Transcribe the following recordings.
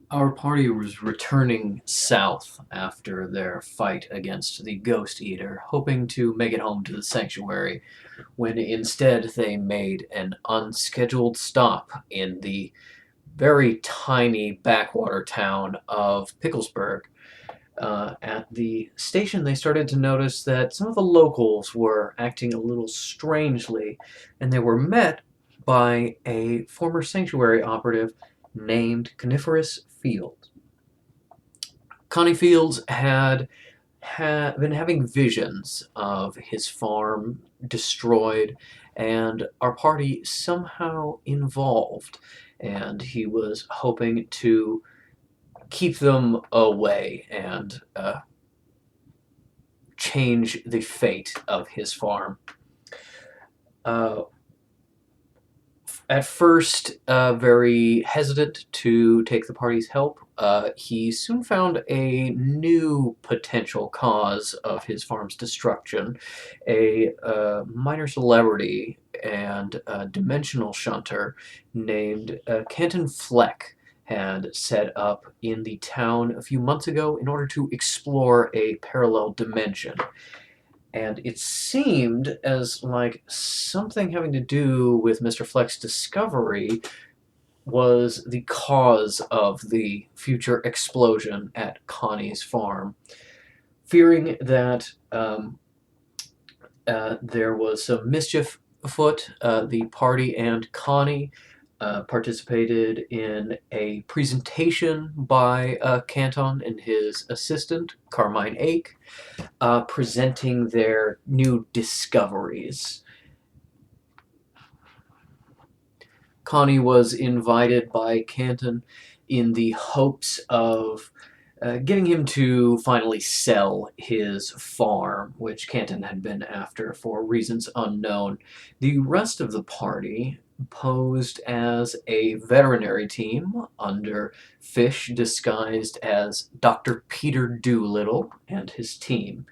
Our party was returning south after their fight against the Ghost Eater, hoping to make it home to the sanctuary, when instead they made an unscheduled stop in the very tiny backwater town of Picklesburg. At the station, they started to notice that some of the locals were acting a little strangely, and they were met by a former sanctuary operative named Coniferous Field. Connie Fields had been having visions of his farm destroyed and our party somehow involved, and he was hoping to keep them away and change the fate of his farm. Uh, at first, very hesitant to take the party's help, he soon found a new potential cause of his farm's destruction. A minor celebrity and dimensional shunter named Canton Fleck had set up in the town a few months ago in order to explore a parallel dimension. And it seemed as like something having to do with Mr. Fleck's discovery was the cause of the future explosion at Connie's farm. Fearing that there was some mischief afoot, the party and Connie participated in a presentation by Canton and his assistant, Carmine Ake, presenting their new discoveries. Connie was invited by Canton in the hopes of getting him to finally sell his farm, which Canton had been after for reasons unknown. The rest of the party posed as a veterinary team under Fish disguised as Dr. Peter Doolittle and his team.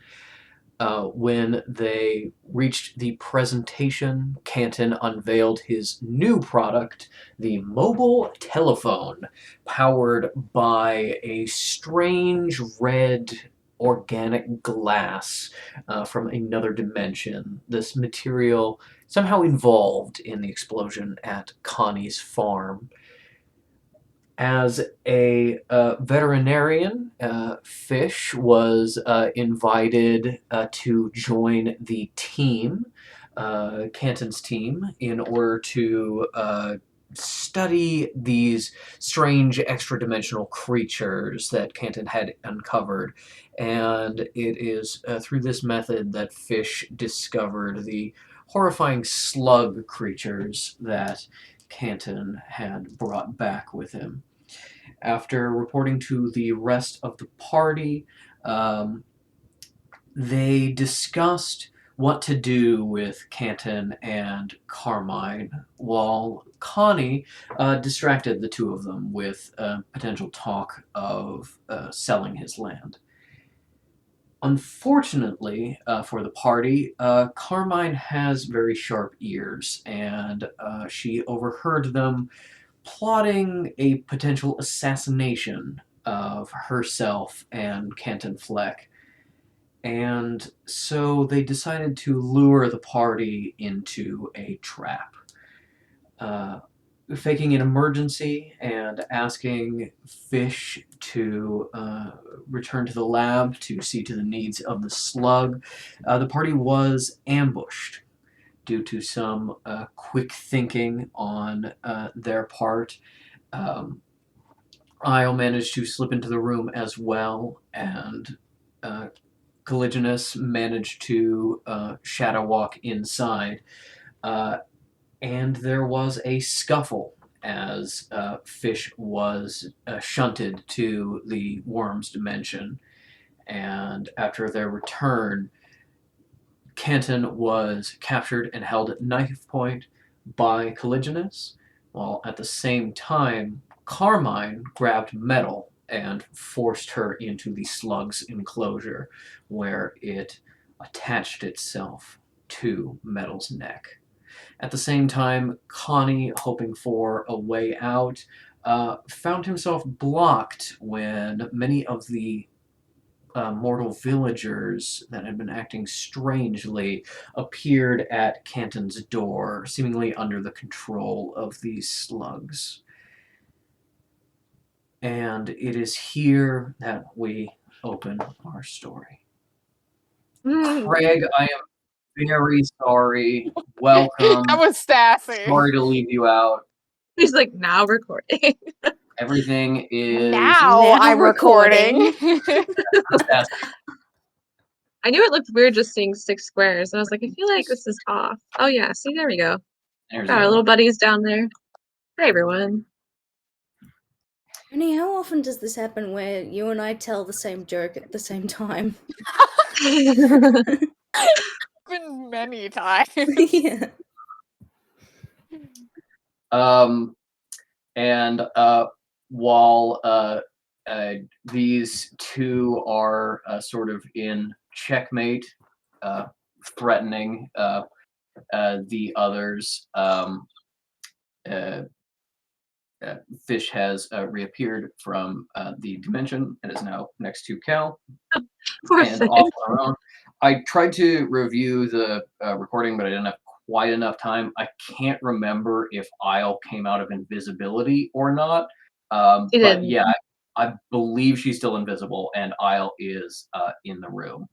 When they reached the presentation, Canton unveiled his new product, the mobile telephone, powered by a strange red organic glass from another dimension. This material somehow involved in the explosion at Connie's farm. As a veterinarian, Fish was invited to join the team, Canton's team, in order to study these strange extra-dimensional creatures that Canton had uncovered. And it is through this method that Fish discovered the horrifying slug creatures that Canton had brought back with him. After reporting to the rest of the party, um, they discussed what to do with Canton and Carmine, while Connie distracted the two of them with potential talk of selling his land. Unfortunately for the party, Carmine has very sharp ears, and she overheard them plotting a potential assassination of herself and Canton Fleck. And so they decided to lure the party into a trap. Uh, Faking an emergency and asking Fish to return to the lab to see to the needs of the slug, the party was ambushed due to some quick thinking on their part. Um, Isle managed to slip into the room as well, and Caligulus managed to shadow walk inside. Uh, and there was a scuffle as Fish was shunted to the worm's dimension. And after their return, Canton was captured and held at knife point by Caligulus, while at the same time, Carmine grabbed Mettle and forced her into the slug's enclosure, where it attached itself to Mettle's neck. At the same time, Connie, hoping for a way out, found himself blocked when many of the mortal villagers that had been acting strangely appeared at Canton's door, seemingly under the control of these slugs. And it is here that we open our story. Craig, I am very sorry. Welcome. That was sassy. Sorry to leave you out. He's like, now recording. Everything is Now I'm recording. I knew it looked weird just seeing 6 squares. And I was like, I feel like this is off. Oh yeah, see, there we go. There's Got our little buddies down there. Hi everyone. Honey, how often does this happen where you and I tell the same joke at the same time? Been many times. Yeah. And while these two are sort of in checkmate, threatening the others, Fish has reappeared from the dimension and is now next to Cal and off on her own. I tried to review the recording, but I didn't have quite enough time. I can't remember if Isle came out of invisibility or not. But yeah, I believe she's still invisible, and Isle is in the room.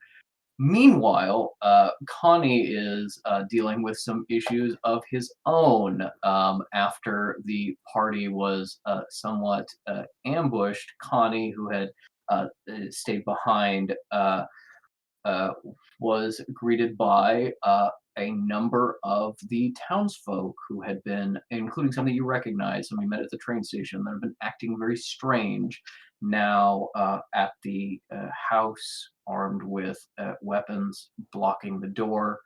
Meanwhile, Connie is dealing with some issues of his own after the party was somewhat ambushed. Connie, who had stayed behind, was greeted by a number of the townsfolk who had been, including some that you recognize, some we met at the train station, that have been acting very strange now at the house, armed with weapons, blocking the door.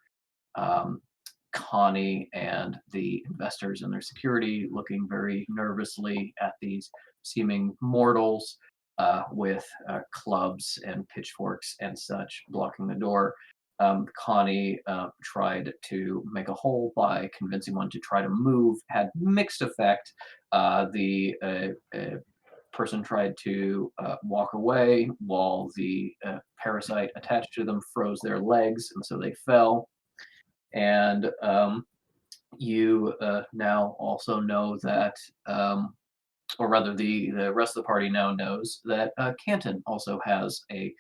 Connie and the investors and their security looking very nervously at these seeming mortals with clubs and pitchforks and such blocking the door. Connie tried to make a hole by convincing one to try to move, had mixed effect. The person tried to walk away while the parasite attached to them froze their legs, and so they fell. And you now also know that, or rather the rest of the party now knows that Canton also has a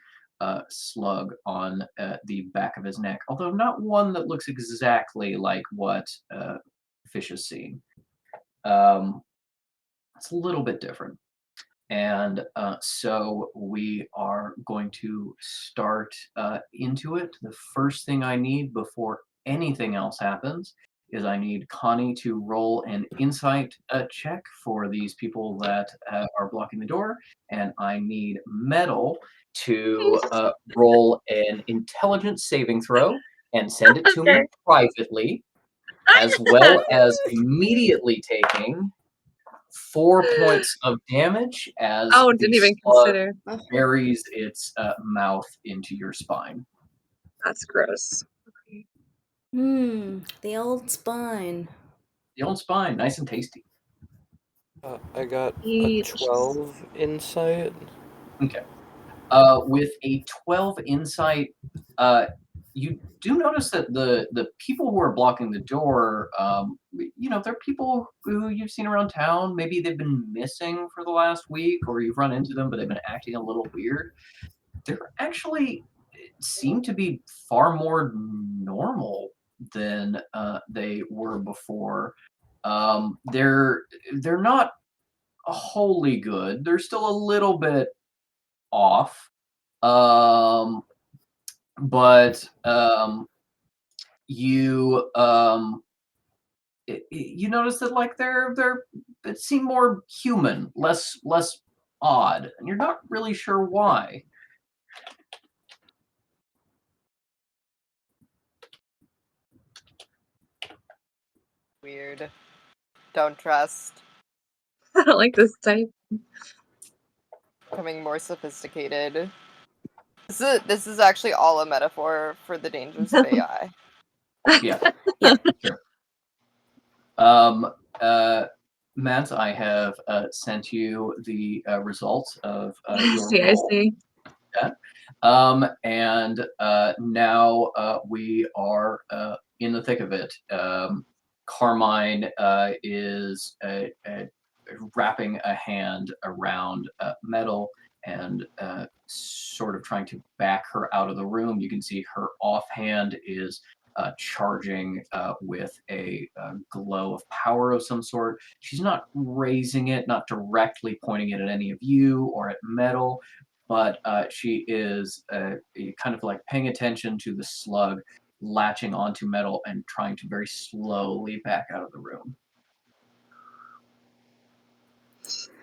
slug on the back of his neck, although not one that looks exactly like what Fish has seen. It's a little bit different. And so we are going to start into it. The first thing I need before anything else happens is I need Connie to roll an insight check for these people that are blocking the door, and I need Mettle to roll an intelligence saving throw and send it to me privately, as well as immediately taking 4 points of damage as didn't even consider. buries its mouth into your spine. That's gross. The old spine. The old spine, nice and tasty. I got a 12 insight. Okay. With a 12 insight, you do notice that the people who are blocking the door, they're people who you've seen around town. Maybe they've been missing for the last week, or you've run into them, but they've been acting a little weird. They're actually seem to be far more normal than they were before. They're not wholly good. They're still a little bit off. But you notice that like it seem more human, less odd, and you're not really sure why. Weird. Don't trust. I don't like this type. Becoming more sophisticated. This is actually all a metaphor for the dangers of AI. Yeah. Sure. Matt, I have sent you the results of your See, I roll. see. And now we are in the thick of it. Carmine is wrapping a hand around Mettle and sort of trying to back her out of the room. You can see her offhand is charging with a glow of power of some sort. She's not raising it, not directly pointing it at any of you or at Mettle, but she is kind of like paying attention to the slug latching onto Mettle and trying to very slowly back out of the room.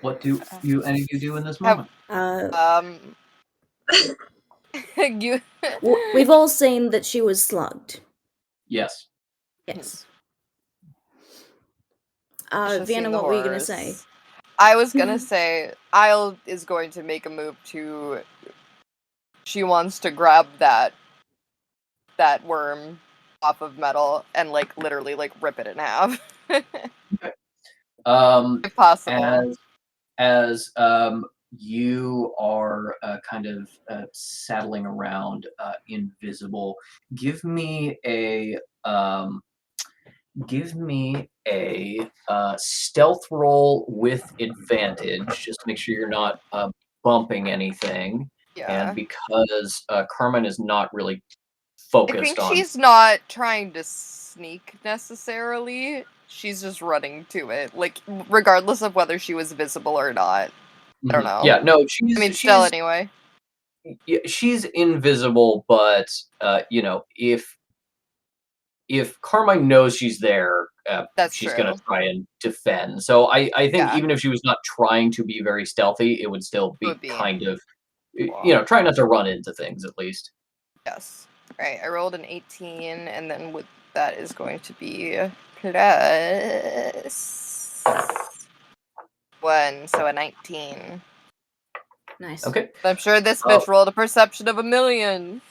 What do any of you do in this moment? You. We've all seen that she was slugged. Yes. Yes. Should've seen Vienna, the what were you going to say? horrors. I was gonna say, Isle is going to make a move to... She wants to grab that worm off of Mettle and, like, literally, like, rip it in half. If possible. As you are kind of saddling around invisible, give me a stealth roll with advantage, just to make sure you're not bumping anything. Yeah. And because Carmen is not really I focused think on... she's not trying to sneak necessarily. She's just running to it, like, regardless of whether she was visible or not. I don't know. Yeah, no, she's... I mean, still, anyway. Yeah, she's invisible, but you know, if Carmine knows she's there, That's she's true. gonna try and defend. So I think Yeah. even if she was not trying to be very stealthy, it would still be Would be. kind of, Well. you know, try not to run into things at least. Yes. Right, I rolled an 18, and then with that is going to be plus 1, so a 19. Nice. Okay. I'm sure this bitch rolled a perception of 1,000,000.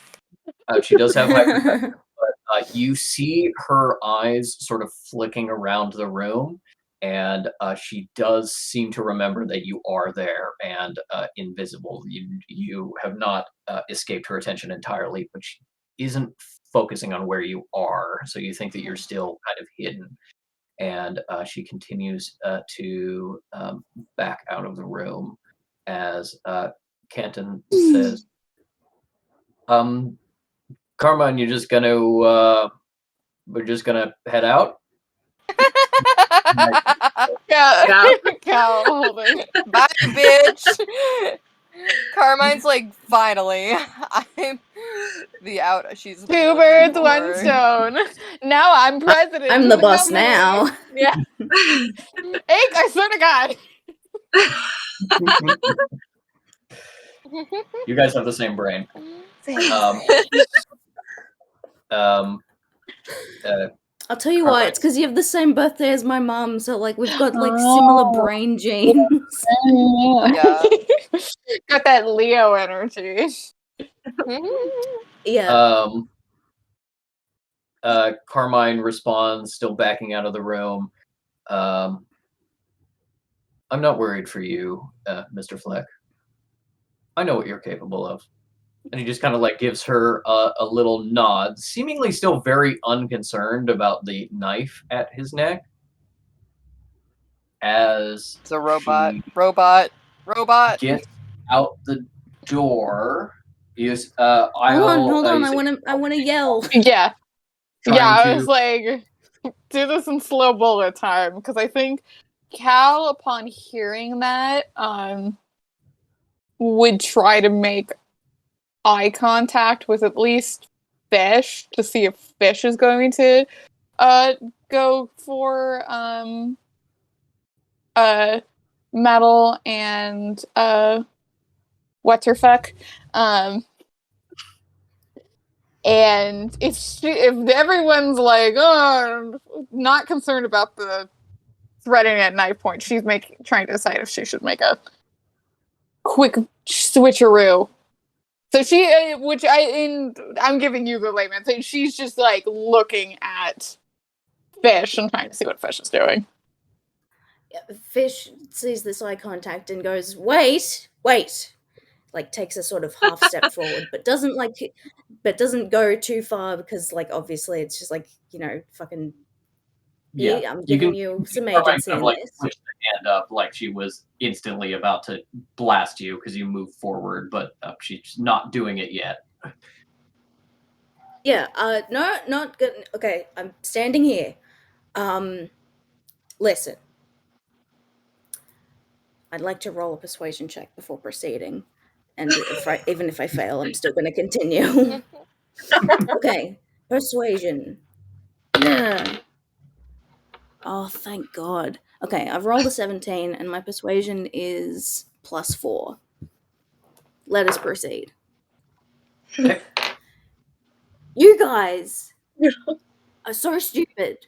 She does have high perception, but you see her eyes sort of flicking around the room, and she does seem to remember that you are there and invisible. You have not escaped her attention entirely, but she isn't focusing on where you are, so you think that you're still kind of hidden. And she continues to back out of the room as Canton says, Carmine, we're just gonna head out? Cow holding. Bye, bitch! Carmine's like, finally, I'm the out. She's Two looking birds, for. one stone. Now I'm president. I'm the of boss company. now. Yeah. Ink, I swear to God. You guys have the same brain. I'll tell you why. It's because you have the same birthday as my mum, so like we've got like similar brain genes. Yeah. Got that Leo energy. Yeah. Carmine responds, still backing out of the room. I'm not worried for you, Mr. Fleck. I know what you're capable of. And he just kind of like gives her a little nod, seemingly still very unconcerned about the knife at his neck. As it's a robot. Robot. Gets out the door. Hold on. I want to yell. Yeah. I was to... like, do this in slow bullet time, because I think Cal, upon hearing that, would try to make eye contact with at least Fish to see if Fish is going to go for Mettle and what's her fuck. And if everyone's like, oh, not concerned about the threading at knife point, she's trying to decide if she should make a quick switcheroo. So I'm giving you the layman. So she's just like looking at Fish and trying to see what Fish is doing. Fish sees this eye contact and goes, wait, like takes a sort of half step forward, but doesn't go too far because like obviously it's just like, fucking Yeah, I'm giving you some agency kind of in like this. push the hand up like she was instantly about to blast you because you moved forward, but she's not doing it yet. Yeah, no, not good. Okay, I'm standing here. Listen. I'd like to roll a persuasion check before proceeding. And even if I fail, I'm still going to continue. Okay, persuasion. Yeah. Oh, thank God. Okay, I've rolled a 17, and my persuasion is +4. Let us proceed. Okay. You guys are so stupid.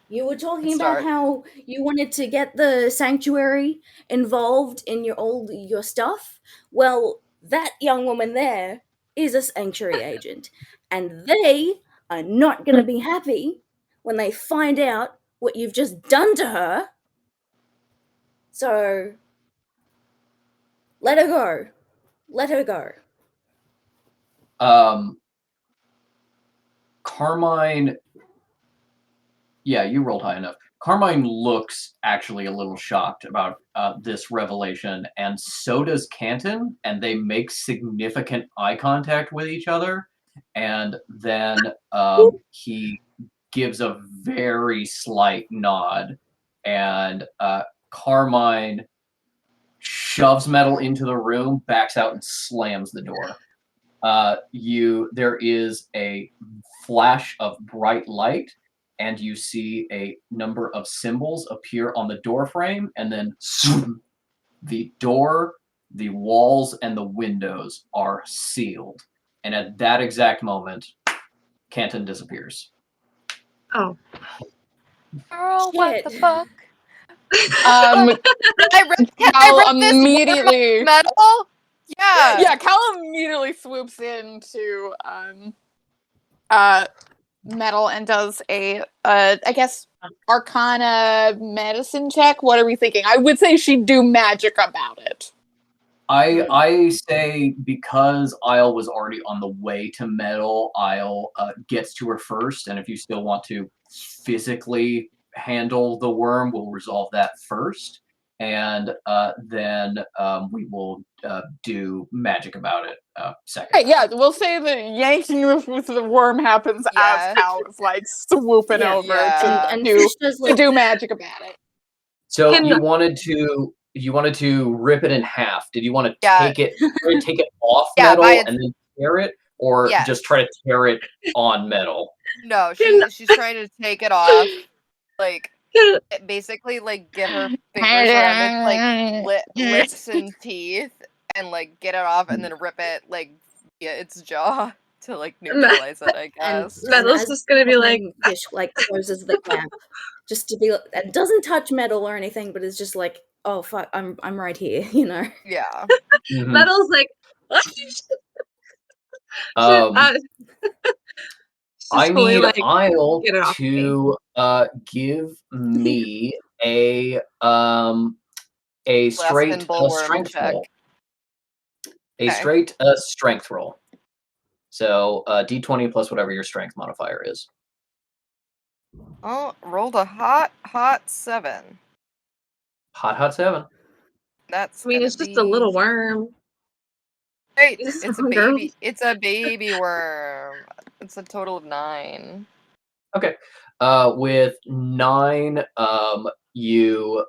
You were talking about how you wanted to get the sanctuary involved in your stuff. Well, that young woman there is a sanctuary agent, and they are not going to be happy when they find out what you've just done to her. So, let her go. Let her go. Carmine. Yeah, you rolled high enough. Carmine looks actually a little shocked about this revelation, and so does Canton, and they make significant eye contact with each other, and then he gives a very slight nod, and Carmine shoves Mettle into the room, backs out, and slams the door. There is a flash of bright light, and you see a number of symbols appear on the door frame, and then the door, the walls, and the windows are sealed. And at that exact moment, Canton disappears. Oh. Girl, what the Shit. fuck? I Cal immediately Metal? Yeah. Yeah, Cal immediately swoops into Mettle and does a I guess Arcana medicine check. What are we thinking? I would say she'd do magic about it. I say because Isle was already on the way to Mettle, Isle gets to her first, and if you still want to physically handle the worm, we'll resolve that first, and then we will do magic about it second. Right, yeah, we'll say the yanking with the worm happens as Cal is like swooping over and to Fish does, like, do magic about it. So you wanted to rip it in half. Did you want to take it off Mettle and then tear it, or just try to tear it on Mettle? No, she's trying to take it off, like basically like get her fingers around its like lips and teeth, and like get it off, and then rip it like via its jaw to like neutralize it. I guess. Metal's just gonna be like, Fish like closes the cap, just to be, and doesn't touch Mettle or anything, but it's just like, oh fuck, I'm right here, you know. Yeah. Metal's like, I need like, Isle get it off to give me a straight strength check. roll. A straight strength roll. So D20 plus whatever your strength modifier is. Oh, rolled a hot 7. Hot 7. That's. I mean, it's just a little worm. Right, it's a baby. It's a baby worm. It's a total of 9. Okay. With 9, you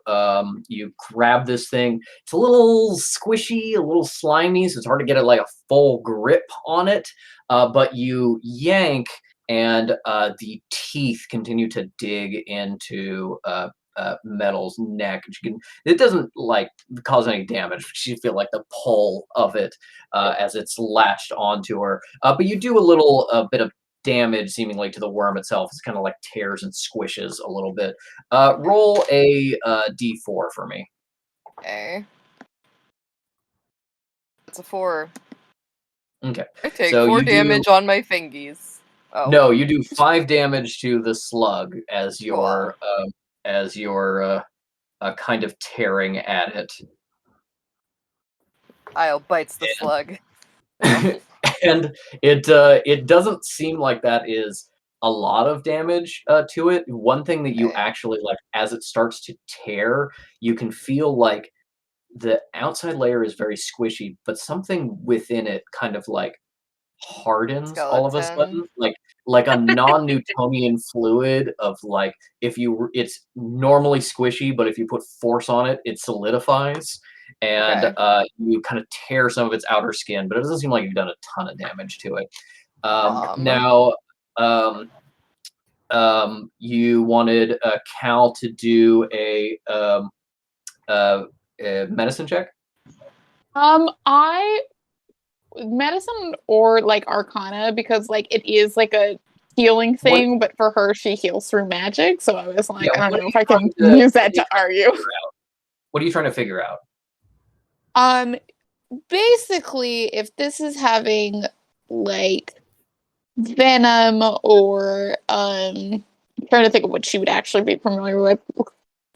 grab this thing. It's a little squishy, a little slimy, so it's hard to get a full grip on it. But you yank, and the teeth continue to dig into Metal's neck. It doesn't cause any damage. She feel like the pull of it as it's latched onto her. But you do a bit of damage seemingly to the worm itself. It's kind of like tears and squishes a little bit. Roll a D4 for me. Okay. It's a 4. Okay. I take so 4 you damage on my fingies. Oh, No, you do 5 damage to the slug as Cool. you're kind of tearing at it. I'll bites the slug. No. And it doesn't seem like that is a lot of damage to it. One thing that you Okay. actually like as it starts to tear, you can feel like the outside layer is very squishy, but something within it kind of like hardens all of a Skeleton. sudden, like a non-Newtonian fluid of like it's normally squishy, but if you put force on it, it solidifies, and Okay. you kind of tear some of its outer skin, but it doesn't seem like you've done a ton of damage to it. Now, you wanted Cal to do a medicine check. I medicine or like arcana, because like it is like a healing thing, but for her she heals through magic, so I was like, Yeah, I don't what know are if you I can trying to- use what that are you to trying argue. figure out? What are you trying to figure out? Basically, if this is having like venom or I'm trying to think of what she would actually be familiar with.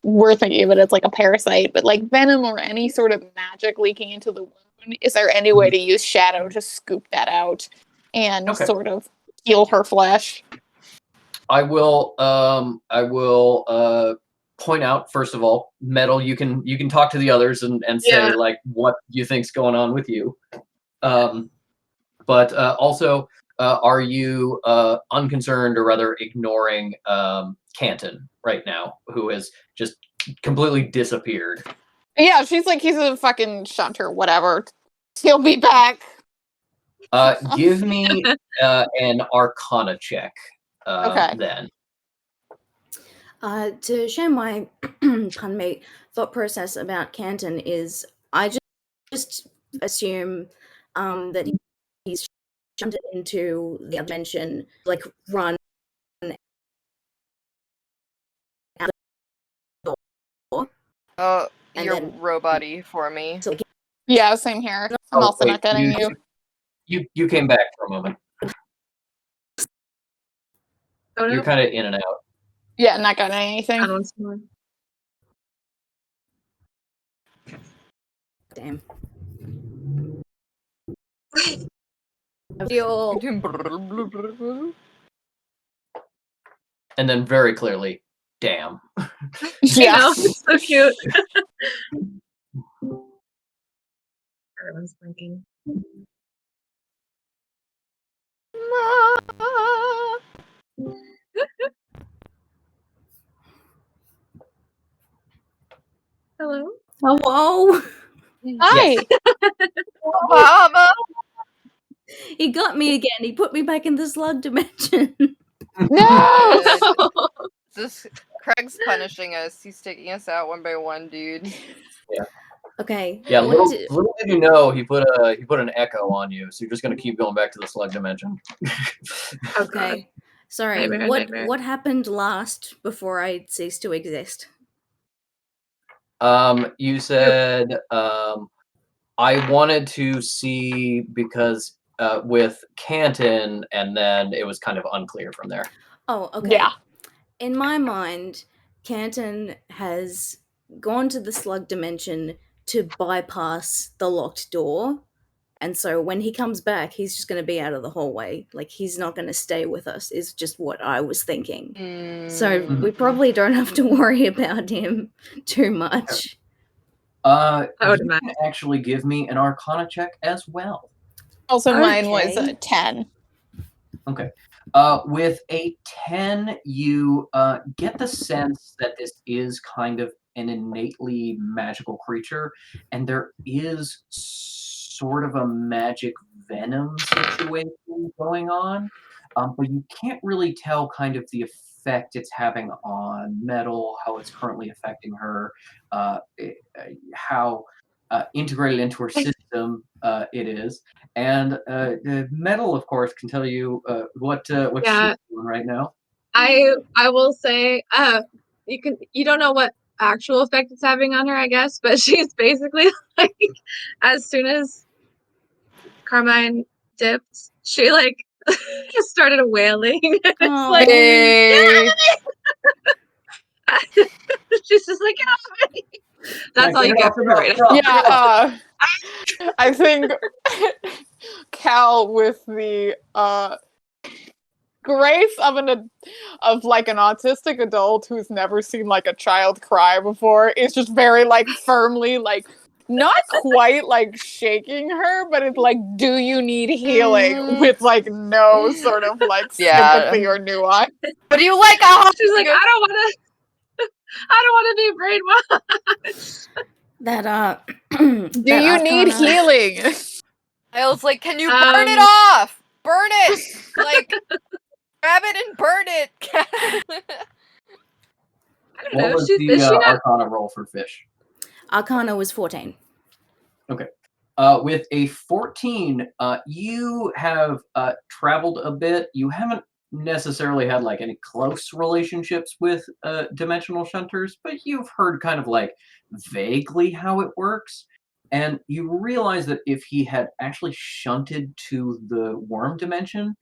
We're thinking of it as like a parasite, but like venom or any sort of magic leaking into the wound, is there any way to use shadow to scoop that out and Okay. sort of heal her flesh? I will point out first of all, Mettle, you can talk to the others and say Yeah. like what you think's going on with you. But also, are you unconcerned or rather ignoring Canton right now, who has just completely disappeared? Yeah, she's like, he's a fucking shunter, whatever. He'll be back. Give me an Arcana check Okay. then. To share my pardon me, thought process about Canton is I just assume that he's shunted into the other dimension, like run out the door. Oh, And you're then- robot-y for me. So like, Yeah, same here. I'm also wait, not getting you. You came back for a moment. Oh, You're no. kind of in and out. Yeah, not getting anything. Found once more. damn. I feel And then very clearly, damn. Yeah. I know, it's so cute. Everyone's blinking. Hello? hello. Hi. Mama! He got me again. He put me back in the slug dimension. No. This Craig's punishing us. He's taking us out one by one, dude. Okay. Yeah, what little did- did you know he put an echo on you, so you're just gonna keep going back to the slug dimension. okay. Sorry. Nightmare. What happened last before I ceased to exist? You said I wanted to see because with Canton, and then it was kind of unclear from there. Oh, okay. Yeah. In my mind, Canton has gone to the slug dimension to bypass the locked door. And so when he comes back, he's just going to be out of the hallway. Like, he's not going to stay with us, is just what I was thinking. So we probably don't have to worry about him too much. I would You imagine. can actually give me an Arcana check as well. Also, mine was Okay. a 10. Okay. With a 10, you get the sense that this is kind of an innately magical creature, and there is sort of a magic venom situation going on, but you can't really tell kind of the effect it's having on Mettle, how it's currently affecting her, how integrated into her system it is. And the Mettle, of course, can tell you what Yeah. she's doing right now. I will say, you don't know what actual effect it's having on her, I guess, but she's basically like, as soon as Carmine dipped, she like just started wailing. It's Oh. like, Hey. she's just like, get off me. That's all you get from her right now. Yeah, I think Cal, with the grace of an autistic adult who's never seen like a child cry before, is just very like firmly like not quite like shaking her, but it's like, do you need healing? With like no sort of like sympathy or nuance. But you like a hug? She's like, I don't want to be brainwashed. That Do you need healing? I was like, can you burn it off? Burn it! Like, grab it and burn it! I don't What know. was Is the she not? Arcana roll for Fish? Arcana was 14. Okay. With a 14, you have traveled a bit. You haven't necessarily had like any close relationships with dimensional shunters, but you've heard kind of like vaguely how it works. And you realize that if he had actually shunted to the worm dimension,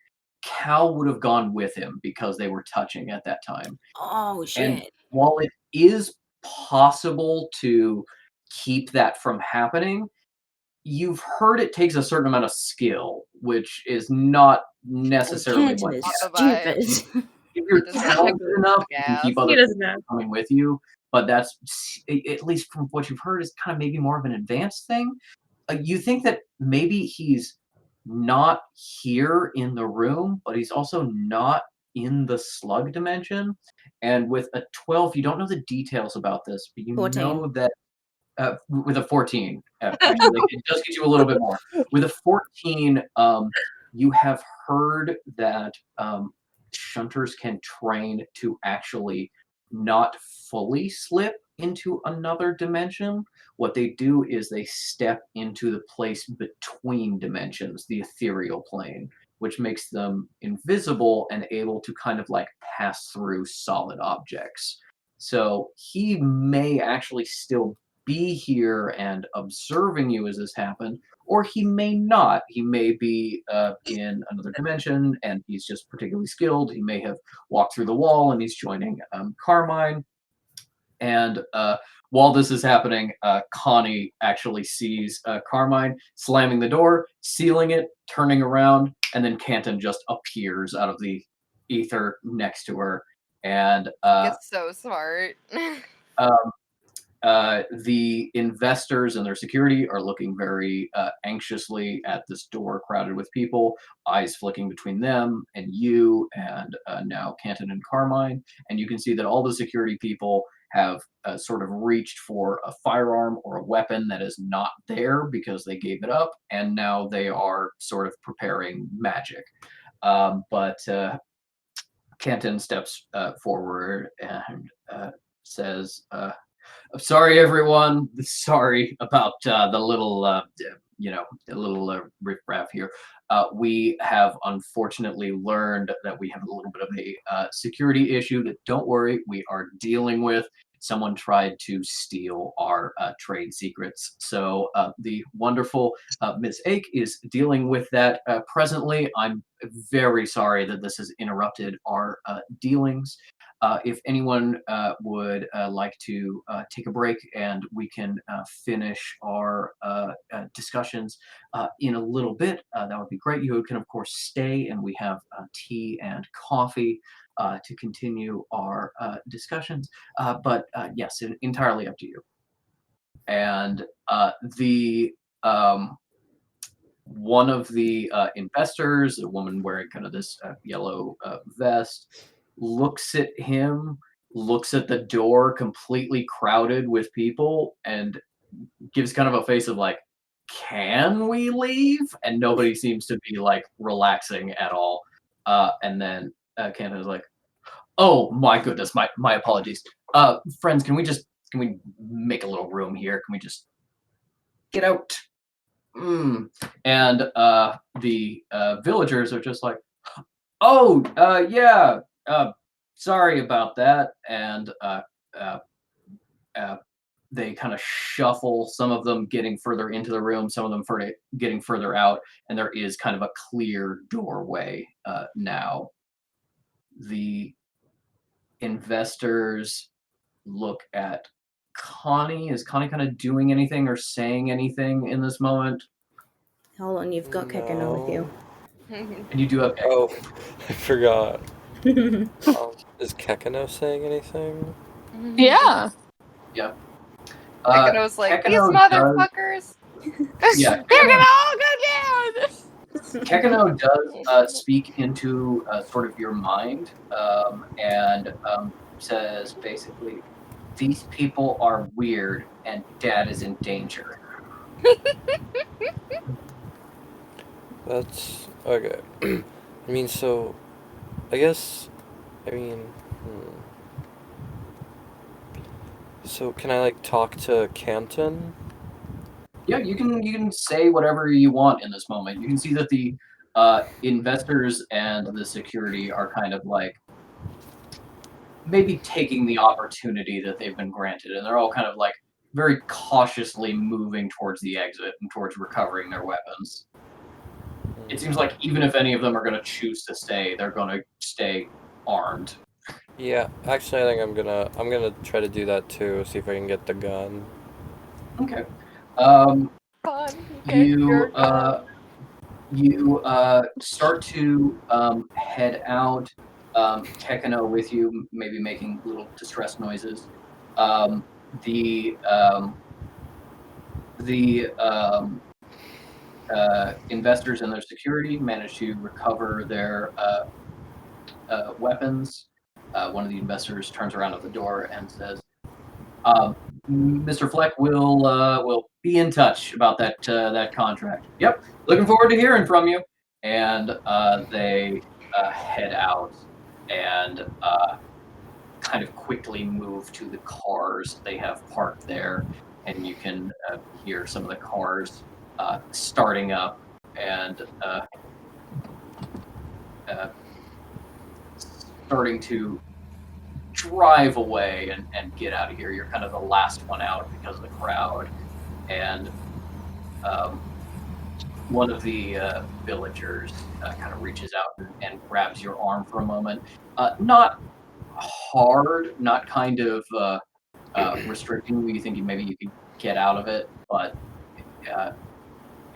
Cal would have gone with him because they were touching at that time. Oh, shit. And while it is possible to keep that from happening, you've heard it takes a certain amount of skill, which is not necessarily Canton what is happens. stupid. if you're He doesn't talented enough, you can gas. keep He other doesn't people know. coming with you. But that's, at least from what you've heard, is kind of maybe more of an advanced thing. You think that maybe he's not here in the room, but he's also not in the slug dimension. And with a 12, you don't know the details about this, but you 14. know that with a 14, actually, it does get you a little bit more. With a 14, you have heard that shunters can train to actually not fully slip into another dimension. What they do is they step into the place between dimensions, the ethereal plane, which makes them invisible and able to kind of like pass through solid objects. So he may actually still be here and observing you as this happened, or he may not. He may be in another dimension and he's just particularly skilled. He may have walked through the wall and he's joining Carmine. And while this is happening, Coni actually sees Carmine slamming the door, sealing it, turning around, and then Canton just appears out of the ether next to her. And It's so smart. the investors and their security are looking very anxiously at this door crowded with people, eyes flicking between them and you, and now Canton and Carmine. And you can see that all the security people have sort of reached for a firearm or a weapon that is not there because they gave it up, and now they are sort of preparing magic. But Canton steps forward and says, I'm sorry, everyone. Sorry about the little, riffraff here. We have unfortunately learned that we have a little bit of a security issue that, don't worry, we are dealing with. Someone tried to steal our trade secrets. So the wonderful Ms. Ake is dealing with that presently. I'm very sorry that this has interrupted our dealings. If anyone would like to take a break and we can finish our discussions in a little bit, that would be great. You can, of course, stay and we have tea and coffee to continue our discussions. But yes, entirely up to you. And the one of the investors, a woman wearing kind of this yellow vest, looks at him, looks at the door completely crowded with people, and gives kind of a face of like, can we leave? And nobody seems to be like relaxing at all. And then Canton is like, oh my goodness, my apologies. Friends, can we make a little room here? Can we just get out? And the villagers are just like, oh, yeah, sorry about that. And they kind of shuffle, some of them getting further into the room, some of them getting further out, and there is kind of a clear doorway now. The investors look at Connie. Is Connie kind of doing anything or saying anything in this moment? Hold on, you've got Kekeno with you. And you do have Oh, I forgot. Is Kekeno saying anything? Yeah. Yep. Kekeno's like, these Kekeno motherfuckers. Yeah, They're gonna all go down. Kekeno does speak into sort of your mind and says basically, these people are weird and Dad is in danger. That's okay. I mean, so I guess so can I like talk to Canton? Yeah, you can say whatever you want in this moment. You can see that the investors and the security are kind of like maybe taking the opportunity that they've been granted, and they're all kind of like very cautiously moving towards the exit and towards recovering their weapons. It seems like even if any of them are going to choose to stay, they're going to stay armed. Yeah, actually, I think I'm gonna try to do that too. See if I can get the gun. Okay. Okay, You start to head out. Kekeno with you, maybe making little distress noises. The investors and their security manage to recover their weapons. One of the investors turns around at the door and says, "Mr. Fleck will be in touch about that contract." Yep, looking forward to hearing from you. And they head out and kind of quickly move to the cars they have parked there, and you can hear some of the cars starting up and starting to drive away and get out of here. You're kind of the last one out because of the crowd. And one of the villagers kind of reaches out and grabs your arm for a moment. Not hard, not kind of restricting you. You think maybe you could get out of it, but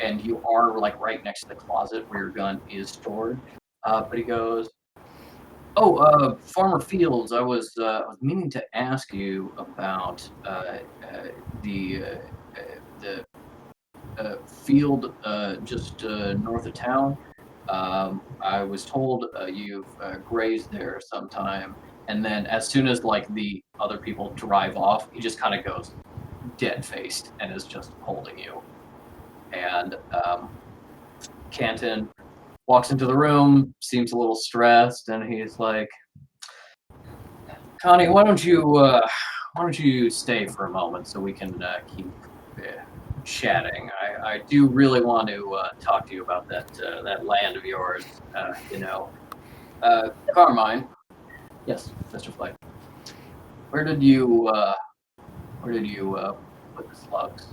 and you are like right next to the closet where your gun is stored. But he goes, "Oh, Farmer Fields, I was meaning to ask you about the field just north of town. I was told you've grazed there sometime." And then as soon as like the other people drive off, he just kind of goes dead-faced and is just holding you. And Canton walks into the room, seems a little stressed, and he's like, "Connie, why don't you stay for a moment so we can keep chatting? I do really want to talk to you about that land of yours. Carmine." Yes, Mr. Fleck. Where did you put the slugs?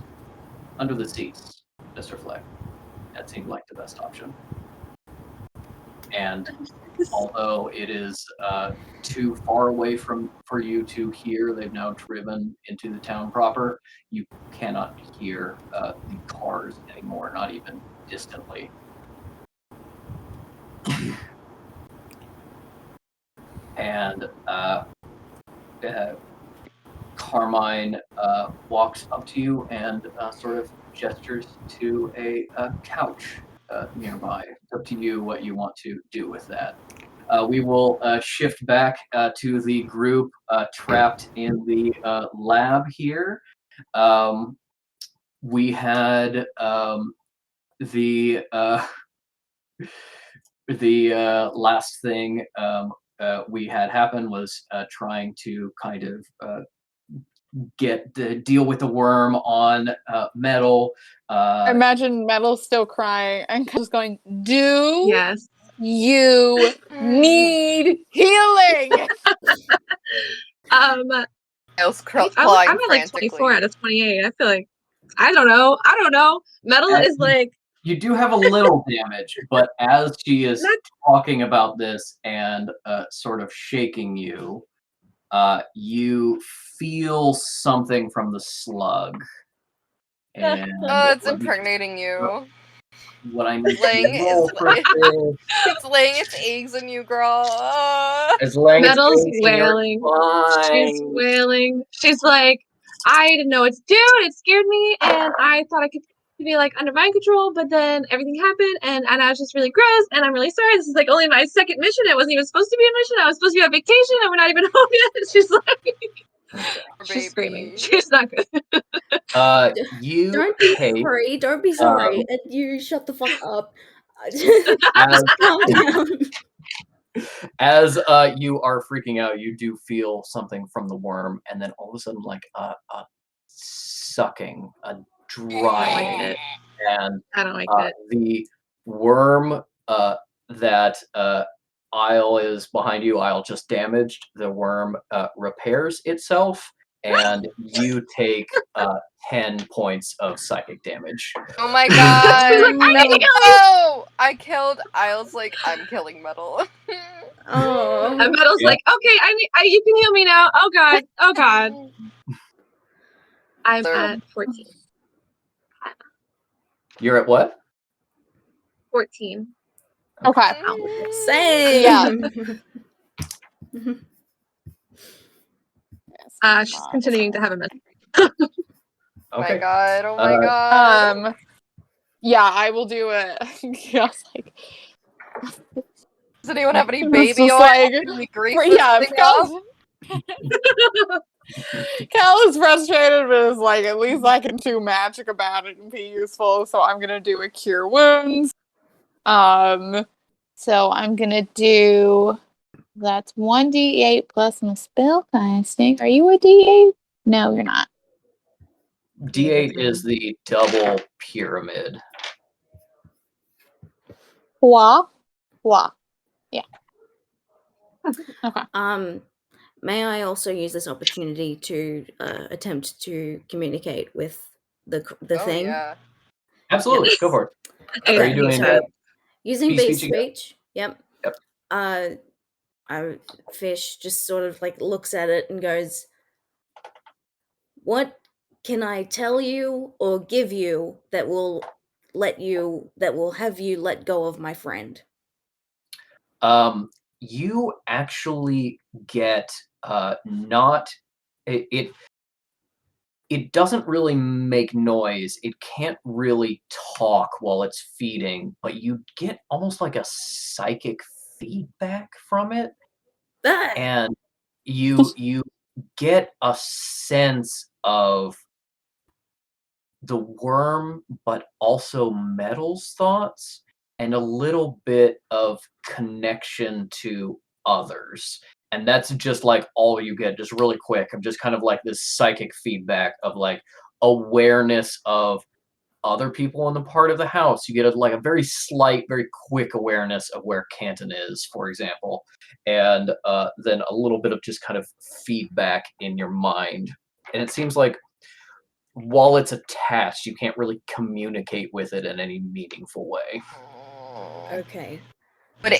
Under the seats, Mr. Fleck. That seemed like the best option. And although it is too far away for you to hear, they've now driven into the town proper. You cannot hear the cars anymore, not even distantly. And Carmine walks up to you and sort of gestures to a couch nearby. It's up to you what you want to do with that. We will shift back to the group trapped in the lab here. We had the last thing we had happen was trying to kind of deal with the worm on Mettle. Imagine Mettle still crying and just going, "Do Yes. you need healing?" Miles I'm clawing at like frantically. 24 out of 28. I feel like I don't know. Mettle is like You do have a little damage, but as she is Not- talking about this and sort of shaking you, you feel something from the slug. And It's let me just- impregnating you. what I need Laying to roll for this It's laying its eggs in you, girl. is laying its Metal's eggs in your wailing. She's spine. wailing. She's like, I didn't know what to do, and it scared me, and I thought I could be like under mind control, but then everything happened, and I was just really gross, and I'm really sorry. This is like only my second mission. It wasn't even supposed to be a mission. I was supposed to be on vacation, and we're not even home yet. She's like, she's screaming. She's not good. You Don't be take sorry. Don't be sorry. You shut the fuck up. as, Calm down. as you are freaking out, you do feel something from the worm, and then all of a sudden, like a sucking, a drying, it. and I don't like it. the worm that Isle is behind you. Isle just damaged. The worm repairs itself, and you take 10 points of psychic damage. Oh my god. She's like, I need to kill you. No! I killed Isles like I'm killing Metal. Oh. And Metal's Yeah. like, okay, you can heal me now. Oh god. Oh god. I'm at 14. You're at what? 14. Okay. Same. Yeah. She's continuing to have a mental. Oh my god, oh my god. Yeah, I will do it. I was like, Does anyone have any It's baby just oil? like- Can we grease yeah, this thing up? Cal is frustrated, but is like, at least I can do magic about it and be useful. So I'm gonna do a cure wounds. So I'm gonna do that's 1d8 plus my spell casting. Are you a d8? No, you're not. D8 is the double pyramid. Wah. Yeah. Okay. May I also use this opportunity to attempt to communicate with the thing? Yeah. Absolutely, Yes. go for it. Okay. Are you doing so, that? using Beast beast speech again? speech? Yep. Yep. Fish just sort of like looks at it and goes, "What can I tell you or give you that will have you let go of my friend?" You actually get not it doesn't really make noise. It can't really talk while it's feeding, but you get almost like a psychic feedback from it, and you get a sense of the worm, but also Metal's thoughts, and a little bit of connection to others. And that's just like all you get, just really quick. I'm just kind of like this psychic feedback of like awareness of other people in the part of the house. You get like a very slight, very quick awareness of where Canton is, for example, and then a little bit of just kind of feedback in your mind. And it seems like while it's attached, you can't really communicate with it in any meaningful way. Okay. Would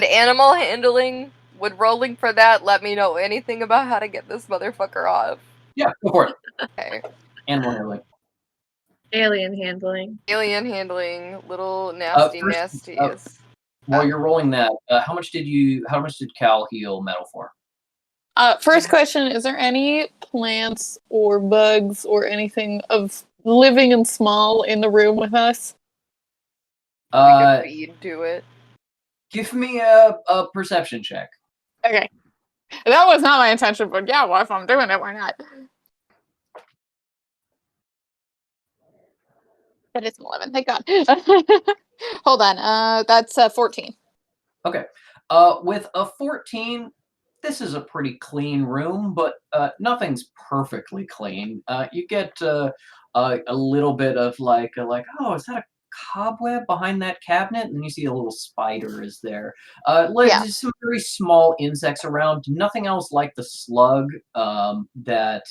animal handling, would rolling for that let me know anything about how to get this motherfucker off? Yeah, go for it. Okay. Animal handling. Alien handling. Alien handling, little nasty nasties. While you're rolling that, how much did Cal heal Metal for? First question, is there any plants or bugs or anything of living and small in the room with us? We could feed to it. Give me a perception check. Okay. That was not my intention, but yeah, well, if I'm doing it, why not? But it's an 11, thank God. Hold on, that's 14. Okay. With a 14, this is a pretty clean room, but nothing's perfectly clean. You get a little bit of like, oh, is that a cobweb behind that cabinet, and you see a little spider is there. Yeah. Just some very small insects around. Nothing else like the slug that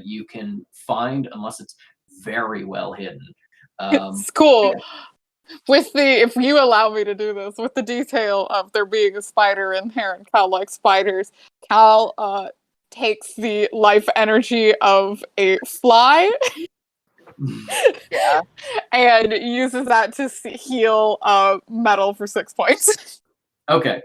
you can find unless it's very well hidden. It's cool. If you allow me to do this, with the detail of there being a spider in here and Cal likes spiders, Cal takes the life energy of a fly Yeah. and uses that to heal Mettle for 6 points. Okay.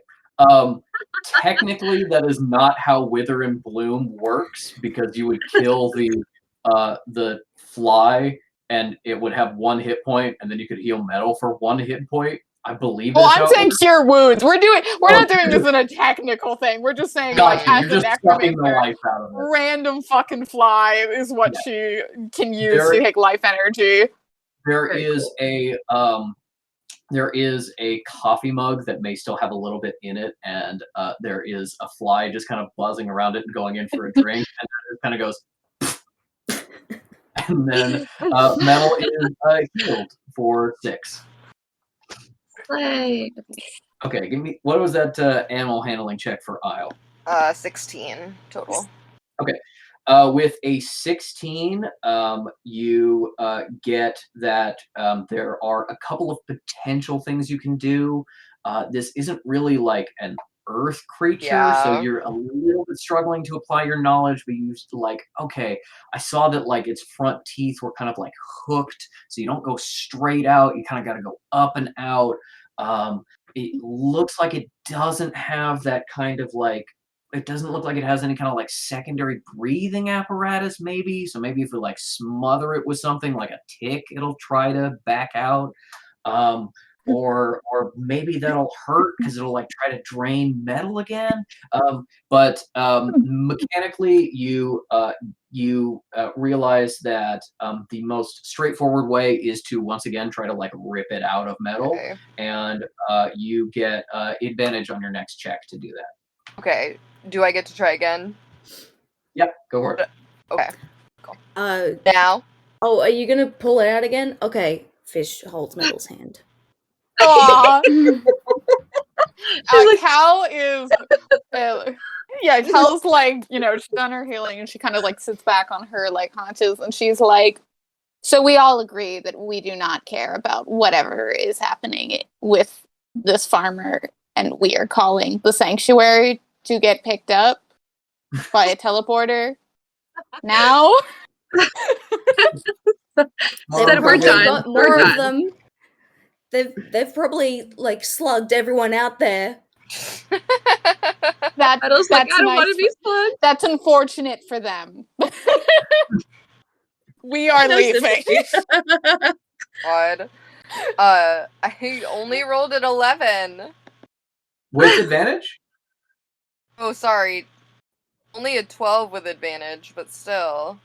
Technically, that is not how Wither and Bloom works because you would kill the fly and it would have 1 hit point, and then you could heal Mettle for 1 hit point. I believe Well, that's I'm how it saying works. cure wounds. We're not doing this in a technical thing. We're just saying like Gotcha. as You're a just sucking the necromancer, life out of it. random fucking fly is what Yeah. she can use to take life energy. There Very is a coffee mug that may still have a little bit in it, and there is a fly just kind of buzzing around it and going in for a drink, and then it kind of goes, and then Mettle is healed for 6. Slay. Okay, give me what was that animal handling check for Isle? 16 total. Okay. With a 16, you get that there are a couple of potential things you can do. This isn't really like an earth creature, so Yeah. you're a little bit struggling to apply your knowledge, but you used to like, okay, I saw that like its front teeth were kind of like hooked, so you don't go straight out, you kind of got to go up and out. It looks like it doesn't have that kind of like it doesn't look like it has any kind of like secondary breathing apparatus, maybe. So maybe if we like smother it with something like a tick, it'll try to back out. Or maybe that'll hurt because it'll like try to drain Mettle again. But mechanically, you realize that the most straightforward way is to once again try to like rip it out of Mettle, Okay. and you get advantage on your next check to do that. Okay. Do I get to try again? Yep, go for it. Okay. Uh, Now? oh, are you gonna pull it out again? Okay. Fish holds Mettle's hand. Aww. Cal is, Cal's like, she's done her healing and she kind of like sits back on her like haunches and she's like, so we all agree that we do not care about whatever is happening with this farmer and we are calling the sanctuary to get picked up by a teleporter now. Said we're They've done. got We're more of done. them. They've probably like slugged everyone out there. Mettle's like, I don't want to be slugged. That's unfortunate for them. We are No leaving. God. I only rolled an 11. With advantage? Oh, sorry. Only a 12 with advantage, but still.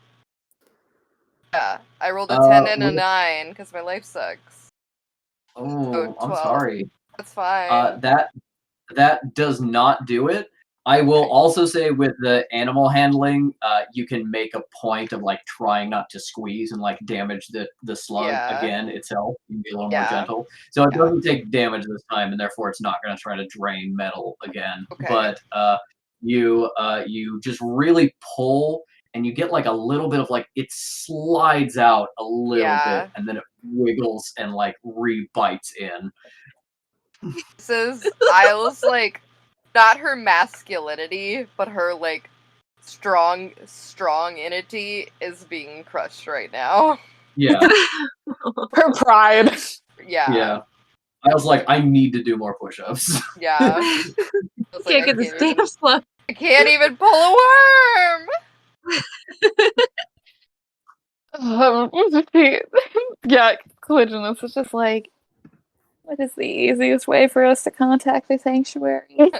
Yeah, I rolled a 10 and a 9 because my life sucks. Oh, I'm 12. sorry. That's fine. That does not do it. I will also say with the animal handling, you can make a point of like trying not to squeeze and like damage the slug again itself. You can be a little more gentle. So it doesn't take damage this time, and therefore it's not going to try to drain Mettle again. Okay. But you just really pull, and you get like a little bit of like it slides out a little bit, and then it wiggles and like re-bites in. This is Isle's like not her masculinity, but her like strong entity is being crushed right now. Yeah. Her pride. Yeah. I was like, I need to do more push-ups. Yeah. I was Can't get this damn slug. I can't even pull a worm. Collisionist is just like, what is the easiest way for us to contact the sanctuary?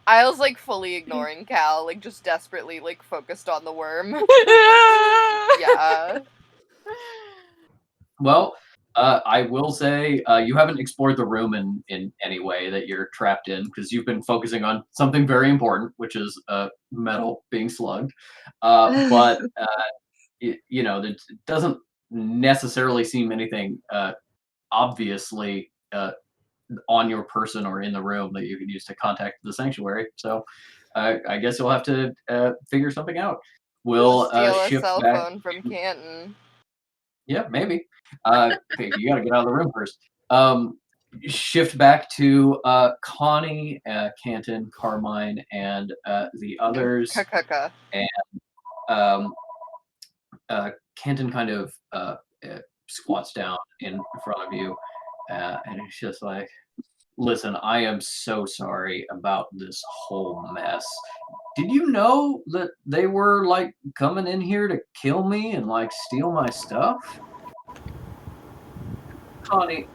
Isle's like fully ignoring Cal, like just desperately like focused on the worm. Yeah. Well, I will say you haven't explored the room in any way that you're trapped in because you've been focusing on something very important, which is Mettle being slugged. But it doesn't necessarily seem anything obviously on your person or in the room that you can use to contact the sanctuary. So I guess you'll have to figure something out. We'll Steal a shift cell back. phone from Canton. Yeah, maybe. You got to get out of the room first. Shift back to Connie, Canton, Carmine, and the others. Kakaka. And Canton kind of squats down in front of you, and it's just like, listen, I am so sorry about this whole mess. Did you know that they were like coming in here to kill me and like steal my stuff? Connie,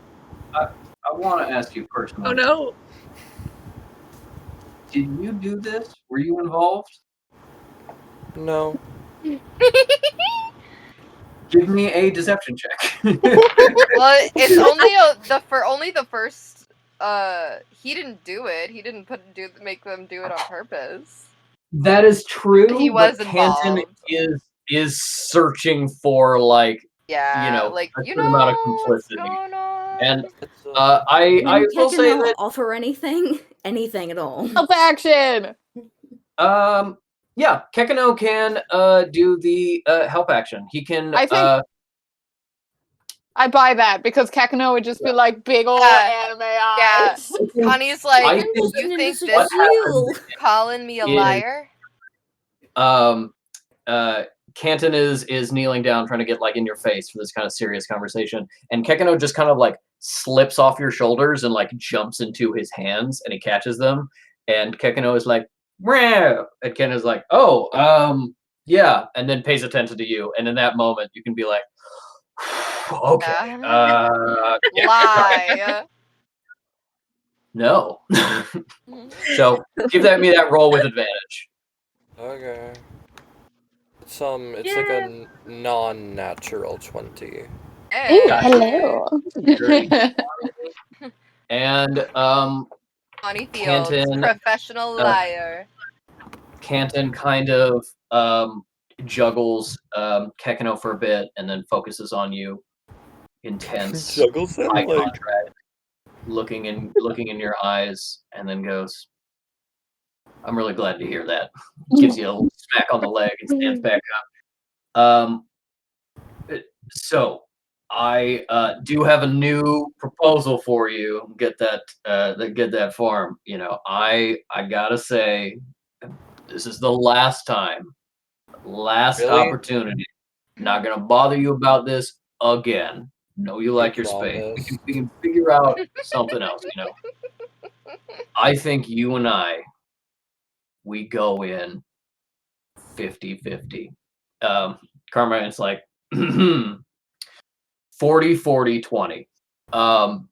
I want to ask you personally. Oh no. Did you do this? Were you involved? No. Give me a deception check. Well, it's only the first. He didn't do it. He didn't make them do it on purpose. That is true. He was but Canton involved. is searching for like Yeah, a like certain amount of what's complicity. going on? And It's I will say Kekeno that offer anything? Anything at all? Help action! yeah, Kekeno can do the help action. He can I think I buy that because Kekeno would just be like big old Yeah. anime Yeah. eyes. Connie's like, I I'm think just you an think innocent this fool. calling me a is- liar? Canton is kneeling down trying to get like in your face for this kind of serious conversation, and Kekeno just kind of like slips off your shoulders and like jumps into his hands and he catches them, and Kekeno is like, "Meow," and Ken is like, "Oh, yeah," and then pays attention to you, and in that moment you can be like, "Okay, yeah." Lie. No." So give me that roll with advantage. okay. It's like a non-natural 20. Hey. Hello. And Connie Fields, Canton, professional liar. Canton kind of juggles Kekeno for a bit and then focuses on you. Intense Juggles him eye like contact, looking in your eyes, and then goes, "I'm really glad to hear that." Gives you a little smack on the leg and stands back up. So I do have a new proposal for you. Get that farm. I gotta say, this is the last time, last Really? opportunity. Not gonna bother you about this again. Know you like your space. promise? We can figure out something else. I think you and we go in 50-50. Carmine's like 40-40-20. And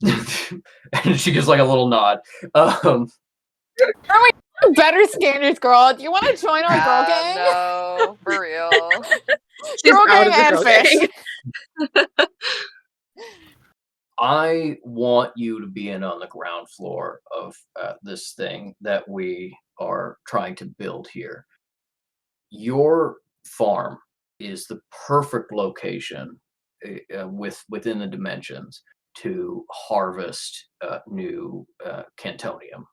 she gives like a little nod. Better standards, girl. Do you want to join our girl gang? No, for real. She's Girl out gang of the and girl fish. gang. I want you to be in on the ground floor of this thing that we are trying to build here. Your farm is the perfect location within the dimensions to harvest new Cantonium.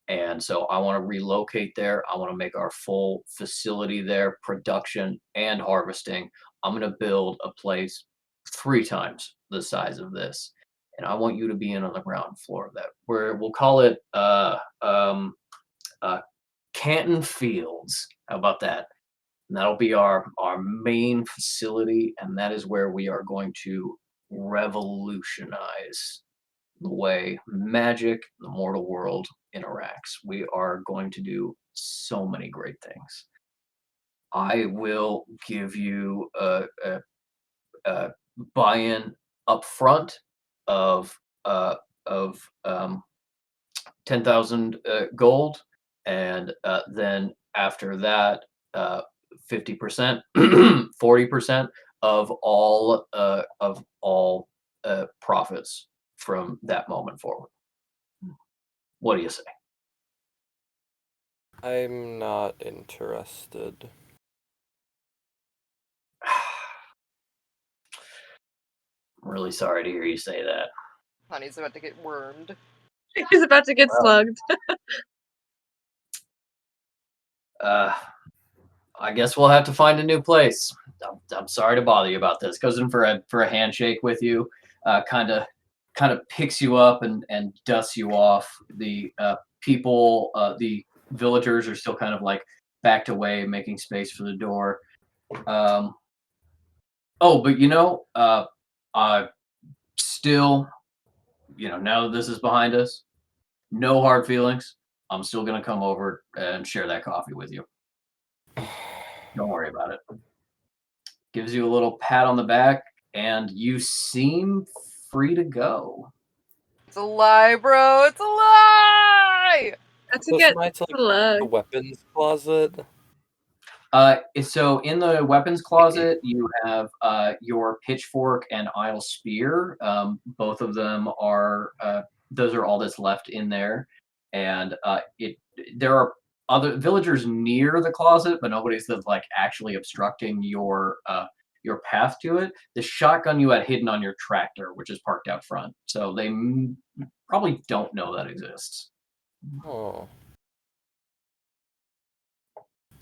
And so I want to relocate there. I want to make our full facility there, production and harvesting. I'm going to build a place 3 times the size of this. And I want you to be in on the ground floor of that. We'll call it Canton Fields. How about that? And that'll be our main facility, and that is where we are going to revolutionize the way magic, the mortal world interacts. We are going to do so many great things. I will give you a buy-in up front of 10,000 gold, and then after that 50%, 40% of all profits from that moment forward. What do you say? I'm not interested. really sorry to hear you say that. Honey's about to get wormed. He's about to get slugged. I guess we'll have to find a new place. I'm sorry to bother you about this. Goes in for a handshake with you, kind of picks you up and dusts you off. The people, the villagers are still kind of like backed away, making space for the door. Oh, but I still, now that this is behind us, no hard feelings. I'm still gonna come over and share that coffee with you. Don't worry about it. Gives you a little pat on the back, and you seem free to go. It's a lie, bro. It's a lie. That's to So get am I to like the slugged. weapons closet? So in the weapons closet, you have your pitchfork and idle spear. Both of them are those are all that's left in there, and there are other villagers near the closet, but nobody's that's like actually obstructing your path to it. The shotgun you had hidden on your tractor, which is parked out front, so they probably don't know that exists. Oh.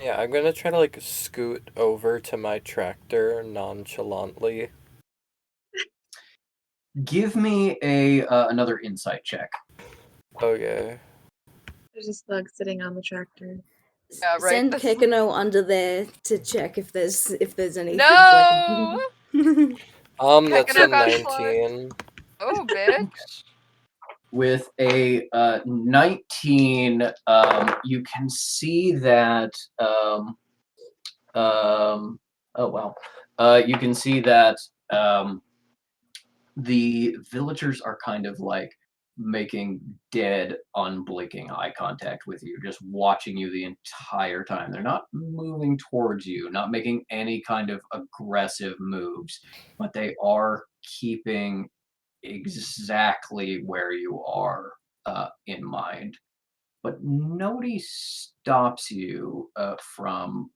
Yeah, I'm gonna try to like scoot over to my tractor nonchalantly. Give me another insight check. Okay. There's a slug sitting on the tractor. Yeah, right. Send This- Kekeno under there to check if there's anything. No! That's a Kekeno got slugged. 19. Oh, bitch. With a 19, you can see that. Oh wow! You can see that the villagers are kind of like making dead, unblinking eye contact with you, just watching you the entire time. They're not moving towards you, not making any kind of aggressive moves, but they are keeping exactly where you are in mind. But nobody stops you from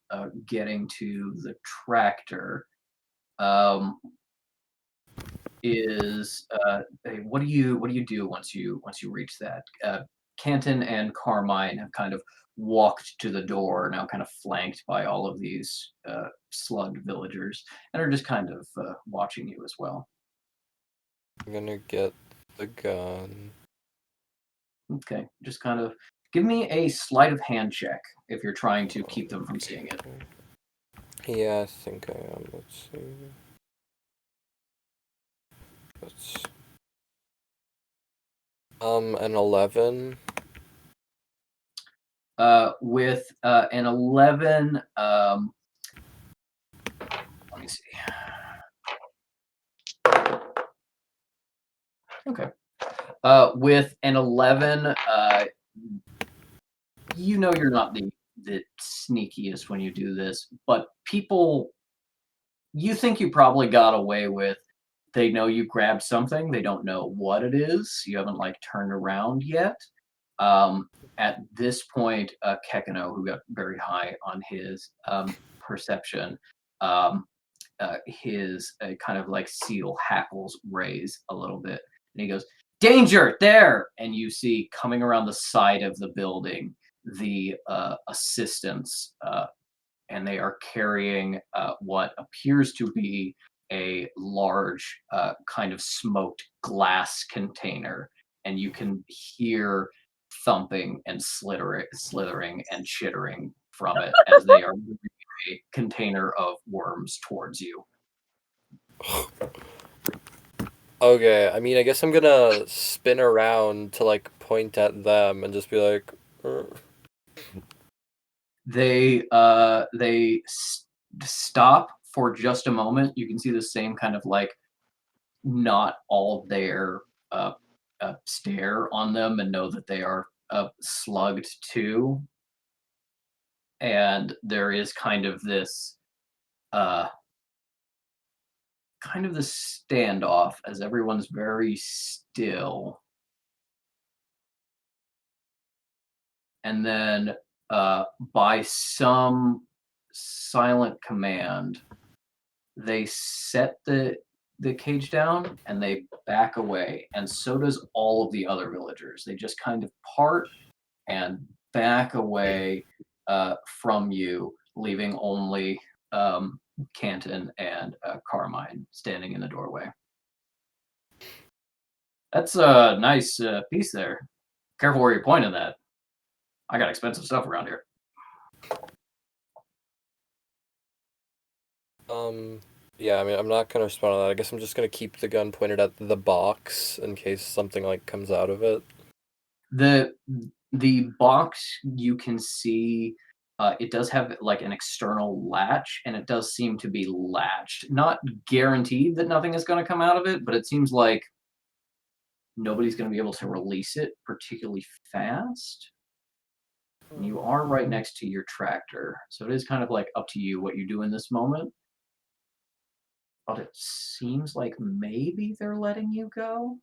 getting to the tractor. What do you do once you reach that? Canton and Carmine have kind of walked to the door, now kind of flanked by all of these slug villagers, and are just kind of watching you as well. I'm gonna get the gun. Okay, just kind of give me a sleight of hand check if you're trying to keep them from seeing it. Yeah, I think I am. Let's see. That's an 11. With an 11, let me see. Okay. With an 11, you're not the sneakiest when you do this, but people, you think you probably got away with. They know you grabbed something. They don't know what it is. You haven't like turned around yet. At this point, Kekeno, who got very high on his perception, his kind of like seal hackles raise a little bit, and he goes, "Danger there!" And you see coming around the side of the building the assistants, and they are carrying what appears to be a large kind of smoked glass container, and you can hear thumping and slithering and chittering from it as they are moving a container of worms towards you. Okay, I mean, I guess I'm gonna spin around to like point at them and just be like, They stop for just a moment. You can see the same kind of like not all there stare on them and know that they are slugged too. And there is kind of this standoff as everyone's very still. And then by some silent command, they set the the cage down and they back away, and so does all of the other villagers. They just kind of part and back away from you, leaving only Canton and Carmine standing in the doorway. That's a nice piece there. Careful where you're pointing that. I got expensive stuff around here. Yeah, I mean, I'm not gonna respond to that. I guess I'm just gonna keep the gun pointed at the box in case something like comes out of it. The box, you can see it does have like an external latch, and it does seem to be latched. Not guaranteed that nothing is going to come out of it, but it seems like nobody's going to be able to release it particularly fast. And you are right next to your tractor, so it is kind of like up to you what you do in this moment. But it seems like maybe they're letting you go.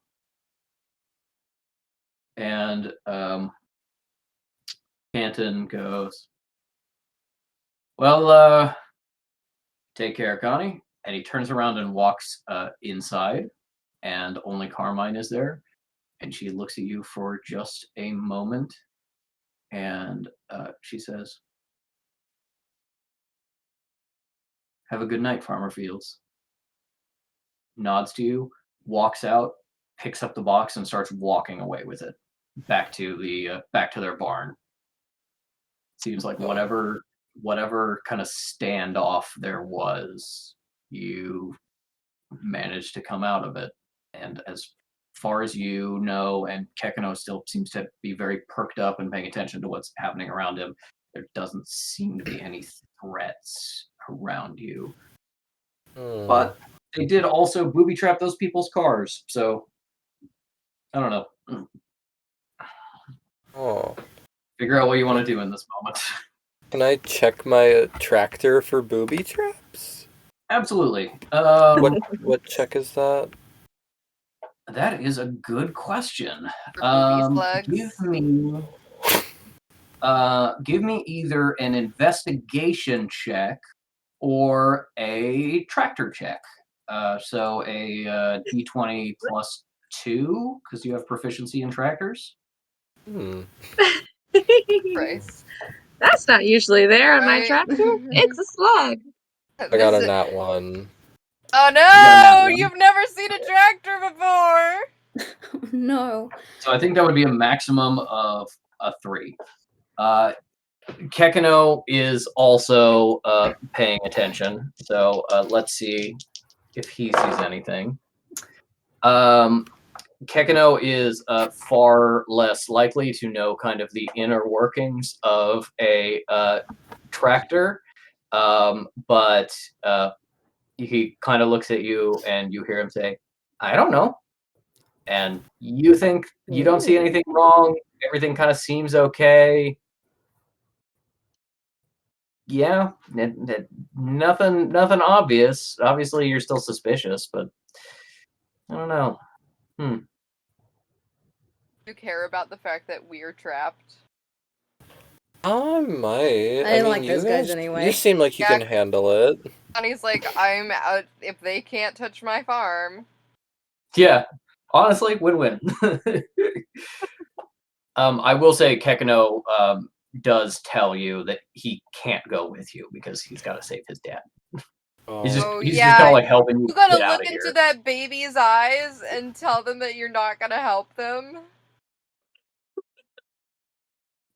And Canton goes, well, take care, Connie. And he turns around and walks inside, and only Carmine is there. And she looks at you for just a moment, and she says, have a good night, Farmer Fields. Nods to you, walks out, picks up the box, and starts walking away with it back to their barn. Seems like whatever kind of standoff there was, you managed to come out of it. And as far as you know, and Kekeno still seems to be very perked up and paying attention to what's happening around him, there doesn't seem to be any threats around you. But they did also booby trap those people's cars, so I don't know. Oh. Figure out what you want to do in this moment. Can I check my tractor for booby traps? Absolutely. What check is that? That is a good question. For booby slugs. Give me either an investigation check or a tractor check. So a D20 plus 2, because you have proficiency in tractors. Christ. That's not usually there on my Right. tractor. It's a slug. I got a nat 1. Oh got a nat no! one. You've never seen a tractor before! No. So I think that would be a maximum of a 3. Kekeno is also paying attention, so let's see if he sees anything. Kekeno is far less likely to know kind of the inner workings of a tractor, but he kind of looks at you and you hear him say, I don't know. And you think you don't see anything wrong. Everything kind of seems okay. Yeah, nothing obvious. Obviously, you're still suspicious, but I don't know. Do you care about the fact that we're trapped? I might. I mean, like you those guys anyway. You seem like you Yeah. can handle it. Connie's like, I'm out if they can't touch my farm. Yeah, honestly, win-win. I will say Kekeno does tell you that he can't go with you because he's got to save his dad. He's just Oh, just yeah. kind of like helping you You gotta get out look of into here. that baby's eyes and tell them that you're not gonna help them.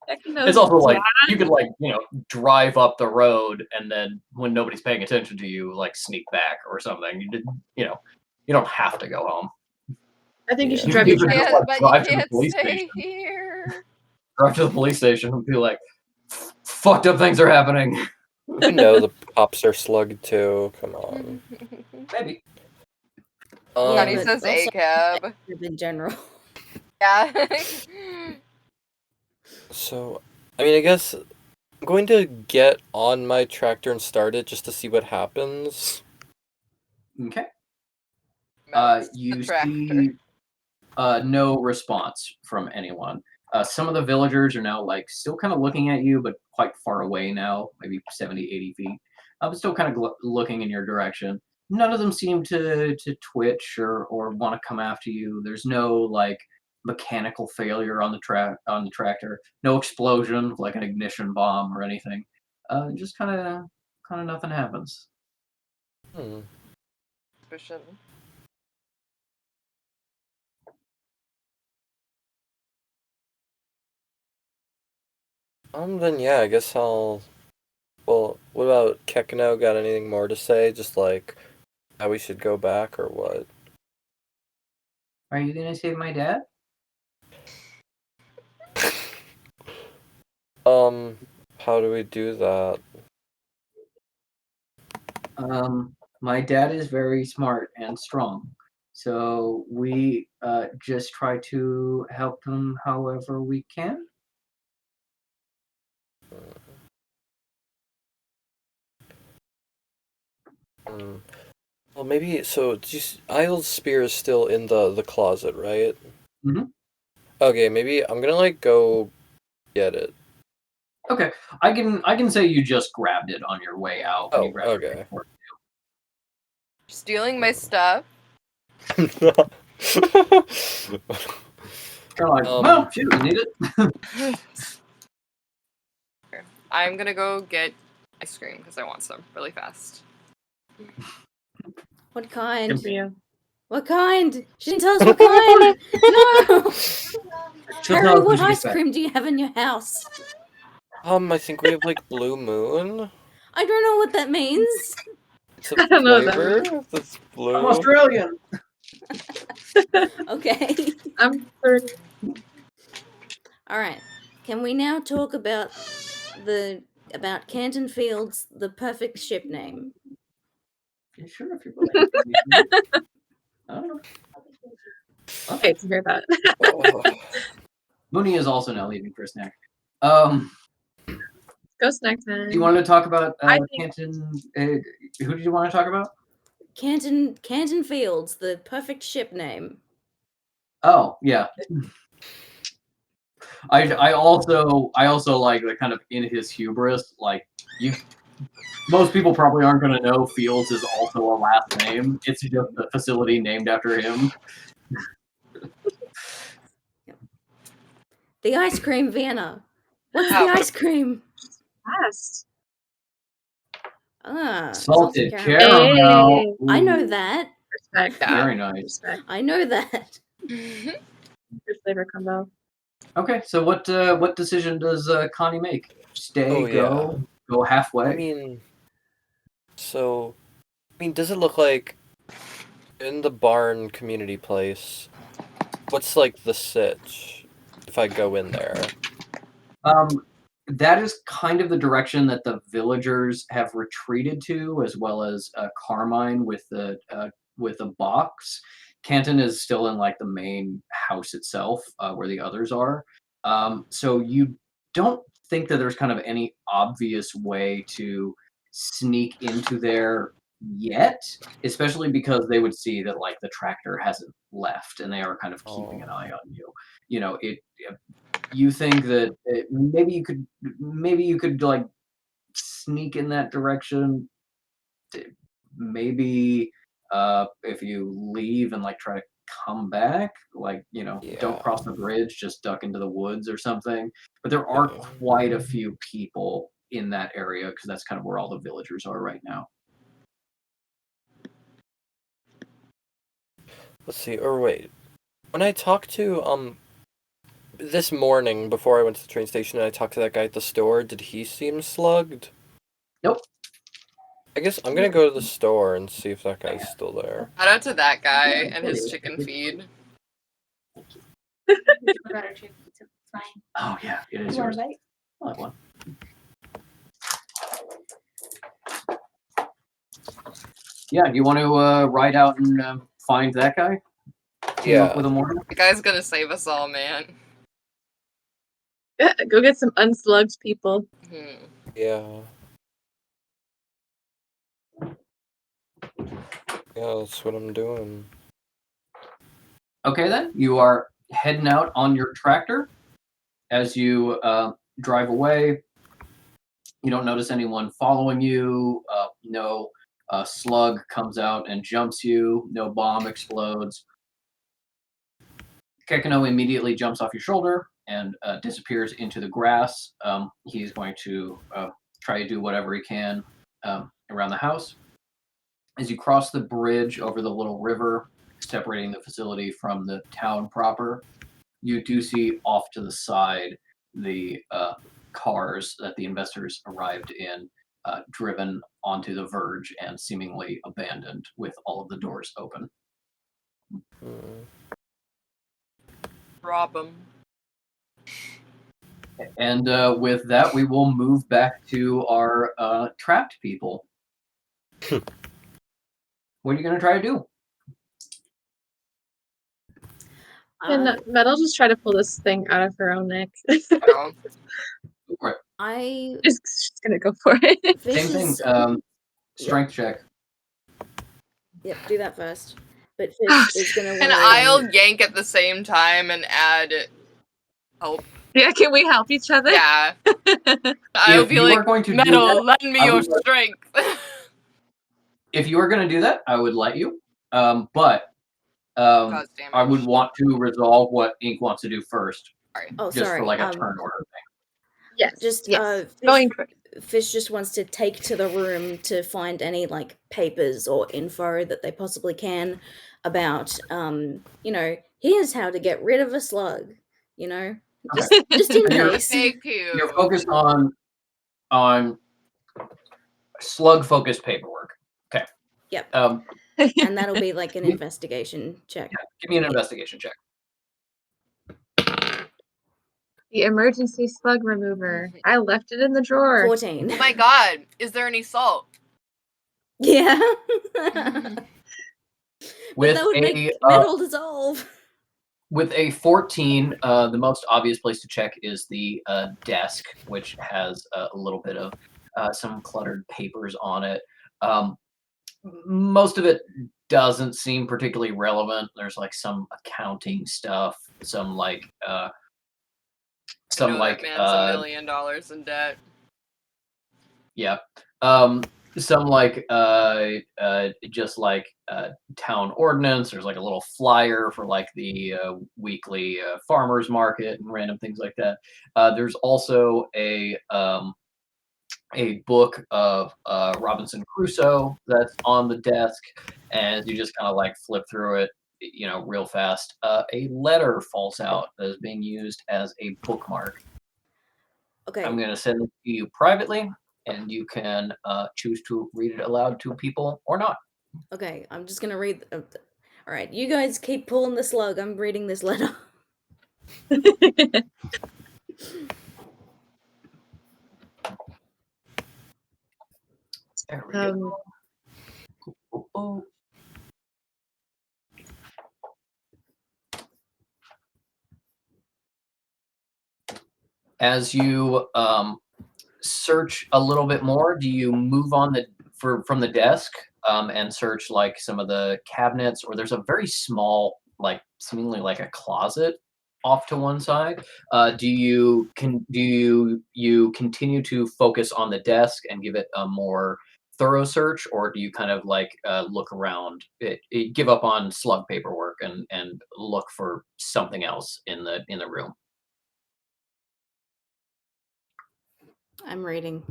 It's also like you could drive up the road and then when nobody's paying attention to you, like sneak back or something. You don't have to go home. I think you should You drive can your even tractor. just, But drive you to the can't police stay station. here. Drive to the police station and be like, fucked up things are happening. You know the cops are slug too. Come on. Maybe. Connie but says also ACAB. in general. Yeah. So, I mean, I guess I'm going to get on my tractor and start it just to see what happens. Okay. Mounts You the tractor. see no response from anyone. Some of the villagers are now still kind of looking at you, but quite far away now, maybe 70, 80 feet. But still kind of looking in your direction. none of them seem to twitch or want to come after you. There's no like mechanical failure on the tractor. No explosion like an ignition bomb or anything. Just kind of nothing happens. Suspicion. Then yeah, I guess I'll. Well, what about Kekeno? Got anything more to say? Just like how we should go back or what? Are you gonna save my dad? How do we do that? My dad is very smart and strong, so we just try to help him however we can. Well, maybe so. Isle's spear is still in the closet, right? Mhm. Okay, maybe I'm gonna like go get it. Okay, I can say you just grabbed it on your way out. When you Oh, grabbed okay. it. Stealing my stuff. Kind of like, well, she doesn't need it. I'm gonna go get ice cream because I want some really fast. What kind? For you. What kind? She didn't tell us what kind. No. She'll Harry, tell us when what she gets ice back. cream do you have in your house? I think we have like Blue Moon. I don't know what that means. It's a I don't know what that flavor that's blue. I'm Australian. Okay. I'm 30. All right. Can we now talk about Canton Fields, the perfect ship name? Yeah, sure, if you're willing. I don't know. I hate to hear that. Oh. Mooney is also now leaving for a snack. Go snack time. Do you want to talk about I think- Canton? Who did you want to talk about? Canton Fields, the perfect ship name. Oh, yeah. I also like the kind of in his hubris, like most people probably aren't going to know Fields is also a last name. It's just a facility named after him. The ice cream, Vienna. What's Oh. the ice cream? Fast. Salted caramel. caramel. I know Ooh, that. Respect. Very nice. Respect. I know that. Good flavor combo. Okay, so what decision does Connie make? Stay, Oh, yeah. go halfway? Does it look like in the barn community place? What's like the sitch if I go in there? That is kind of the direction that the villagers have retreated to, as well as Carmine with the box. Canton is still in like the main house itself, where the others are. So you don't think that there's kind of any obvious way to sneak into there yet, especially because they would see that like the tractor hasn't left and they are kind of keeping an eye on you. You know, you think that maybe you could like sneak in that direction. Maybe if you leave and like try to come back, like don't Yeah. cross the bridge, just duck into the woods or something. But there are quite a few people in that area because that's kind of where all the villagers are right now. Let's see. Or wait. When I talked to this morning before I went to the train station and I talked to that guy at the store, did he seem slugged? Nope. I guess I'm gonna go to the store and see if that guy's still there. Shout out to that guy and his chicken feed. Oh yeah, it is yours. I'll have one. Yeah, do you want to ride out and find that guy? Team up with him more? The guy's gonna save us all, man. Yeah, go get some unslugged people. Yeah. Yeah, that's what I'm doing. Okay, then you are heading out on your tractor. As you drive away, you don't notice anyone following you. No A slug comes out and jumps you. No bomb explodes. Kekeno immediately jumps off your shoulder and disappears into the grass. He's going to try to do whatever he can around the house. As you cross the bridge over the little river separating the facility from the town proper, you do see off to the side the cars that the investors arrived in, driven onto the verge and seemingly abandoned with all of the doors open. Rob them. And with that, we will move back to our trapped people. What are you going to try to do? Can Mettle just try to pull this thing out of her own neck? No. I She's gonna go for it. Same thing. Strength check. Yep, do that first. But Fish is gonna And I'll yank at the same time and add help. Yeah, can we help each other? Yeah. I'll be like, Mettle, lend me your strength. If you were going to do that, I would let you. But I would want to resolve what Ink wants to do first. Oh, just sorry. for like a turn order thing. Yes. Just Fish just wants to take to the room to find any like papers or info that they possibly can about here's how to get rid of a slug, just in case. Thank you. You're focused on slug focused paperwork. Okay. Yep. And that'll be like an investigation check. Yeah, give me an investigation check. The emergency slug remover. I left it in the drawer. 14. Oh my god, is there any salt? Yeah. With that would make metal dissolve. With a 14, the most obvious place to check is the desk, which has a little bit of some cluttered papers on it. Most of it doesn't seem particularly relevant. There's like some accounting stuff, some like that man's $1 million in debt. Yeah. Some like just like town ordinance. There's like a little flyer for like the weekly farmers market and random things like that. There's also a book of Robinson Crusoe that's on the desk, and you just kind of like flip through it, real fast. A letter falls out that is being used as a bookmark. Okay. I'm going to send it to you privately, and you can choose to read it aloud to people or not. Okay, I'm just gonna read. All right, you guys keep pulling the slug. I'm reading this letter. There we go. As you search a little bit more, do you move on from the desk and search like some of the cabinets, or there's a very small, like seemingly like a closet off to one side? Do you continue to focus on the desk and give it a more thorough search, or do you kind of like look around, give up on slug paperwork and look for something else in the room? I'm reading.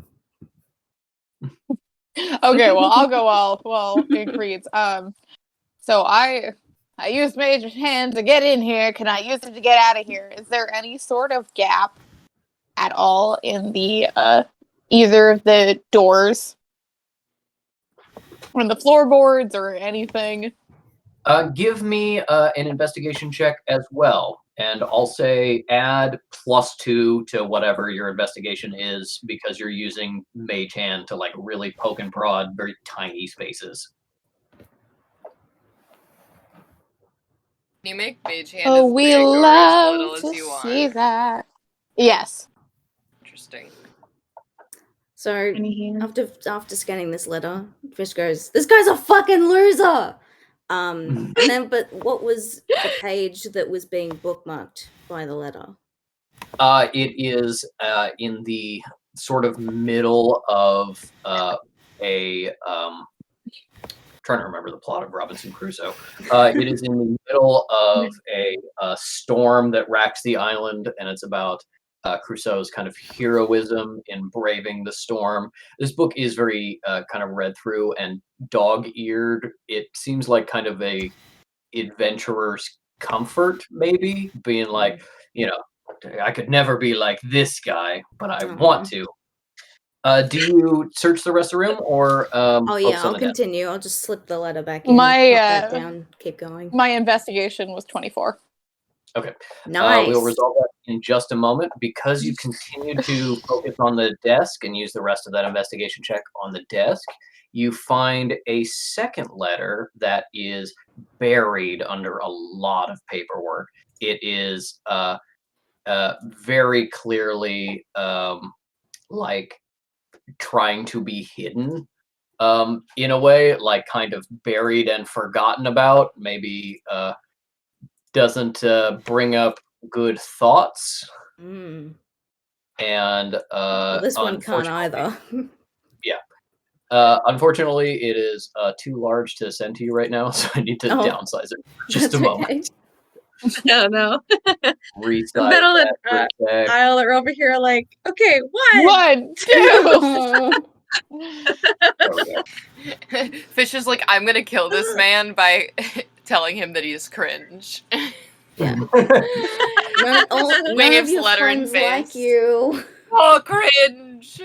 Okay, well, I'll go while Ink reads. So I used Mage Hand to get in here. Can I use it to get out of here? Is there any sort of gap at all in the either of the doors, or in the floorboards, or anything? Give me an investigation check as well, and I'll say add +2 to whatever your investigation is, because you're using Mage Hand to like really poke and prod very tiny spaces. Can you make Mage Hand Oh, as we big or as love little as to you see want? that. Yes. Interesting. So after scanning this letter, Fish goes, "This guy's a fucking loser." And then, but what was the page that was being bookmarked by the letter? It is in the sort of middle of trying to remember the plot of Robinson Crusoe. It is in the middle of a storm that racks the island, and it's about Crusoe's kind of heroism in braving the storm. This book is very kind of read through and dog-eared. It seems like kind of a adventurer's comfort, maybe, being like, I could never be like this guy, but I want to. Do you search the rest of the room, or Oh yeah, focus on I'll the desk? continue. I'll just slip the letter back in, My, pop that down, keep going. My investigation was 24. Okay. Nice. We'll resolve that in just a moment. Because you continue to focus on the desk and use the rest of that investigation check on the desk, you find a second letter that is buried under a lot of paperwork. It is very clearly like trying to be hidden in a way, like kind of buried and forgotten about. Maybe doesn't bring up good thoughts. Mm. And Well, this one can't either. Unfortunately, it is too large to send to you right now, so I need to downsize it for just a moment. No. Resize Metal that and for a sec. Kyle are over here like, okay, One, two. There we go. Fish is like, I'm gonna kill this man by telling him that he's cringe. Yeah. None of your letter in friends face. like you. Oh, cringe!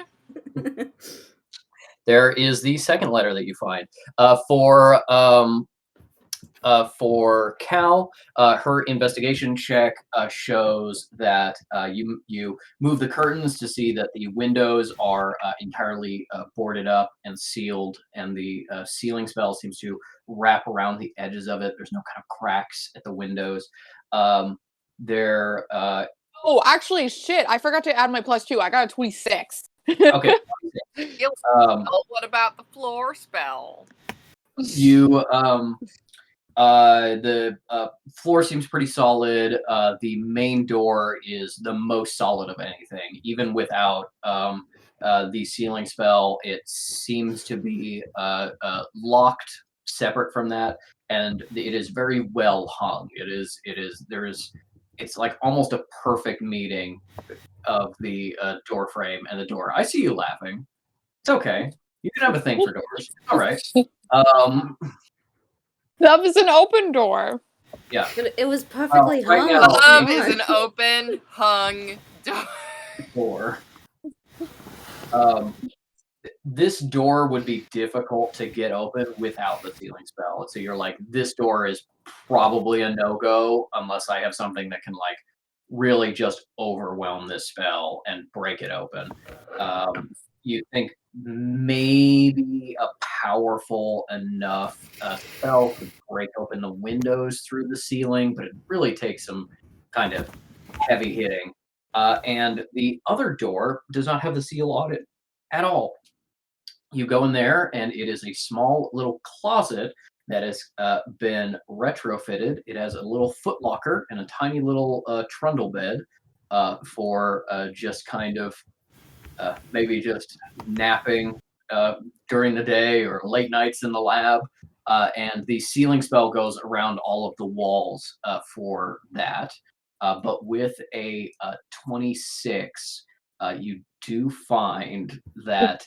There is the second letter that you find. For Cal, her investigation check shows that you move the curtains to see that the windows are entirely boarded up and sealed, and the sealing spell seems to wrap around the edges of it. There's no kind of cracks at the windows. Oh, actually, shit! I forgot to add my +2. I got a 26. Okay. What about the floor spell? The floor seems pretty solid. The main door is the most solid of anything. Even without the sealing spell, it seems to be locked separate from that, and it is very well hung. It's like almost a perfect meeting of the door frame and the door. I see you laughing. It's okay. You can have a thing for doors. All right. That was an open door. Yeah. It was perfectly hung. Love is an open, hung door. This door would be difficult to get open without the sealing spell. So you're like, this door is probably a no-go unless I have something that can like really just overwhelm this spell and break it open. You think maybe a powerful enough spell to break open the windows through the ceiling, but it really takes some kind of heavy hitting. And the other door does not have the seal on it at all. You go in there, and it is a small little closet that has been retrofitted. It has a little footlocker and a tiny little trundle bed for just kind of maybe just napping during the day or late nights in the lab. And the sealing spell goes around all of the walls for that. But with a 26, you do find that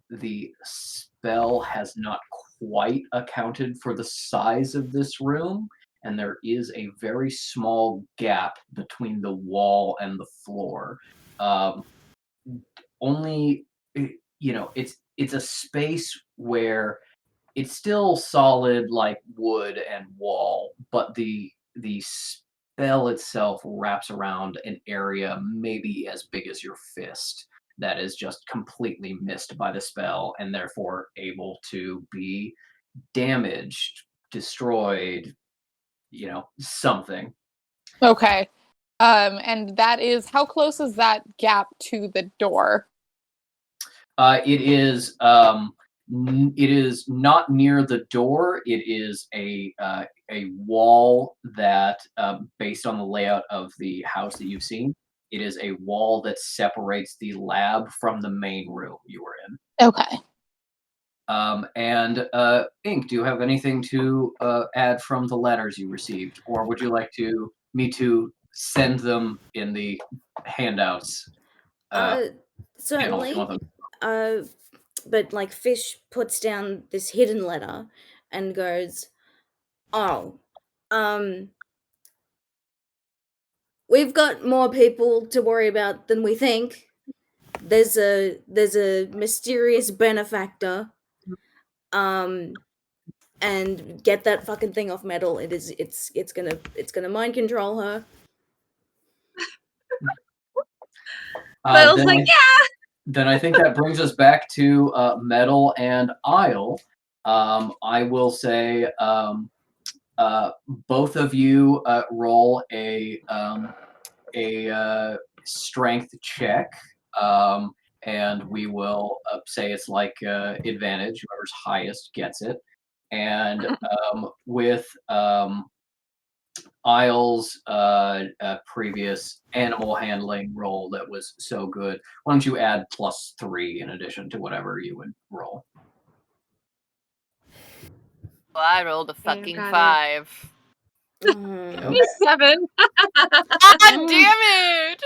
the spell has not quite accounted for the size of this room, and there is a very small gap between the wall and the floor. It's a space where it's still solid like wood and wall, but the spell itself wraps around an area maybe as big as your fist that is just completely missed by the spell and therefore able to be damaged, destroyed, something. Okay. And that is, how close is that gap to the door? It is not near the door. It is a wall that, based on the layout of the house that you've seen, it is a wall that separates the lab from the main room you were in. Okay. And Ink, do you have anything to add from the letters you received, or would you like me to send them in the handouts? Panel, if you Certainly. want them. But like Fish puts down this hidden letter and goes, "Oh, we've got more people to worry about than we think. There's a mysterious benefactor. And get that fucking thing off Mettle. It's gonna mind control her." Metal's Then like, then I think that brings us back to Mettle and Isle. I will say both of you roll a strength check, and we will say it's like advantage. Whoever's highest gets it. And with Isle's previous animal handling roll that was so good, why don't you add +3 in addition to whatever you would roll? Well, I rolled a fucking got it. 5. Okay. 7. God damn it!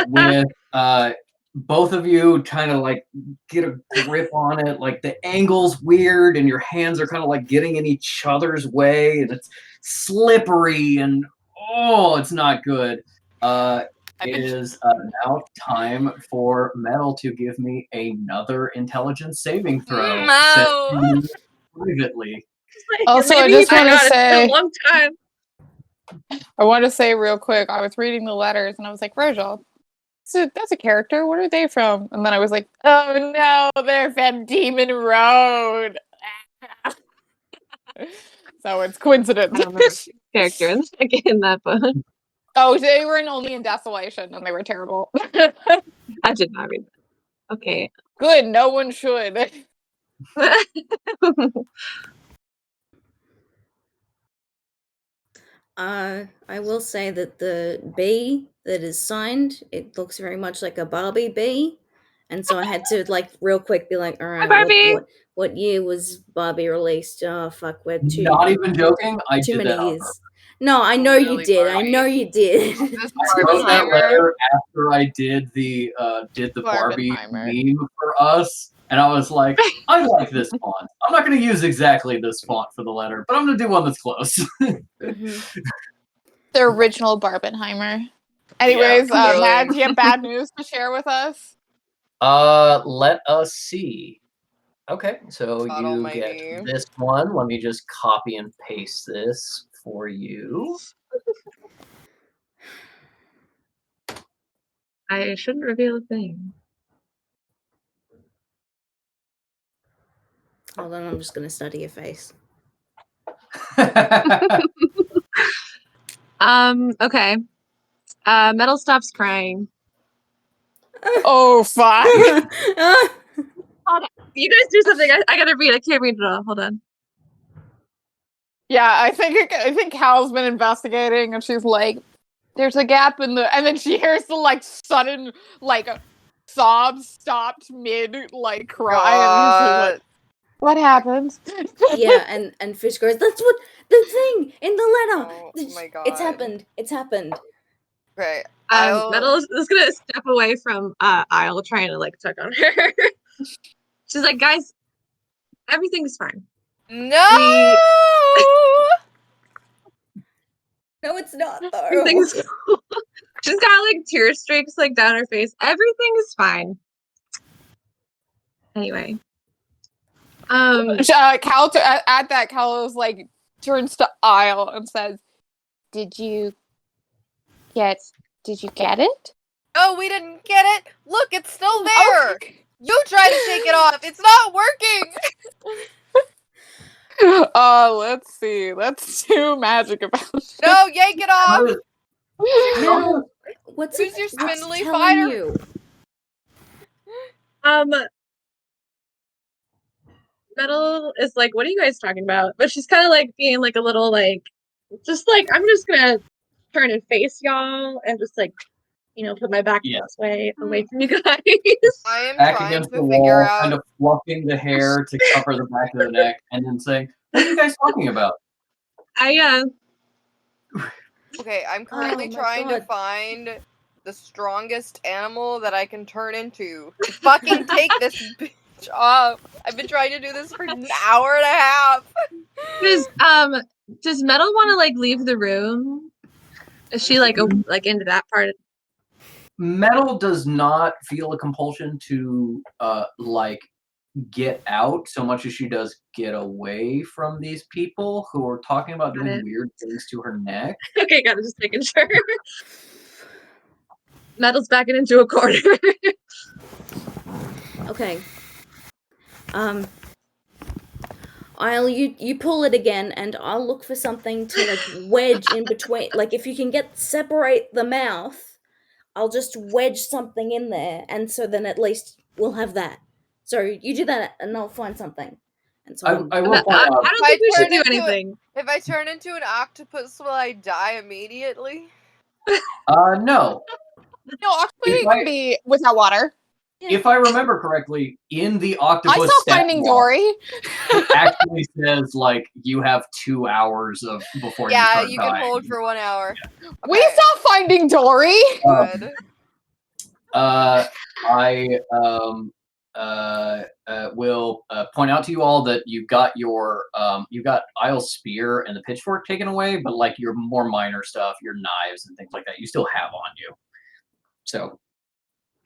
With both of you kind of like get a grip on it, like the angle's weird and your hands are kind of like getting in each other's way and it's slippery and it's not good. It is now time for Mettle to give me another intelligence saving throw. No. Privately. Also, I Maybe just want to got it for say, a long time. I want to say real quick, I was reading the letters and I was like, Virgil, that's a character. What are they from? And then I was like, oh no, they're from Demon Road. So it's coincidence. I don't remember character in that book. Oh, they were only in Desolation and they were terrible. I did not read that. Okay. Good, no one should. I will say that the bee that is signed, it looks very much like a Barbie bee, and so I had to like real quick be like, all right, Barbie! what year was Barbie released? Oh fuck, we're too Not even joking, I too did many that on years. purpose. No, I know you Really, did. I Barbie? know you did. This I wrote that Barbenheimer. letter after I did the Barbie Barbenheimer. meme for us, and I was like, I like this font. I'm not going to use exactly this font for the letter, but I'm going to do one that's close. Mhm. The original Barbenheimer. Anyways, clearly. Matt, do you have bad news to share with us? Let us see. Okay, so God you almighty. get this one. Let me just copy and paste this for you. I shouldn't reveal a thing. Hold on, I'm just gonna study your face. Okay. Mettle stops crying. Oh, fuck. You guys do something. I gotta read. I can't read it all. Hold on. Yeah, I think Cal's been investigating, and she's like, "There's a gap in the," and then she hears the like sudden like sobs stopped mid like cry, and she's like, "What happened?" Yeah, and Fish goes, "That's what the thing in the letter. Oh It's- my It's God. happened. It's happened." Okay. I'll... Mettle is gonna step away from Isle, trying to like tug on her. She's like, guys, everything's fine. No! No, it's not though. Everything's cool. She's got like tear streaks like down her face. Everything is fine. Anyway. Cal at that, Cal was like turns to Isle and says, Did you get it?" Oh, we didn't get it. Look, it's still there. You try to take it off. It's not working. Let's see. Let's do magic about it. No, yank it off. No, what's Who's your what's spindly telling fighter? you? Mettle is like, what are you guys talking about? But she's kind of like being like a little like, just like, I'm just gonna turn and face y'all and just like put my back Yeah. this way, away from you guys. I am Back trying against to the figure wall, out. kind of fluffing the hair to cover the back of the neck, and then saying, "What are you guys talking about?" Okay, I'm currently my trying to God. find the strongest animal that I can turn into. To fucking take this bitch off. I've been trying to do this for an hour and a half. Does Mettle want to like leave the room? Is she like into that part? Mettle does not feel a compulsion to get out so much as she does get away from these people who are talking about Got doing it. weird things to her neck. Okay, got it. Just making sure. Metal's backing into a corner. Okay. You pull it again, and I'll look for something to like wedge in between. Like if you can separate the mouth, I'll just wedge something in there, and so then at least we'll have that. So you do that, and I'll find something. And so I will point I out. don't think we should do anything. If I turn into an octopus, will I die immediately? No. No, octopus can be without water. If I remember correctly, in the I octopus saw stat Finding log, Dory. it actually says like you have 2 hours before you Yeah, start you dying. can hold for 1 hour. We saw Finding Dory. Good. I will point out to you all that you got Isle's spear and the pitchfork taken away, but like your more minor stuff, your knives and things like that, you still have on you. So.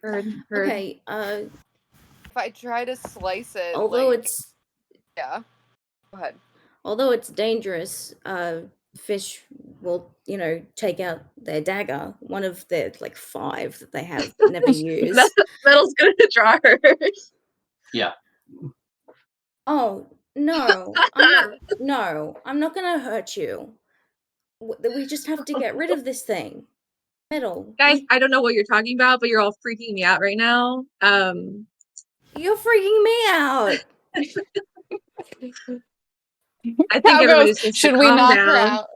Heard. Okay. If I try to slice it, Although like, it's yeah. Go ahead. although it's dangerous, fish will, take out their dagger, one of their like 5 that they have but never use. Metal's gonna draw her. Yeah. Oh no, I'm not gonna hurt you. We just have to get rid of this thing. Mettle. Guys, I don't know what you're talking about, but you're all freaking me out right now. You're freaking me out. I think everybody just needs should to we calm knock down. her out?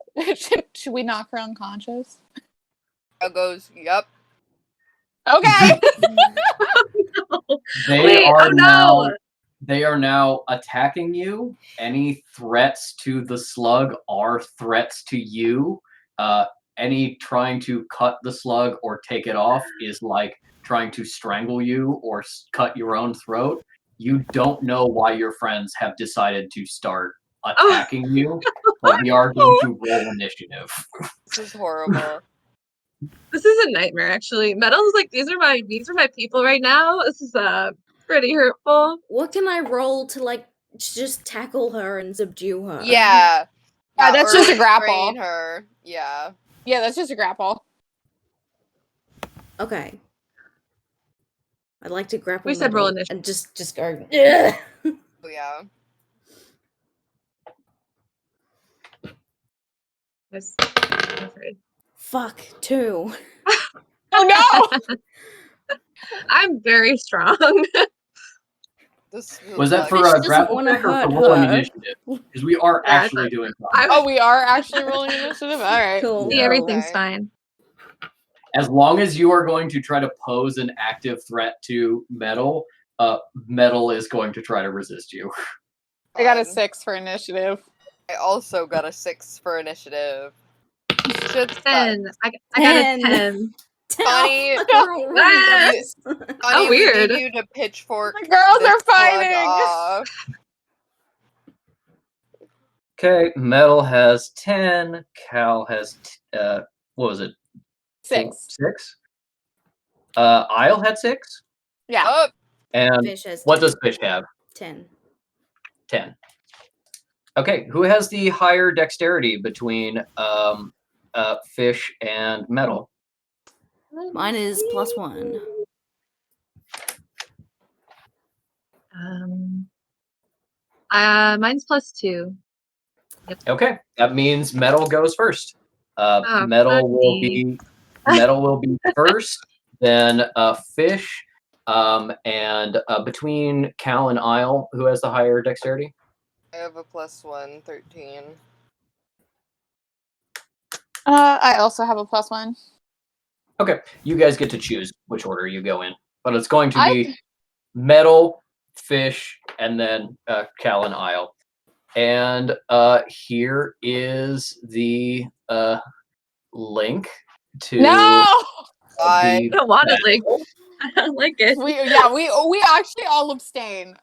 Should we knock her unconscious? Cow goes, yup. Okay. They are now attacking you. Any threats to the slug are threats to you. Any trying to cut the slug or take it off is like trying to strangle you or cut your own throat. You don't know why your friends have decided to start attacking you, but we are going to roll initiative. This is horrible. This is a nightmare, actually. Metal's like, these are my people right now. This is pretty hurtful. What can I roll to like just tackle her and subdue her? Yeah. Yeah, that's or just a grapple. restrain her. Yeah. Yeah, that's just a grapple. Okay. I'd like to grapple. We said Mettle roll initiative. and just go. Yeah. Oh, yeah. Yes. I'm afraid. Fuck 2. Oh no! I'm very strong. This Was that for Fish a doesn't grapple wanna check or for hurt rolling her. initiative? Because we are Yeah, actually doing something. Oh, we are actually rolling initiative? Alright. Cool. See, everything's Okay. fine. As long as you are going to try to pose an active threat to Mettle, Mettle is going to try to resist you. I got a 6 for initiative. I also got a 6 for initiative. Shit 10. I got a 10. Funny. Nice. Funny, weird. We need you to pitchfork. The girls this are slug fighting! off. Okay, Mettle has 10. Cal has, what was it? 6. 6? Isle had 6? Yeah. Oh, And Fish has what 10. does Fish have? 10. 10. Okay, who has the higher dexterity between Fish and Mettle? Mine is +1. Mine's +2. Okay, that means Mettle goes first. Oh, Mettle will funny. be first, then Fish, and between Cal and Isle, who has the higher dexterity? I have a +1, 13. I also have a +1. Okay, you guys get to choose which order you go in, but it's going to be Mettle, Fish, and then Cal and Isle. And here is the link to No. I I don't want to link. I don't like it. We actually all abstain.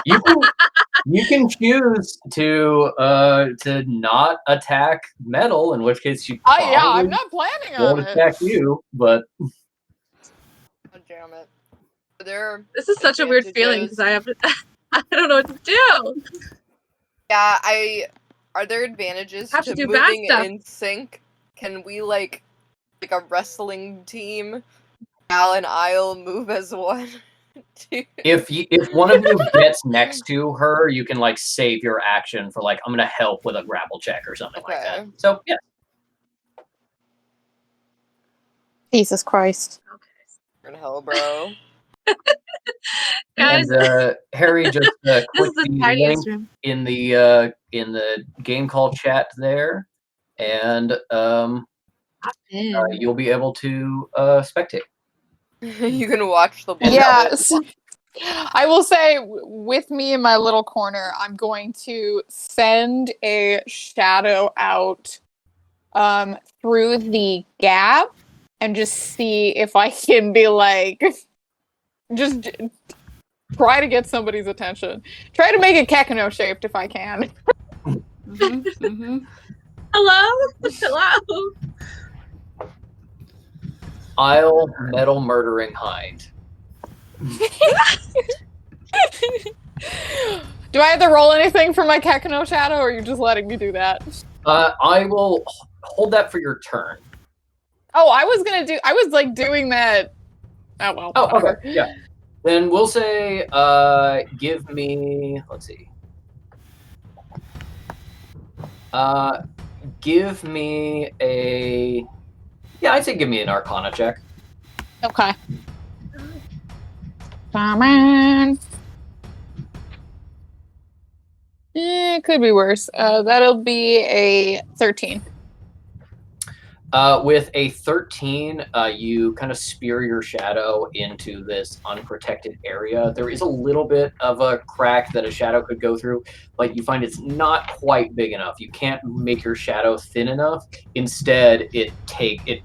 You can choose to not attack Mettle, in which case she I'm probably not planning won't on it. attack you. But God damn it. Are there This is such a weird feeling because I have to. I don't know what to do. Yeah, are there advantages Have to to do bad moving stuff. in sync? Can we like a wrestling team? Al and Isle move as one. if one of you gets next to her, you can like save your action for like I'm gonna help with a grapple check or something like that. Okay. So yeah. Jesus Christ. In hell, bro. Guys, And Harry just this click is the the tiniest link room. in the game call chat there, and you'll be able to spectate. You can watch the bullshit. Yes. I will say, with me in my little corner, I'm going to send a shadow out through the gap and just see if I can be like, just try to get somebody's attention. Try to make it Kekeno shaped if I can. Hello? Hello? Isle Mettle murdering hind. Do I have to roll anything for my Kekeno shadow, or are you just letting me do that? I will hold that for your turn. Oh, I was like doing that. Oh well. Oh, whatever. okay, yeah. Then we'll say, give me. Let's see. Give me a. Yeah, I'd say give me an Arcana check. Okay. Come on. It could be worse. That'll be a 13. With a 13, you kind of spear your shadow into this unprotected area. There is a little bit of a crack that a shadow could go through, but you find it's not quite big enough. You can't make your shadow thin enough. Instead, it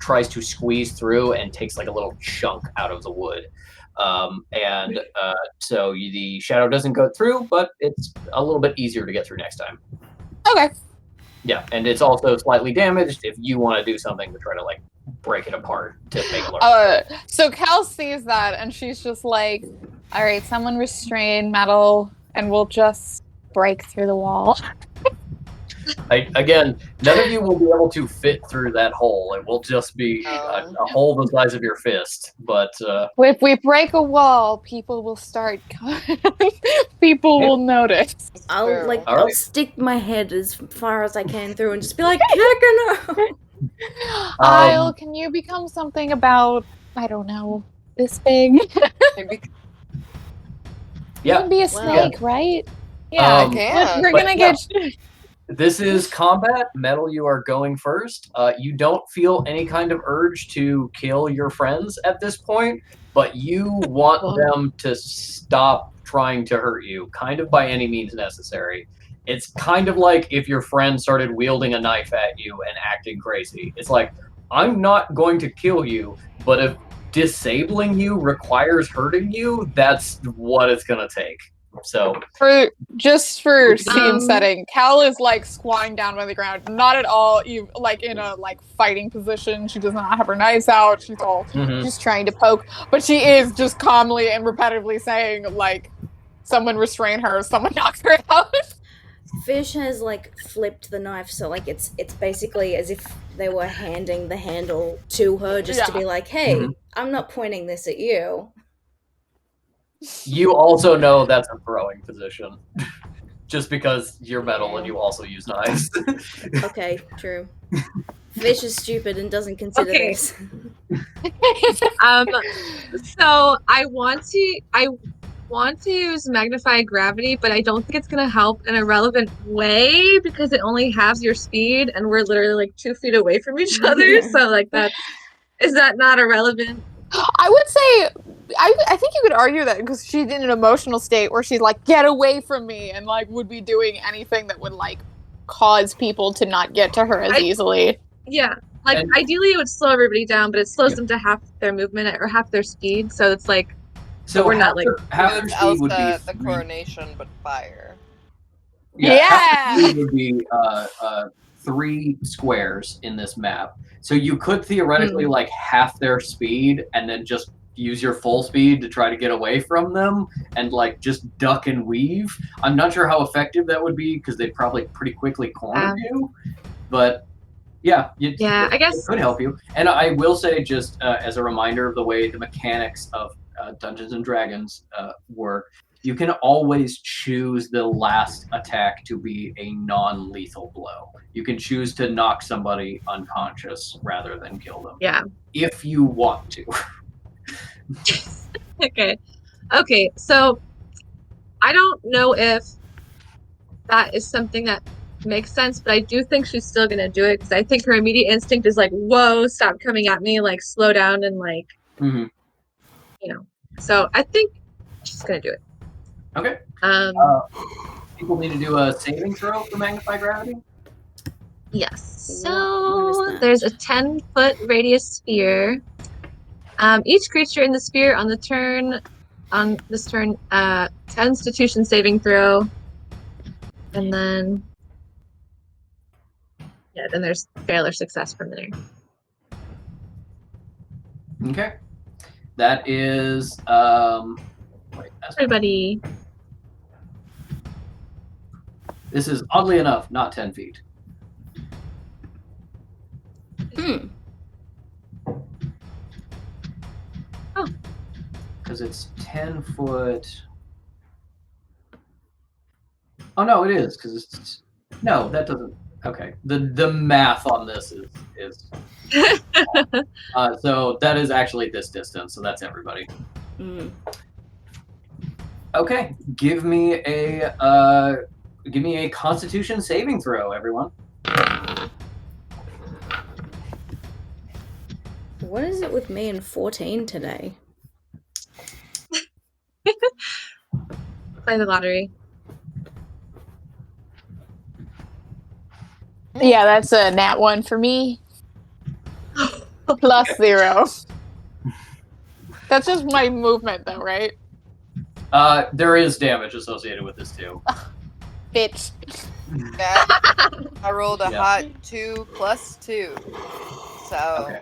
tries to squeeze through and takes like a little chunk out of the wood. So the shadow doesn't go through, but it's a little bit easier to get through next time. Okay. Yeah, and it's also slightly damaged if you want to do something to try to like break it apart to make it learn. So Cal sees that and she's just like, all right, someone restrain Mettle and we'll just break through the wall. Again, none of you will be able to fit through that hole. It will just be a hole the size of your fist. But if we break a wall, people will start. People will notice. I'll stick my head as far as I can through and just be like, Kekeno! Isle, can you become something about, I don't know, this big? You can be a snake, right? Yeah, I can. We're gonna get. This is combat. Mettle, you are going first. You don't feel any kind of urge to kill your friends at this point, but you want them to stop trying to hurt you, kind of by any means necessary. It's kind of like if your friend started wielding a knife at you and acting crazy. It's like, I'm not going to kill you, but if disabling you requires hurting you, that's what it's going to take. So for scene setting, Cal is like squatting down on the ground, not at all like in a like fighting position. She does not have her knives out. She's all just trying to poke, but she is just calmly and repetitively saying like, "Someone restrain her. Someone knock her out." Fish has like flipped the knife, so like it's basically as if they were handing the handle to her just to be like, "Hey, I'm not pointing this at you." You also know that's a throwing position. Just because you're Mettle and you also use knives. Okay, true. Fish is stupid and doesn't consider this. So I want to want to use magnify gravity, but I don't think it's gonna help in a relevant way because it only halves your speed, and we're literally like 2 feet away from each other. So like is that not irrelevant? I would say, I think you could argue that because she's in an emotional state where she's like, get away from me, and like would be doing anything that would like cause people to not get to her as easily. Yeah. Like And- ideally it would slow everybody down, but it slows them to half their movement or half their speed. So it's like So we're not like half their With speed would be Elsa, the 3. coronation, but fire. Half their speed would be 3 squares in this map. So you could theoretically like half their speed and then just use your full speed to try to get away from them and like just duck and weave. I'm not sure how effective that would be because they'd probably pretty quickly corner you. But yeah, I guess it could help you. And I will say, just as a reminder of the way the mechanics of Dungeons and Dragons work, you can always choose the last attack to be a non-lethal blow. You can choose to knock somebody unconscious rather than kill them. Yeah. If you want to. Okay, so I don't know if that is something that makes sense, but I do think she's still gonna do it because I think her immediate instinct is like, whoa, stop coming at me, like slow down and like you know. So I think she's gonna do it. Okay. People need to do a saving throw for magnify gravity? Yes. What So is that? there's a 10-foot radius sphere. Each creature in the sphere on this turn, Constitution saving throw, and then then there's fail or success from there. Okay. That is Everybody. This is oddly enough not 10 feet. Oh. Because it's 10 foot. Oh no, it is because it's no. That doesn't. Okay. The math on this is. So that is actually this distance. So that's everybody. Okay. Give me a Constitution saving throw, everyone. What is it with me and 14 today? Play the lottery. Yeah, that's a nat 1 for me. Plus 0. That's just my movement, though, right? There is damage associated with this too. Bitch. Yeah, I rolled a Yeah. hot 2 plus 2. So Okay.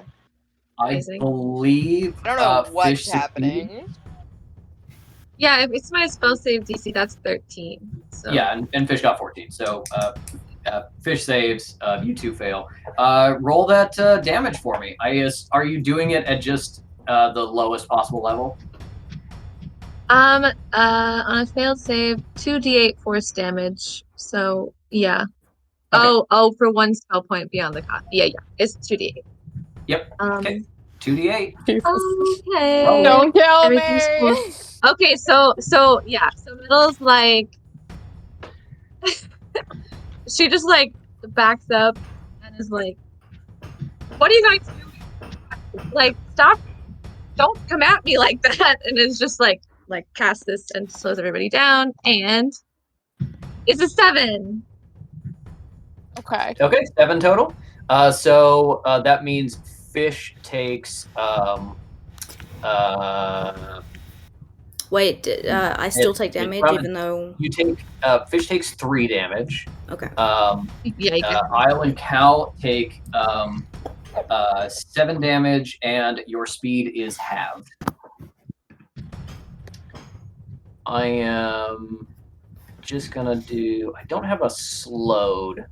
I Amazing. believe. I don't know what's Fish succeeded. happening. Yeah, if it's my spell save DC, that's 13. So. Yeah, and Fish got 14. So Fish saves. You two fail. Roll that damage for me. Are you doing it at just the lowest possible level? On a failed save, 2d8 force damage. So yeah. Okay. Oh, for 1 spell point beyond the cost. Yeah, it's 2d8. Yep. Okay. 2d8. Okay. Don't kill Everything's me! cool. Okay, so Mettle's like she just like backs up and is like, what are you guys doing? Like, stop, don't come at me like that, and is just like cast this and slows everybody down, and it's a 7. Okay. Okay, 7 total. So that means Fish takes Wait, I still take it damage probably- even though... you take Fish takes 3 damage. Okay. Yeah, you can. Isle and Cal take 7 damage, and your speed is halved. I am just gonna do. I don't have a slowed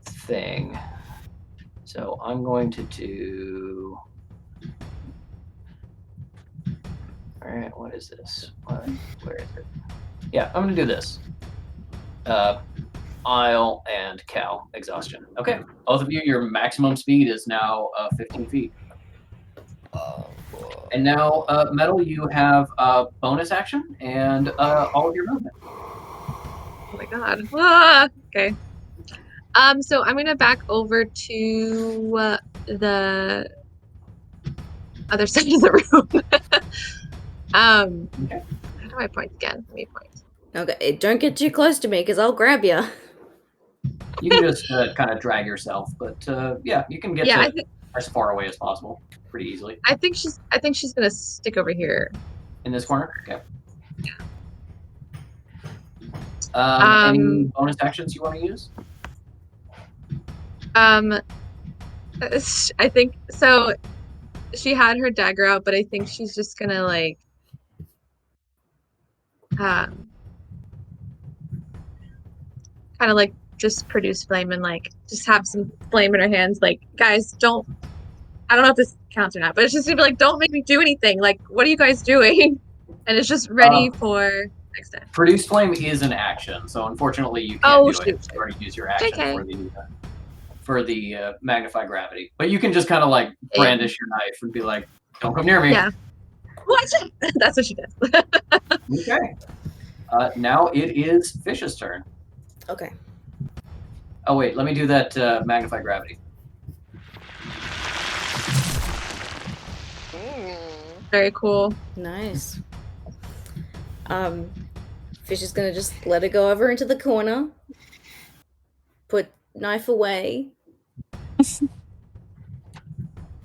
thing, so I'm going to do. All right, what is this? Where is it? Yeah, I'm gonna do this. Isle and Cal exhaustion. Okay, both of you, your maximum speed is now 15 feet. Oh, boy. And now, Mettle, you have a bonus action and all of your movement. Oh my god. Ah, okay. So I'm gonna back over to the other side of the room. Okay. How do I point again? Let me point. Okay, don't get too close to me because I'll grab you. You can just kind of drag yourself, but yeah, you can get Yeah, to as far away as possible pretty easily. I think she's gonna stick over here. In this corner? Okay. Any bonus actions you want to use? I think so. She had her dagger out, but I think she's just gonna like kind of like just produce flame and like just have some flame in her hands. Like, guys, don't. I don't know if this counts or not, but it's just gonna be like, don't make me do anything. Like, what are you guys doing? And it's just ready for next time. Produce flame is an action, so unfortunately you can't do it. You already use your action for the magnify gravity. But you can just kind of like brandish your knife and be like, "Don't come near me." Yeah. What? That's what she does. Okay. Now it is Fish's turn. Okay. Oh wait, let me do that magnify gravity. Very cool. Nice. Fish is gonna just let it go over into the corner. Put knife away.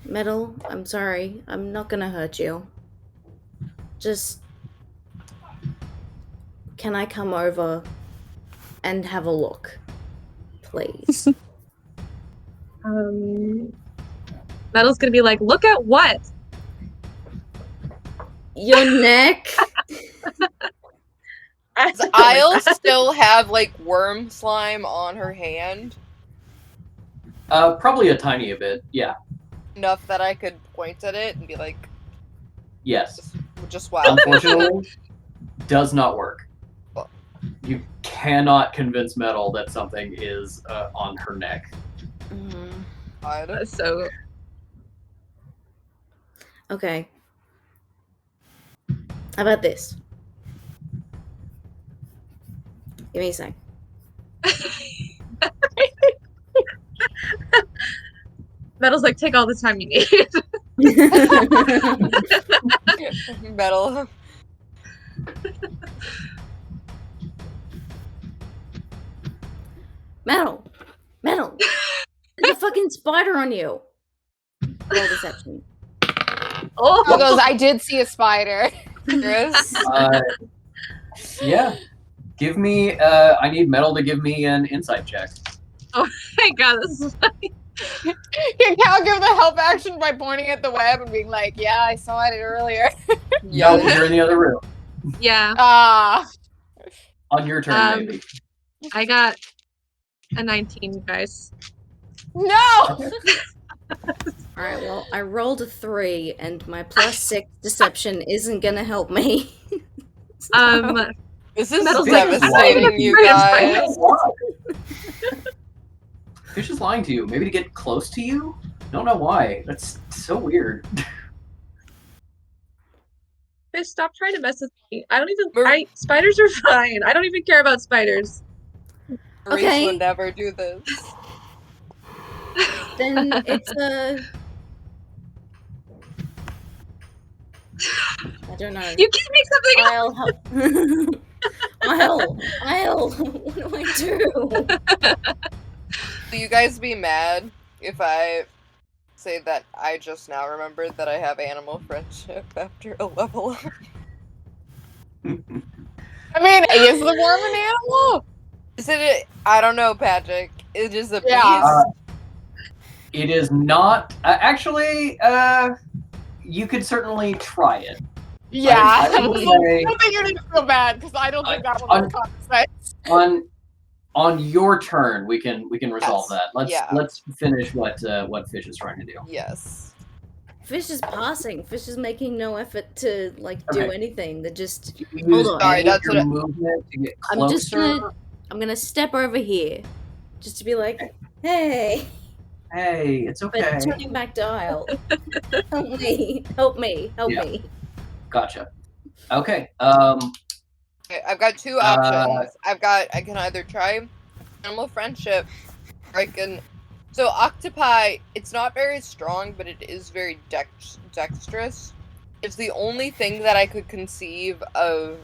Mettle, I'm sorry. I'm not gonna hurt you. Just... Can I come over and have a look? Please. Metal's gonna be like, look at what? Your neck? Does I'll still have like worm slime on her hand? Probably a tiny bit, yeah. Enough that I could point at it and be like, yes. Just wow. Unfortunately, does not work. You cannot convince Mettle that something is on her neck. So okay. How about this? Give me a sec. Metal's like, take all the time you need. Mettle. Mettle! There's a fucking spider on you! Roll deception. Oh, goes, I did see a spider. Chris? Yeah. Give me, I need Mettle to give me an insight check. Oh my god, this is funny. Can Cal give the help action by pointing at the web and being like, yeah, I saw it earlier. Yeah, you're in the other room. Yeah. On your turn, maybe. I got a 19, guys. No! Okay. Alright, well, I rolled a 3, and my +6 deception isn't gonna help me. This is Metal's devastating, you guys. Fish is lying to you. Maybe to get close to you? Don't know why. That's so weird. Fish, stop trying to mess with me. I don't even. Spiders are fine. I don't even care about spiders. Reese would never do this. Then it's a... I don't know. You can make something up! I'll help. I'll. What do I do? Will you guys be mad if I say that I just now remembered that I have animal friendship after a level up? I mean, is the worm an animal? Is it? I don't know, Patrick. It is a beast. It is not. Actually, you could certainly try it. Yeah. I don't think you need to feel bad, because I don't think that one would compensate. On your turn, we can resolve that. Let's finish what Fish is trying to do. Yes. Fish is passing. Fish is making no effort to do anything. They're just hold on. Sorry, that's what movement to get closer. I'm gonna step over here, just to be like, hey. Hey, it's okay. Turning back dial. Help me. Help me. Help Yeah. me. Gotcha. Okay. Okay, I've got two options. I can either try animal friendship, or I can. So octopi, it's not very strong, but it is very dexterous. It's the only thing that I could conceive of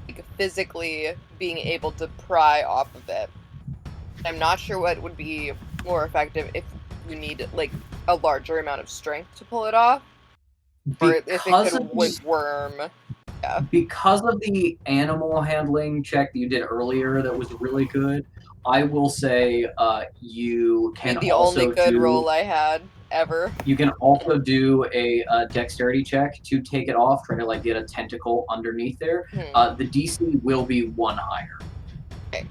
like, physically being able to pry off of it. I'm not sure what would be more effective if you need like a larger amount of strength to pull it off, or if it Because could of like worm. Yeah. because of the animal handling check that you did earlier that was really good, I will say you can The also only good do roll I had ever. you can also do a dexterity check to take it off, try to like get a tentacle underneath there. The DC will be 1 higher. Okay.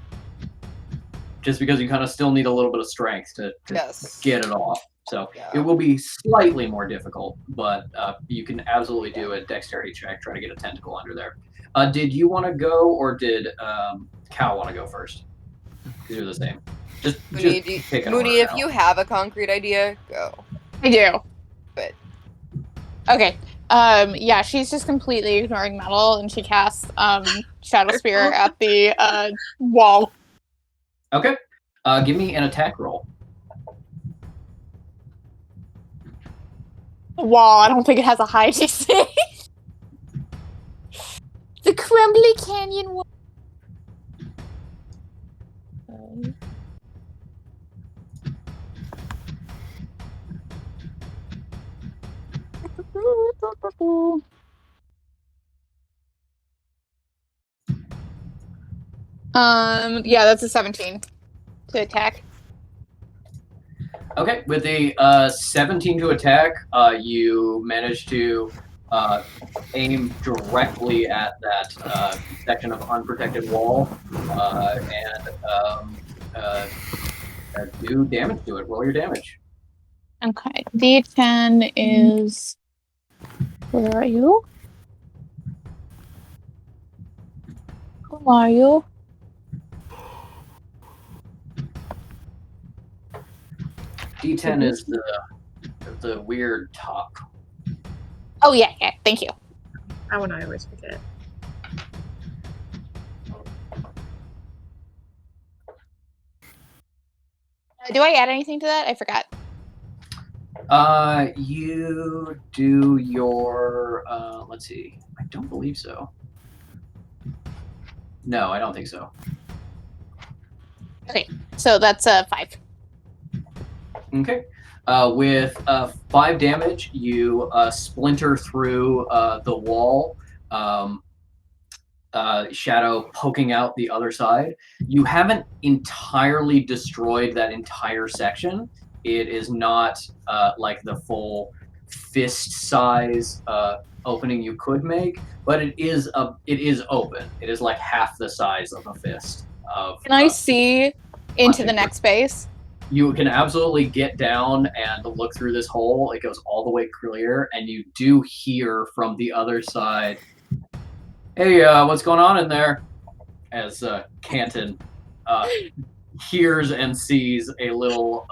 Just because you kind of still need a little bit of strength to Yes. get it off. So Yeah. it will be slightly more difficult, but you can absolutely do a dexterity check, try to get a tentacle under there. Did you want to go, or did Cal want to go first? Because you're the same. Just pick an Mooney, order if now. you have a concrete idea, go. I do. Good. Okay. Yeah, she's just completely ignoring Mettle, and she casts Shadow Spear at the wall. Okay. Give me an attack roll. The wall. I don't think it has a high DC. The crumbly canyon wall. Yeah, that's a 17 to attack. Okay, with a 17 to attack, you manage to aim directly at that section of unprotected wall and do damage to it. Roll your damage. Okay, D10 is. Where are you? Who are you? D10 is the weird top. Oh yeah, thank you. That one I always forget. Do I add anything to that? I forgot. You do your let's see. I don't believe so. No, I don't think so. Okay, so that's 5. Okay. With 5 damage, you splinter through the wall, Shadow poking out the other side. You haven't entirely destroyed that entire section. It is not like the full fist size opening you could make, but it is open. It is like half the size of a fist. Can I see into the next space? You can absolutely get down and look through this hole. It goes all the way clear, and you do hear from the other side, "Hey, what's going on in there?" As Canton hears and sees a little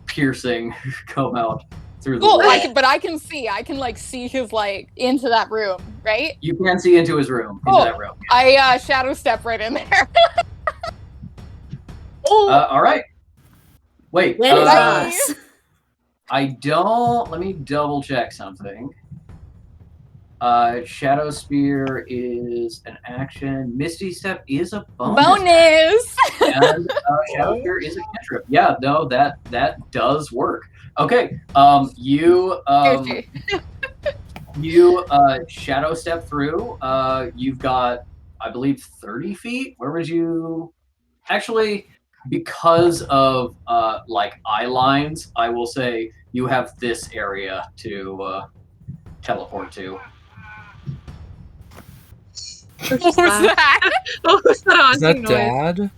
piercing come out through the wall. But I can see. I can like see his like into that room, right? You can see into his room, into that room. I shadow step right in there. All right. Wait. Where is us? I don't. Let me double check something. Shadow Spear is an action. Misty Step is a bonus. And Shadow Spear is a cantrip. Yeah, no, that does work. Okay. You Shadow Step through. You've got, I believe, 30 feet. Where would you? Actually, because of like eye lines, I will say you have this area to teleport to. Who's that? What was that Is that haunting noise? Dad?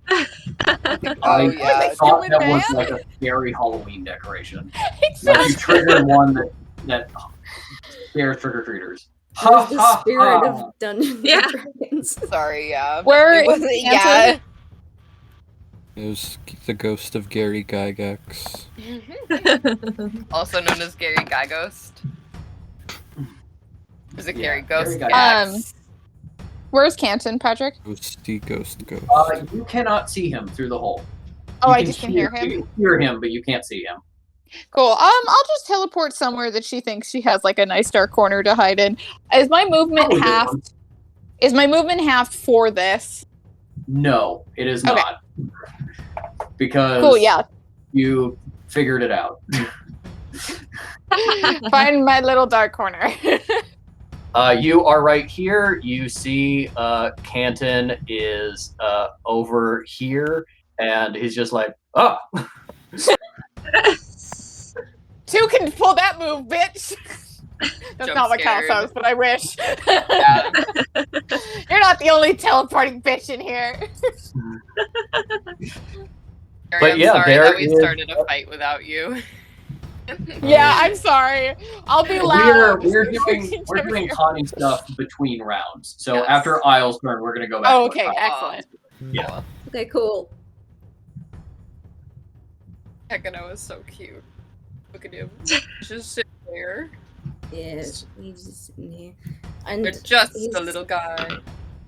I thought killing that was man? like a scary Halloween decoration. It's Like you triggered one that scares trick-or-treaters. Where's the spirit of Dungeons Yeah. and Dragons? Sorry, yeah. Where It wasn't, is yeah. It was the ghost of Gary Gygax. Also known as Gary Gygost. Is it Gary Ghost Gary Gax? Where's Canton, Patrick? Ghosty ghost. You cannot see him through the hole. Oh, You I can just can hear him. You can hear him, but you can't see him. Cool. I'll just teleport somewhere that she thinks she has like a nice dark corner to hide in. Is my movement Probably half? one. Is my movement half for this? No, it is Okay. not. Because Cool. Yeah. you figured it out. Find my little dark corner. You are right here. You see Canton is over here, and he's just like, oh. Two can pull that move, bitch. That's Jump not what Cal scared. says, but I wish. Yeah. You're not the only teleporting bitch in here. Gary, I'm yeah, sorry there that we is- started a fight without you. Yeah, I'm sorry. I'll be loud. We're doing Connie stuff between rounds. So Yes. after Isle's turn, we're gonna go back. Oh, to okay, Isle. excellent. Yeah. Okay, cool. Kekeno is so cute. Look at him. Just sitting there. Yes, he's just sitting here. And They're just he's- a little guy.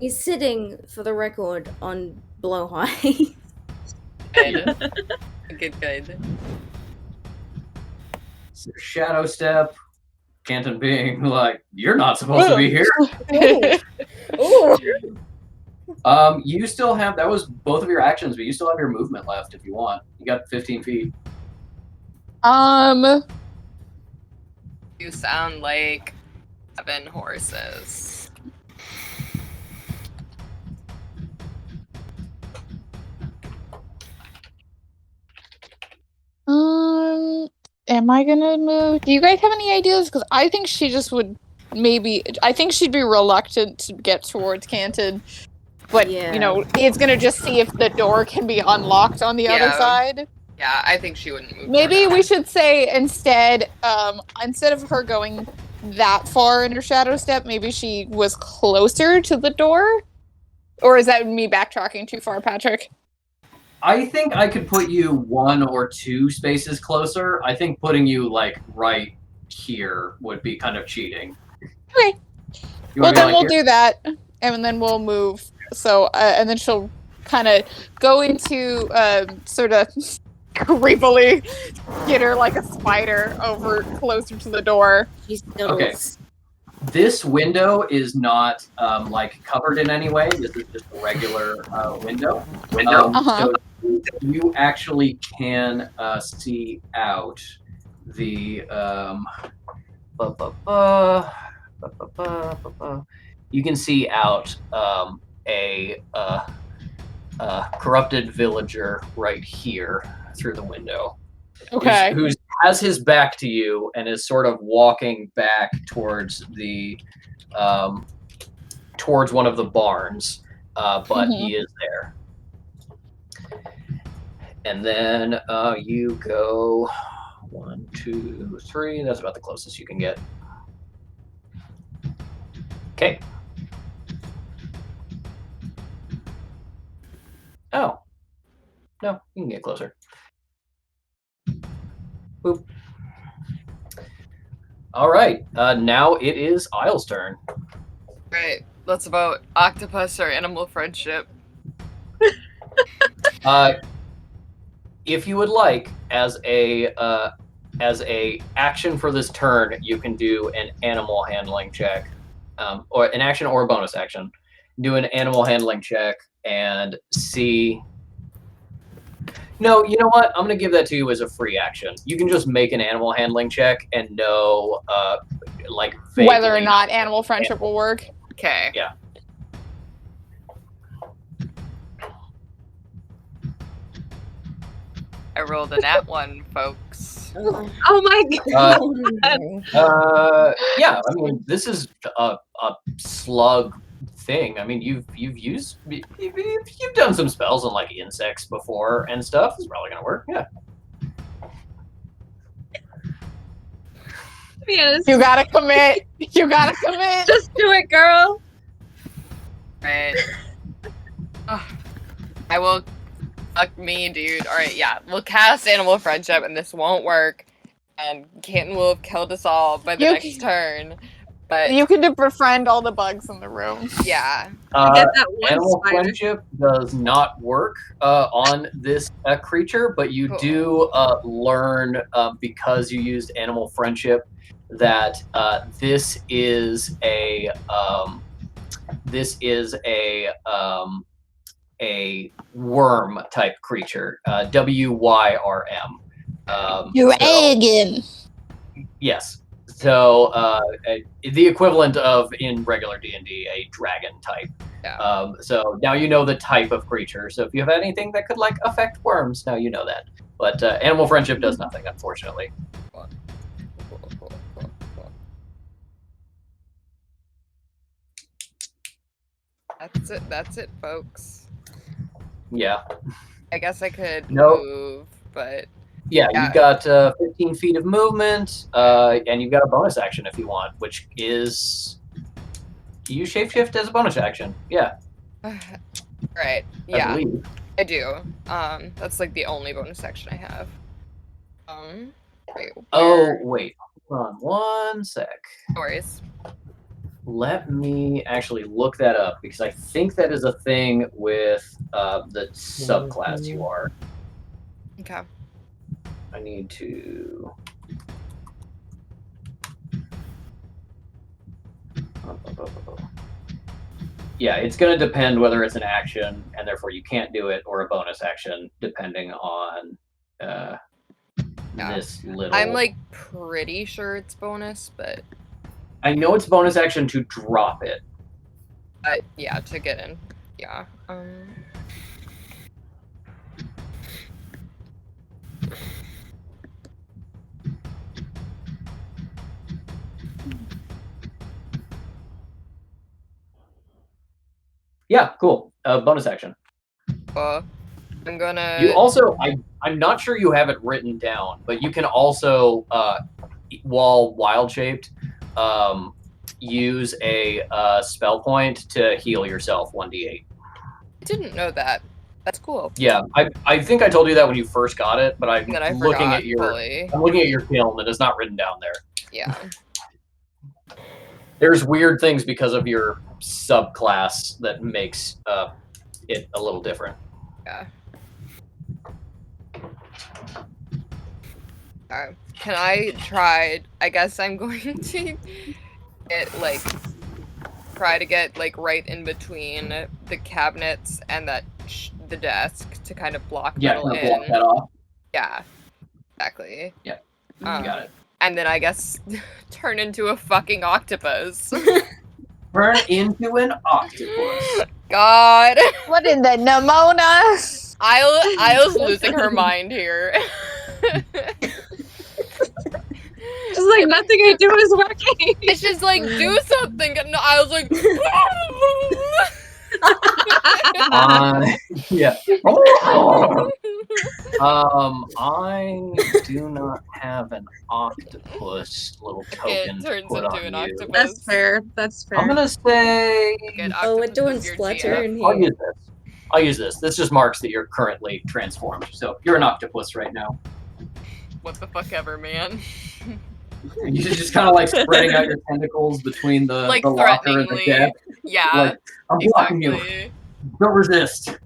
He's sitting, for the record, on blowhigh. Good. Good. So Shadow Step. Canton being like, you're not supposed to be here. Ooh. You still have, that was both of your actions, but you still have your movement left if you want. You got 15 feet. You sound like 7 horses. Am I gonna move? Do you guys have any ideas? Because I think she just would maybe. I think she'd be reluctant to get towards Canton, but Yeah. you know, it's gonna just see if the door can be unlocked on the other Yeah. side. Yeah, I think she wouldn't move. Maybe for we now. should say instead of her going that far in her shadow step, maybe she was closer to the door. Or is that me backtracking too far, Patrick? I think I could put you 1 or 2 spaces closer. I think putting you like right here would be kind of cheating. Okay. You Well, wanna be then like we'll here? do that, and then we'll move. So, and then she'll kind of go into sort of creepily get her like a spider over closer to the door. She's still Okay. This window is not like covered in any way. This is just a regular window. Uh-huh. So you actually can see out the you can see out a corrupted villager right here through the window. Okay. Who has his back to you and is sort of walking back towards the towards one of the barns, but he is there. And then you go 1, 2, 3. That's about the closest you can get. Okay. Oh. No, you can get closer. Boop. All right. Now it is Isle's turn. Right. Let's vote octopus or animal friendship. If you would like, as a action for this turn, you can do an animal handling check, or an action or a bonus action. Do an animal handling check and see. No, you know what? I'm going to give that to you as a free action. You can just make an animal handling check and know, like, vaguely Whether or not animal friendship will work. Okay. Yeah. I rolled a nat 1, folks. Oh my god. Yeah. I mean, this is a slug thing. I mean, you've done some spells on like insects before and stuff. It's probably gonna work. Yeah. Yes. You gotta commit. You gotta commit. Just do it, girl. Right. I will Fuck me, dude. Alright, yeah. We'll cast Animal Friendship and this won't work. And Canton will have killed us all by the You next turn. But You can befriend all the bugs in the room. yeah. Get that one Animal spider. friendship does not work on this creature, but you Cool. do learn because you used animal friendship that this is a worm type creature. WYRM. Dragon. Yes. So the equivalent of in regular D&D a dragon type. Yeah. So now you know the type of creature. So if you have anything that could like affect worms, now you know that. But animal friendship does nothing, unfortunately. Cool. That's it, folks. Yeah. I guess I could Nope. move, but Yeah, Yeah. you've got 15 feet of movement, and you've got a bonus action if you want, which is you shapeshift as a bonus action. Yeah, right. I Yeah, believe. I do. That's like the only bonus action I have. Wait, Oh, wait. Hold on one sec. no worries. Let me actually look that up because I think that is a thing with the subclass you are. Okay. I need to. Yeah, it's going to depend whether it's an action and therefore you can't do it, or a bonus action, depending on this little. I'm like pretty sure it's bonus, but I know it's bonus action to drop it. yeah, to get in. Yeah. Yeah, cool. Bonus action. I'm gonna. You also, I'm not sure you have it written down, but you can also, while wild shaped, use a spell point to heal yourself 1d8. I didn't know that. That's cool. Yeah, I think I told you that when you first got it, but I'm And then I looking forgot at your fully. I'm looking at your kiln and it's not written down there. Yeah. There's weird things because of your subclass that makes it a little different. Yeah. Can I try? I guess I'm going to get like try to get like right in between the cabinets and that the desk to kind of block Yeah, Mettle kind of in. block that off. Yeah, exactly. Yeah, you got it. And then I guess turn into a fucking octopus. Turn into an octopus. God. What in the Nemona? Isle's losing her mind here. Just like nothing I do is working. It's just like do something. And I was like, yeah. I do not have an octopus little token it to turns put into on an you. octopus. That's fair. That's fair. I'm gonna say. Get Oh, we're octopus doing as your splatter GM. in I'll here. use this. I'll use this. This just marks that you're currently transformed. So you're an octopus right now. What the fuck ever, man. You're just kind of like spreading out your tentacles between the Like locker and the threateningly. desk. Yeah. Like, I'm blocking you. Exactly. Don't resist.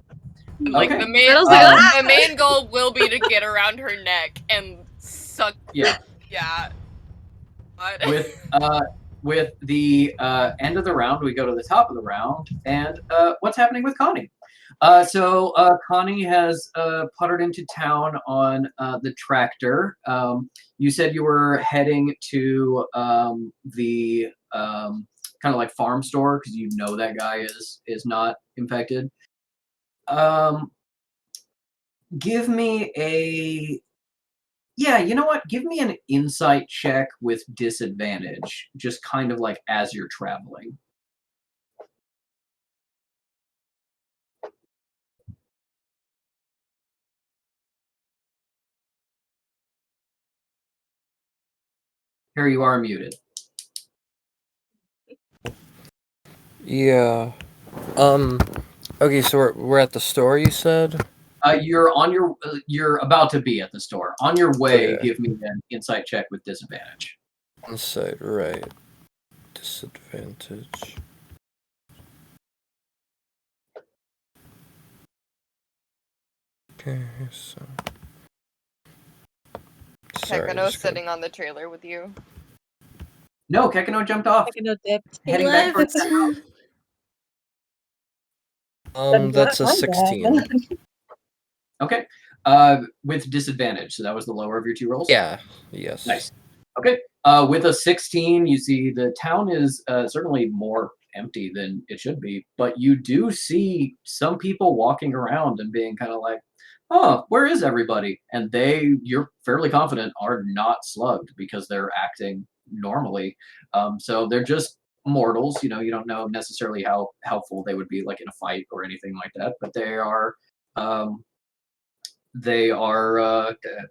Like Okay. the main, Mettle's like, "Ah!" the main goal will be to get around her neck and suck. Yeah. Yeah. What? With the end of the round, we go to the top of the round, and what's happening with Connie? So Connie has puttered into town on the tractor. You said you were heading to the kind of like farm store because you know that guy is not infected. Give me a. Yeah, you know what? Give me an insight check with disadvantage, just kind of like as you're traveling. Here you are muted. Yeah. Okay, so we're at the store, you said? You're about to be at the store. On your way, Okay. give me an insight check with disadvantage. Insight, right. Disadvantage. Okay, so. Sorry, Kekeno just gotta- sitting on the trailer with you. No, Kekeno jumped off, Kekeno dipped. He heading back towards left. the house. That's a My 16. bad. Okay. With disadvantage, so that was the lower of your two rolls? Yeah, yes. Nice. Okay. With a 16, you see the town is certainly more empty than it should be, but you do see some people walking around and being kind of like, oh, where is everybody? And you're fairly confident, are not slugged because they're acting normally. So they're just mortals. You know, you don't know necessarily how helpful they would be like in a fight or anything like that, but they are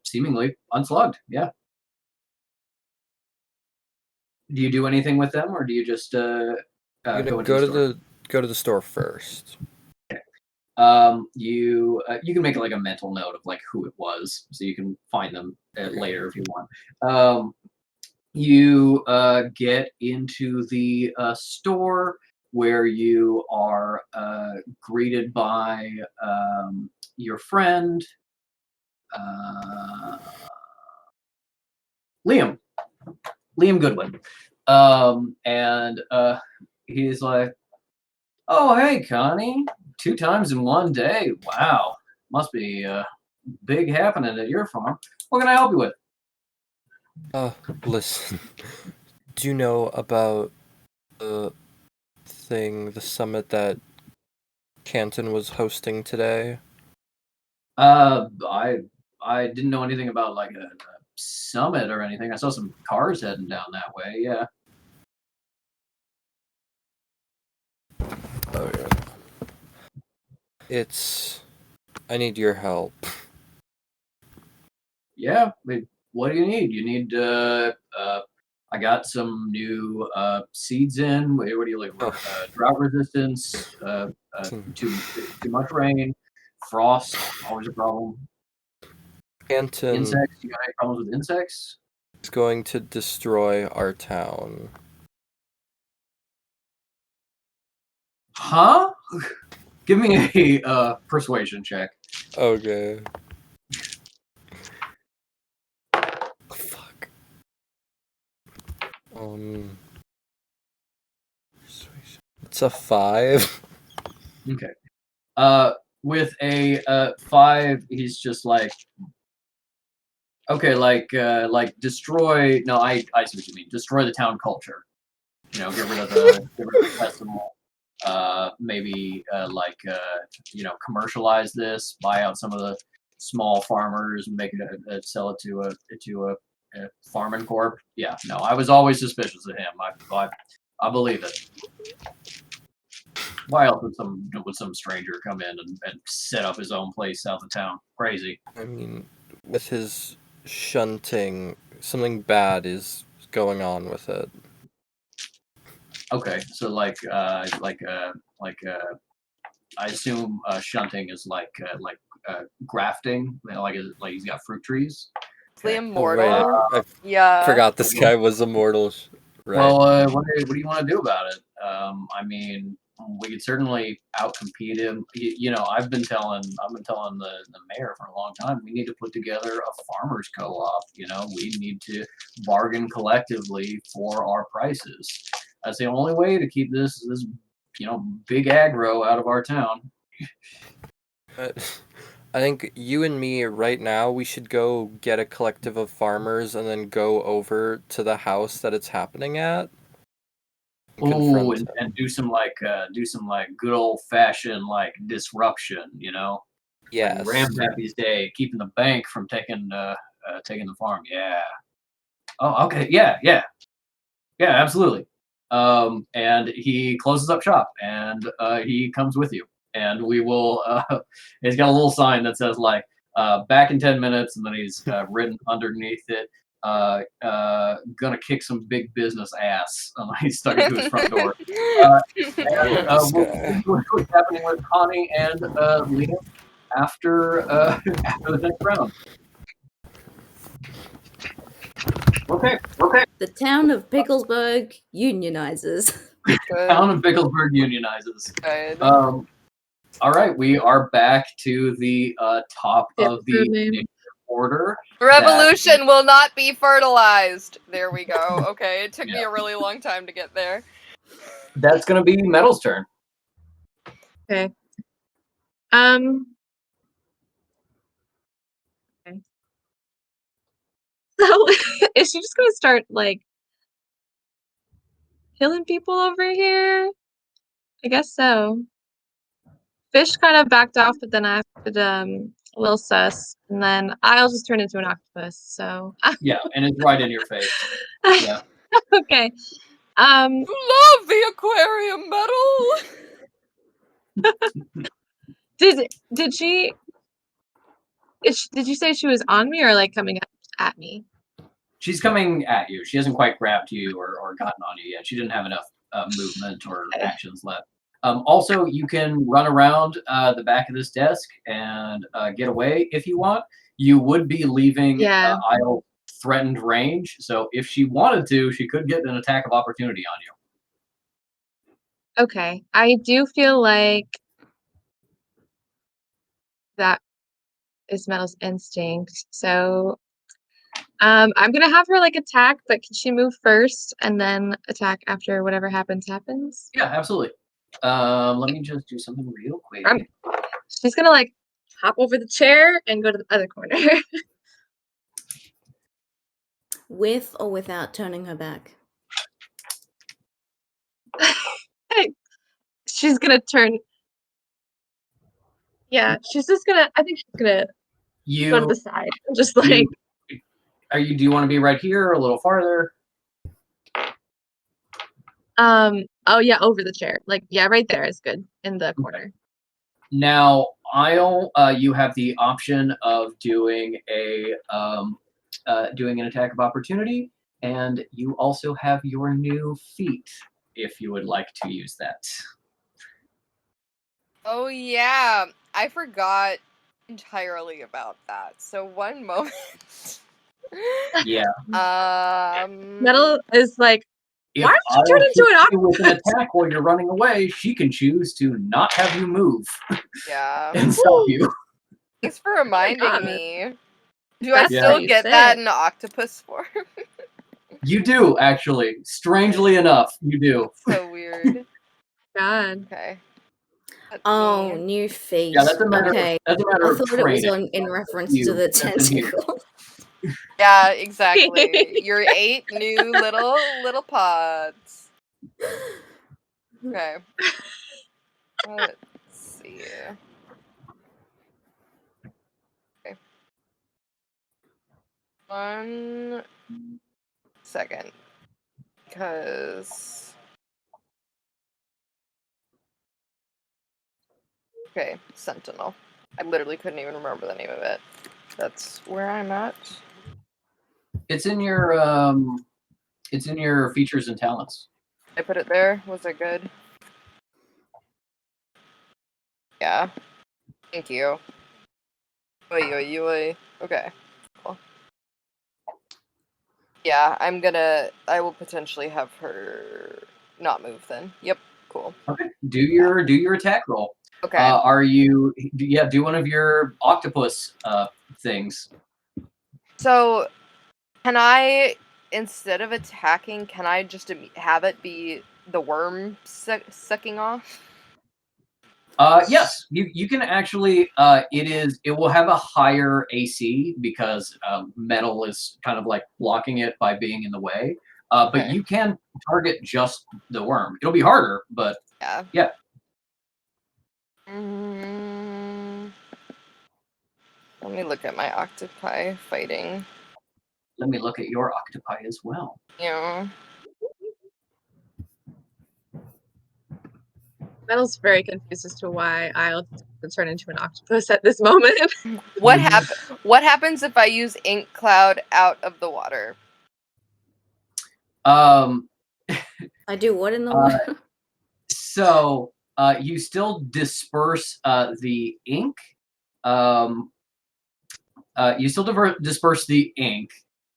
seemingly unslugged. Yeah. Do you do anything with them, or do you just You're gonna go into go the to store? go to the store first. You can make like a mental note of like who it was, so you can find them later if you want. You get into the store where you are greeted by your friend Liam Goodwin, and he's like, "Oh, hey, Connie, 2 times in one day. Wow, must be big happening at your farm. What can I help you with?" Listen. Do you know about the summit that Canton was hosting today? I didn't know anything about like a summit or anything. I saw some cars heading down that way. Yeah. Oh yeah. I need your help. Yeah. What do you need? You need I got some new seeds in. What do you look for? Drought resistance, too much rain, frost, always a problem. Canton Insects, you got any problems with insects? is going to destroy our town. Huh? Give me a persuasion check. Okay. Fuck. It's a 5. Okay. With a 5, he's just like, okay, like destroy. No, I see what you mean. Destroy the town culture. You know, get rid of the festival. Maybe commercialize this, buy out some of the small farmers, and make it sell it to a farming corp. Yeah, no, I was always suspicious of him. I believe it. Why else would some stranger come in and set up his own place south of town? Crazy. I mean, with his shunting, something bad is going on with it. Okay, so I assume shunting is like grafting, like he's got fruit trees. The Okay. immortal. I Yeah. forgot this guy was immortal. Right. Well, what do you want to do about it? I mean, we could certainly outcompete him. You know, I've been telling the mayor for a long time. We need to put together a farmers co-op. You know, we need to bargain collectively for our prices. That's the only way to keep this big aggro out of our town. I think you and me right now, we should go get a collective of farmers and then go over to the house that it's happening at. Oh, and do some good old fashioned like disruption, you know? Yes. Like Ramdappy's day, keeping the bank from taking the farm. Yeah. Oh, okay. Yeah, absolutely. And he closes up shop, and he comes with you, and we will. He's got a little sign that says like back in 10 minutes, and then he's written underneath it. Gonna kick some big business ass. He's stuck into his front door. What's happening with Connie and Liam? after after the next round. Okay. The town of Picklesburg unionizes. Town of Bicklesburg unionizes. Good. All right, we are back to the top Yeah, of the good name. initiative order. Revolution will not be fertilized. There we go. Okay, it took me Yeah. a really long time to get there. That's going to be Metal's turn. Okay. Okay. So is she just gonna start like killing people over here? I guess so. Fish kind of backed off, but then I acted a little sus, and then I'll just turn into an octopus. So Yeah, and it's right in your face. Yeah. okay. You love the aquarium, Mettle. Did she? Did you say she was on me or like coming at me? She's coming at you. She hasn't quite grabbed you or gotten on you yet. She didn't have enough movement or actions left. Also, you can run around the back of this desk and get away if you want. You would be leaving Yeah. Isle threatened range, so if she wanted to, she could get an attack of opportunity on you. Okay. I do feel like that is Metal's instinct. So I'm gonna have her like attack, but can she move first and then attack after whatever happens? Yeah, absolutely. Let me just do something real quick. She's gonna like hop over the chair and go to the other corner. With or without turning her back? She's gonna turn. Yeah, she's just gonna. I think she's gonna go to the side. Just like. Do you want to be right here or a little farther? Oh yeah, over the chair. Like yeah, right there is good in the corner. Now, Isle, you have the option of doing an attack of opportunity, and you also have your new feat if you would like to use that. Oh yeah, I forgot entirely about that. So one moment. Yeah. Mettle is like, If why would you turn into an hits you with an octopus? attack while you're running away, she can choose to not have you move Yeah. and stop you. Thanks for reminding God. me. Do I That's still what you get said. that in octopus form? You do, actually. Strangely enough, you do. So weird. God. Okay. Let's Oh, see. new feat. Yeah, that's a matter. Okay. That's a I matter of thought it was training. in reference to the That's in here. tentacle. Yeah, exactly. Your 8 new little pods. Okay. Let's see. Okay. 1 second. Because. Okay, Sentinel. I literally couldn't even remember the name of it. That's where I'm at. It's in your features and talents. I put it there. Was it good? Yeah. Thank you. Oi, oi, oi. Okay. Cool. Yeah, I will potentially have her not move then. Yep. Cool. Okay. Do your attack roll. Okay. Do one of your octopus things. So, can I, instead of attacking, can I just have it be the worm sucking off? Yes, you can actually. It will have a higher AC because metal is kind of like blocking it by being in the way. But Okay. you can target just the worm. It'll be harder, but Yeah. yeah. Let me look at my octopi fighting. Let me look at your octopi as well. Yeah. Metal's very confused as to why I'll turn into an octopus at this moment. What happens if I use ink cloud out of the water? I do what in the water? So you still disperse the ink, you still disperse the ink.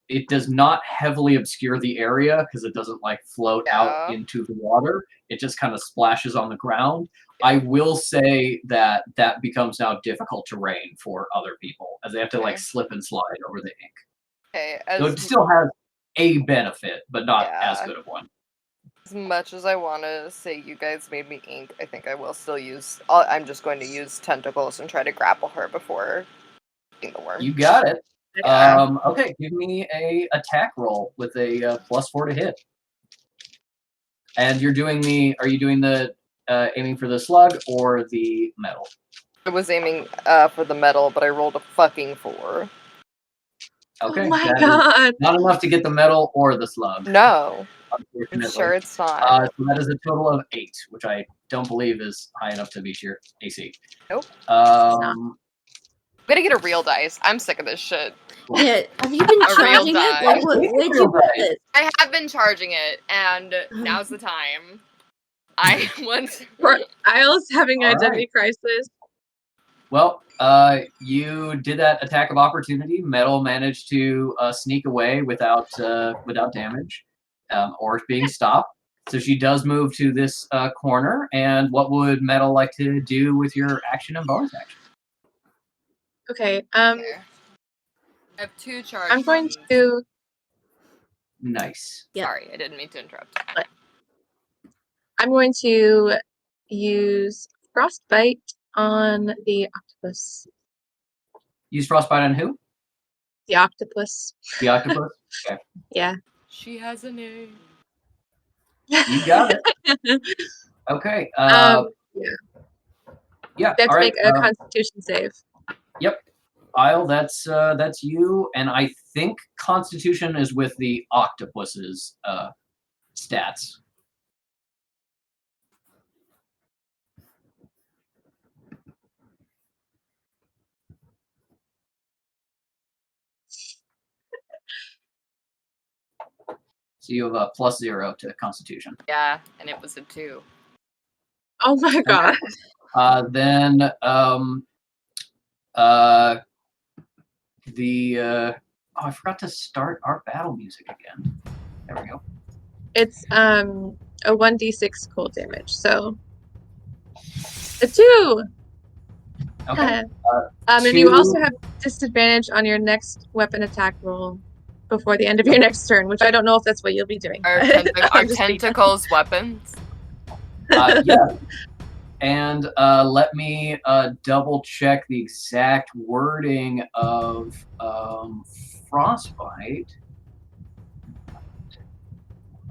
It does not heavily obscure the area because it doesn't like float out into the water. It just kind of splashes on the ground. I will say that becomes now difficult terrain for other people as they have to like slip and slide over the ink. Okay. So it still has a benefit, but not as good of one. As much as I want to say you guys made me ink, I think I will still use... I'm just going to use tentacles and try to grapple her before eating the worm. You got it. Yeah. Okay, give me a attack roll with a +4 to hit. And you're doing the... Are you doing the aiming for the slug or the metal? I was aiming for the metal, but I rolled a fucking 4. Okay. Oh my god. Not enough to get the metal or the slug. No. I'm sure it's not. So that is a total of 8, which I don't believe is high enough to beat your AC. Nope. Um, We gotta get a real dice. I'm sick of this shit. Yeah, have you been A real charging die. it? Like, where'd you put it? I have been charging it, and now's the time. I want... Isle's having All identity crisis. Well, you did that attack of opportunity. Mettle managed to sneak away without damage or being stopped. So she does move to this corner. And what would Mettle like to do with your action and bonus action? Okay. I have 2 charges. I'm going to. Nice. Yep. Sorry, I didn't mean to interrupt. I'm going to use Frostbite on the octopus. Use frostbite on who? The octopus. The octopus? Okay. Yeah. She has a name. You got it. Okay. Yeah. Yeah. Let's all right. make a Constitution save. Yep. Isle, that's you. And I think Constitution is with the octopus's stats. So you have a +0 to Constitution. Yeah, and it was a 2. Oh my god. Then I forgot to start our battle music again. There we go. It's a 1d6 cold damage, so a 2. Okay. And you 2. also have disadvantage on your next weapon attack roll before the end of your next turn, which I don't know if that's what you'll be doing. Are tentacles weapons? Yeah. And let me double check the exact wording of frostbite.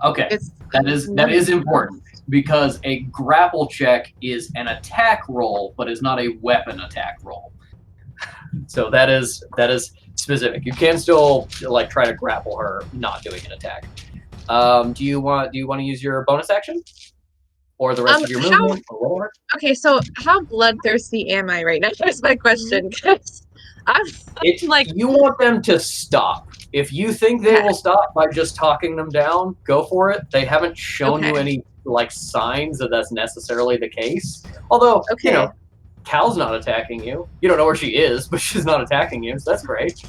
Okay, that is important because a grapple check is an attack roll, but is not a weapon attack roll. So that is specific. You can still like try to grapple her, not doing an attack. Do you want to use your bonus action? Or the rest of your movement, or whatever? Okay, so how bloodthirsty am I right now? That's my question. 'Cause I'm like, you want them to stop. If you think they will stop by just talking them down, go for it. They haven't shown you any like signs that that's necessarily the case. Although, you know, Cal's not attacking you. You don't know where she is, but she's not attacking you, so that's great.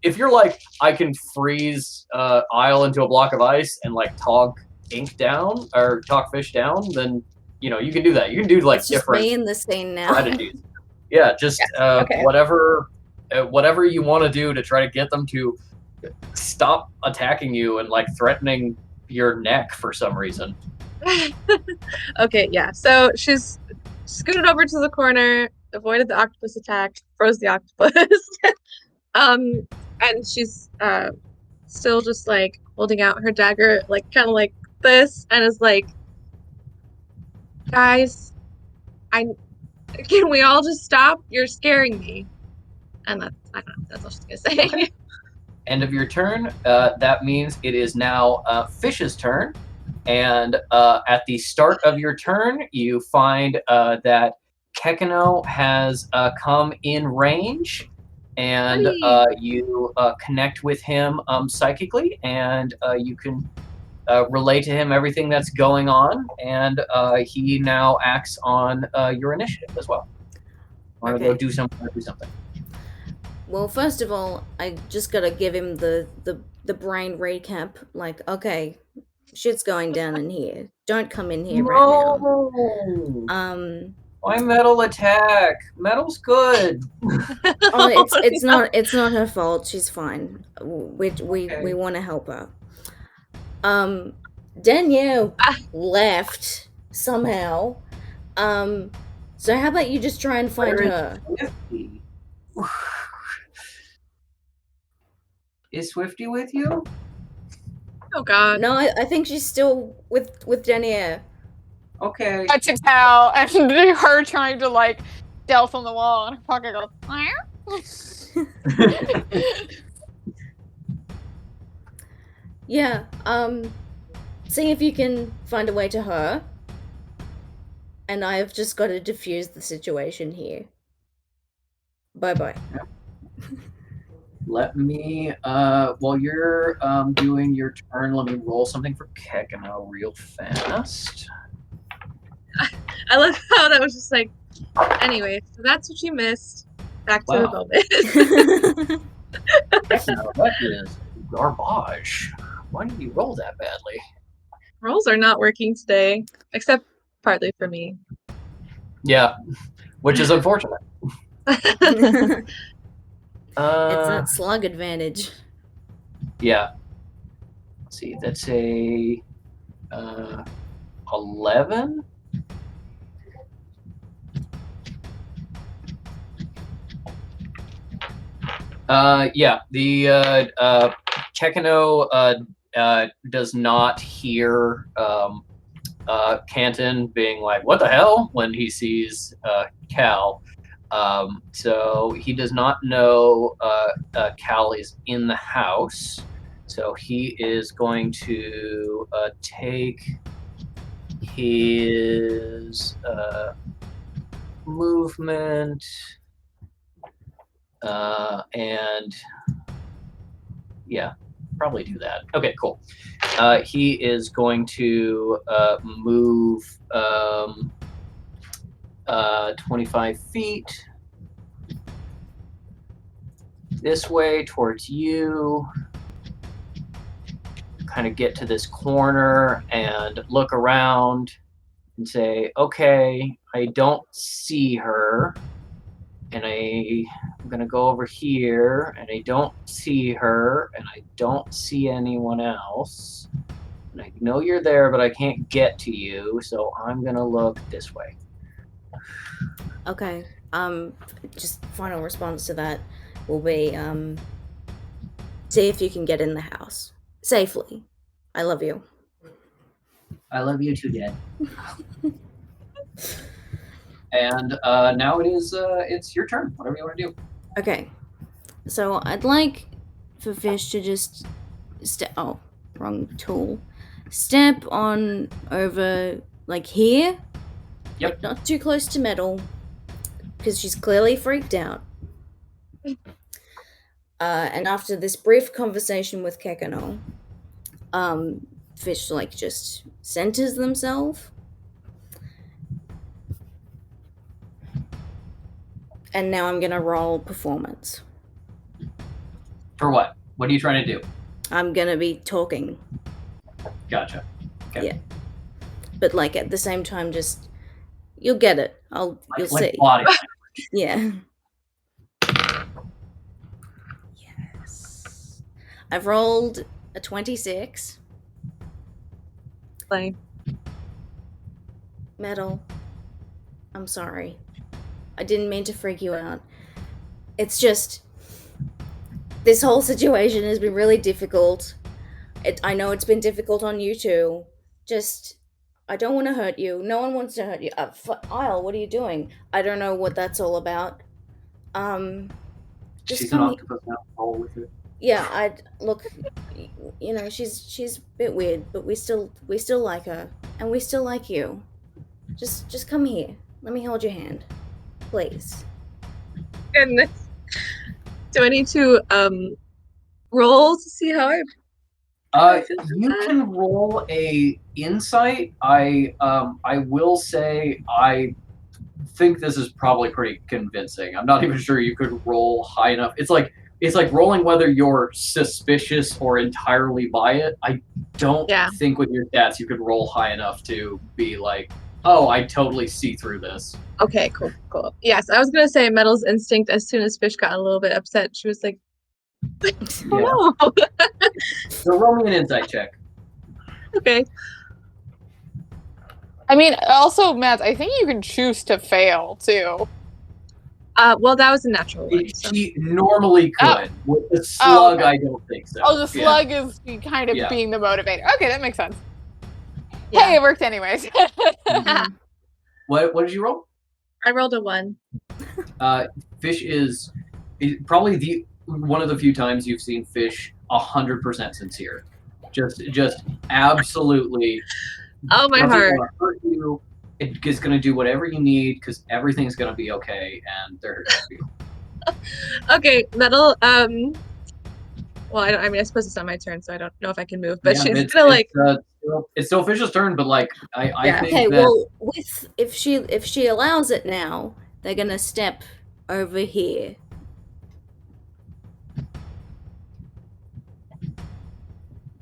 If you're like, I can freeze Isle into a block of ice and like talk ink down or talk fish down, then you know you can do that. You can do like different just me in the scene now. strategies. Yeah, just whatever you want to do to try to get them to stop attacking you and like threatening your neck for some reason. Okay, yeah. So she's scooted over to the corner, avoided the octopus attack, froze the octopus, and she's still just like holding out her dagger, like kind of like this, and is like, guys, can we all just stop? You're scaring me. And that's all she's gonna say. End of your turn. That means it is now Fish's turn. And at the start of your turn, you find that Kekeno has come in range, and you connect with him psychically, and you can relay to him everything that's going on, and he now acts on your initiative as well. Want to go do something? Do something. Well, first of all, I just gotta give him the brain recap. Like, okay, shit's going down in here. Don't come in here right now. No. Why Mettle attack? Mettle's good. Oh, it's not her fault. She's fine. We want to help her. Danielle left somehow. So how about you just try and find her? Swifty? Is Swifty with you? Oh God. No, I think she's still with Danielle. Okay. Cut to Cal and her trying to like stealth on the wall and her pocket goes. Yeah. See if you can find a way to her. And I've just got to diffuse the situation here. Bye-bye. Let me, while you're doing your turn, let me roll something for Kekeno real fast. I love how that was just like. Anyway, so that's what you missed. Back to the moment. Kekeno, that is garbage. Why did you roll that badly? Rolls are not working today, except partly for me. Yeah, which is unfortunate. It's that slug advantage. Yeah. Let's see, that's a 11. Yeah, the Kekeno does not hear Canton being like, "What the hell?" when he sees Cal. So he does not know Cal is in the house. So he is going to take his movement and yeah, probably do that. Okay, cool. He is going to move 25 feet this way towards you. Kind of get to this corner and look around and say, okay, I don't see her. And I'm going to go over here and I don't see her and I don't see anyone else. And I know you're there, but I can't get to you. So I'm going to look this way. Okay. Just final response to that will be, see if you can get in the house safely. I love you. I love you too, Dad. And now it's your turn. Whatever you want to do. Okay. So I'd like for Fish to just oh, wrong tool. Step on over like here. Yep. Like, not too close to Mettle, because she's clearly freaked out. And after this brief conversation with Kekeno, Fish like just centers themselves. And now I'm gonna roll performance. For what? What are you trying to do? I'm gonna be talking. Gotcha. Okay. Yeah. But like at the same time, just you'll get it. You'll like see. Body. Yeah. Yes. I've rolled a 26. Like, Mettle. I'm sorry. I didn't mean to freak you out. It's just this whole situation has been really difficult. I know it's been difficult on you too. Just I don't want to hurt you. No one wants to hurt you. Isle, what are you doing? I don't know what that's all about. Just She's an octopus now. Roll with it. Yeah, I'd look. You know, she's a bit weird, but we still like her, and we still like you. Just come here. Let me hold your hand, please. goodness. Do I need to roll to see how I feel about You that? can roll a insight. I will say I think this is probably pretty convincing. I'm not even sure you could roll high enough. It's like rolling whether you're suspicious or entirely by it. I don't think with your stats you could roll high enough to be like, oh, I totally see through this. Okay, cool. Yes, I was gonna say Metal's instinct as soon as Fish got a little bit upset. She was like, oh no. So roll me an insight check. Okay. I mean, also, Matt, I think you can choose to fail too. Well, that was a natural one. So. She normally could. With the slug, okay. I don't think so. Oh, the slug is kind of being the motivator. Okay, that makes sense. Yeah. Hey, it worked anyways. What did you roll? I rolled a 1. Fish is probably one of the few times you've seen Fish 100% sincere. Just absolutely. Oh, my heart. Hurt you. It's going to do whatever you need because everything's going to be okay, and they're going to be. Okay, Mettle. Well, I suppose it's not my turn, so I don't know if I can move. But she's gonna like. It's still Fish's turn, but like I think. Okay, that... well, if she allows it now, they're gonna step over here.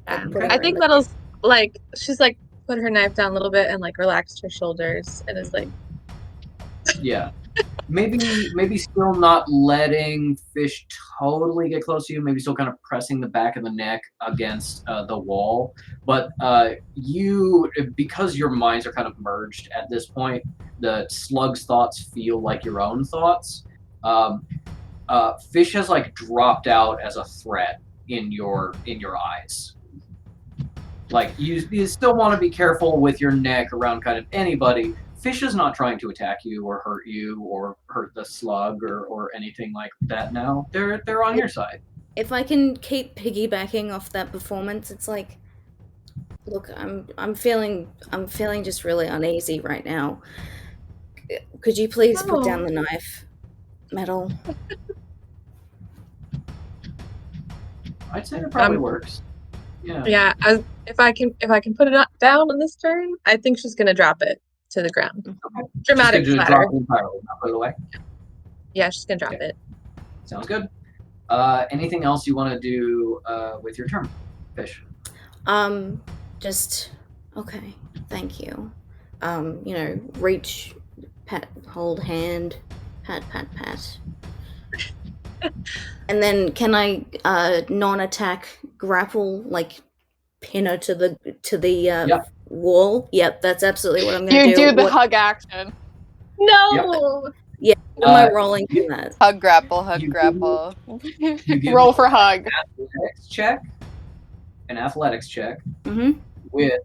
I think Mettle's like she's like put her knife down a little bit and like relaxed her shoulders and is like. Yeah. Maybe still not letting Fish totally get close to you. Maybe still kind of pressing the back of the neck against the wall. But you, because your minds are kind of merged at this point, the slug's thoughts feel like your own thoughts. Fish has like dropped out as a threat in your eyes. Like you still want to be careful with your neck around kind of anybody. Fish is not trying to attack you or hurt you or hurt the slug or anything like that now. They're on your side. If I can keep piggybacking off that performance, it's like, look, I'm feeling just really uneasy right now. Could you please put down the knife, Mettle? I'd say it probably works. Yeah. Yeah. If I can put it down on this turn, I think she's gonna drop it to the ground. Okay. Dramatic flatter. Put it away. Yeah, she's gonna drop it. Sounds good. Anything else you want to do with your turn, Fish? Just okay. Thank you. Reach, pat, hold hand, pat. And then can I non-attack grapple, like pin her to the wall? Yep, that's absolutely what I'm gonna do. You do the hug action. No. Yep. Yeah, am I rolling for that? Hug grapple. Roll for hug. An athletics check Mm-hmm. with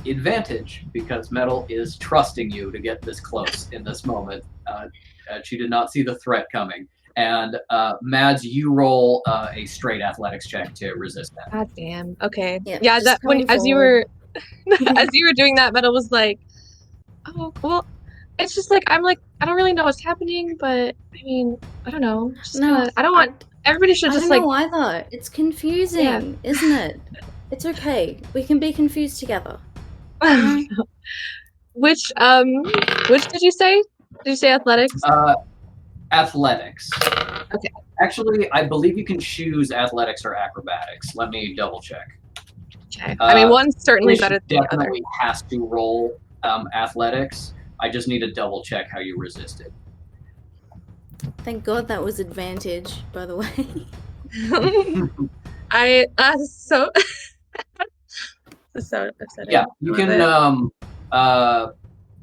advantage because Mettle is trusting you to get this close in this moment. She did not see the threat coming. And Mads, you roll a straight athletics check to resist that. God damn. Okay. Yeah. That when as you were doing that, Mettle was like, "Oh, well, it's just like I don't really know what's happening, but I mean, I don't know. I don't want everybody should just I don't know either. It's confusing, isn't it? It's okay. We can be confused together. Which did you say? Did you say athletics? Athletics. Okay. Actually, I believe you can choose athletics or acrobatics. Let me double check. Okay. I mean, one's certainly better than the other. Definitely has to roll athletics. I just need to double check how you resisted. Thank God that was advantage, by the way. So upsetting. Yeah, you can.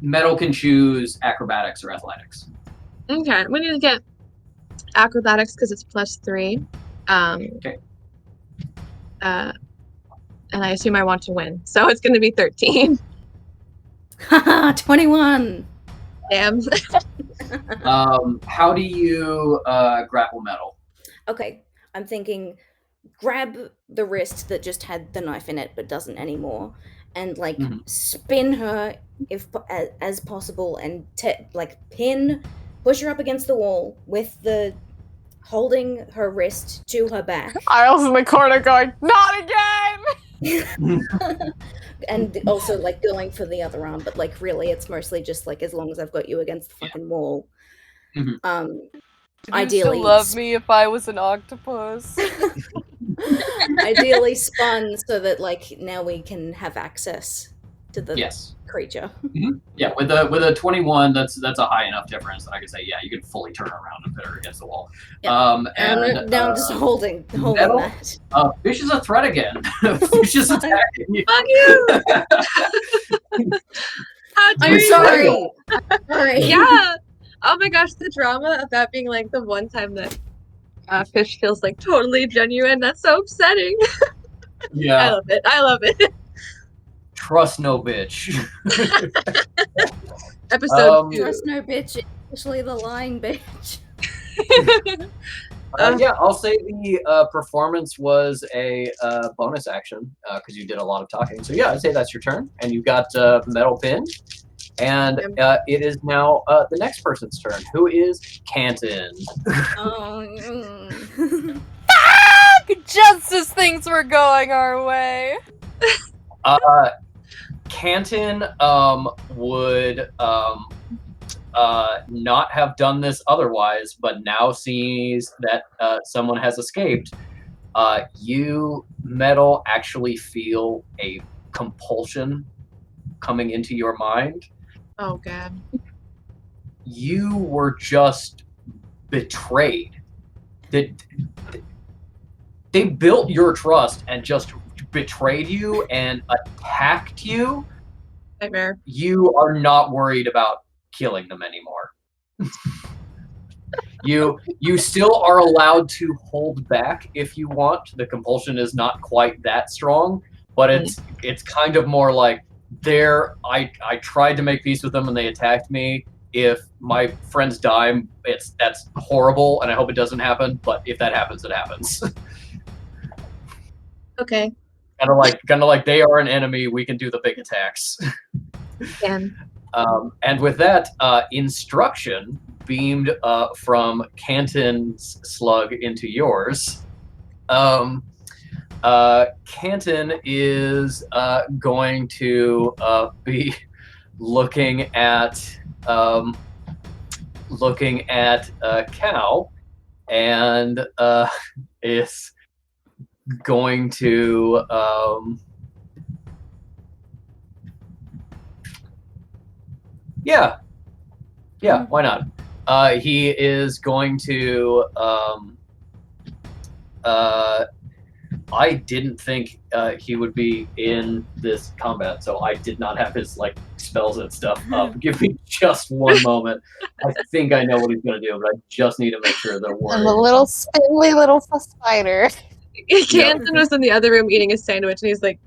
Mettle can choose acrobatics or athletics. Okay, we need to get acrobatics because it's +3. Okay. And I assume I want to win, so it's going to be 13. Haha, 21. Damn. How do you grapple Mettle? Okay, I'm thinking grab the wrist that just had the knife in it but doesn't anymore, and spin her as possible, and push her up against the wall with the holding her wrist to her back. Isles in the corner going, not again! And also like going for the other arm, but like really it's mostly just like as long as I've got you against the fucking wall. Would you Ideally still love me if I was an octopus? ideally spun so that like now we can have access to the Yes. creature. Yeah, with a 21, that's a high enough difference that I can say, yeah, you can fully turn around and put her against the wall. Yeah. And now I'm just holding Mettle? that. Fish is a threat again. Fish is fuck. attacking you. Fuck you! How dare I'm you? sorry. Sorry. Yeah. Oh my gosh, the drama of that being like the one time that Fish feels like totally genuine. That's so upsetting. I Yeah, love it. I love it. trust no bitch. Episode 2. Trust no bitch, especially the lying bitch. Yeah, I'll say the performance was a bonus action because you did a lot of talking. So yeah, I'd say that's your turn, and you got Mettle Pin, and it is now the next person's turn, who is Canton. Just as things were going our way. Canton would not have done this otherwise, but now sees that someone has escaped. You, Mettle, actually feel a compulsion coming into your mind. Oh god. You were just betrayed. They built your trust and just betrayed you and attacked you. Nightmare. You are not worried about killing them anymore. You still are allowed to hold back if you want. The compulsion is not quite that strong, but it's kind of more like I tried to make peace with them and they attacked me. If my friends die, that's horrible and I hope it doesn't happen, but if that happens, it happens. Okay. Kind of like they are an enemy, we can do the big attacks. Again. And with that, instruction beamed from Canton's slug into yours. Canton is going to be looking at Cow, and is going to yeah, why not? He is going to I didn't think he would be in this combat, so I did not have his like spells and stuff up. Give me just one moment. I think I know what he's gonna do, but I just need to make sure that we're I'm a little spindly little spider. Canton was in the other room eating a sandwich, and he's like,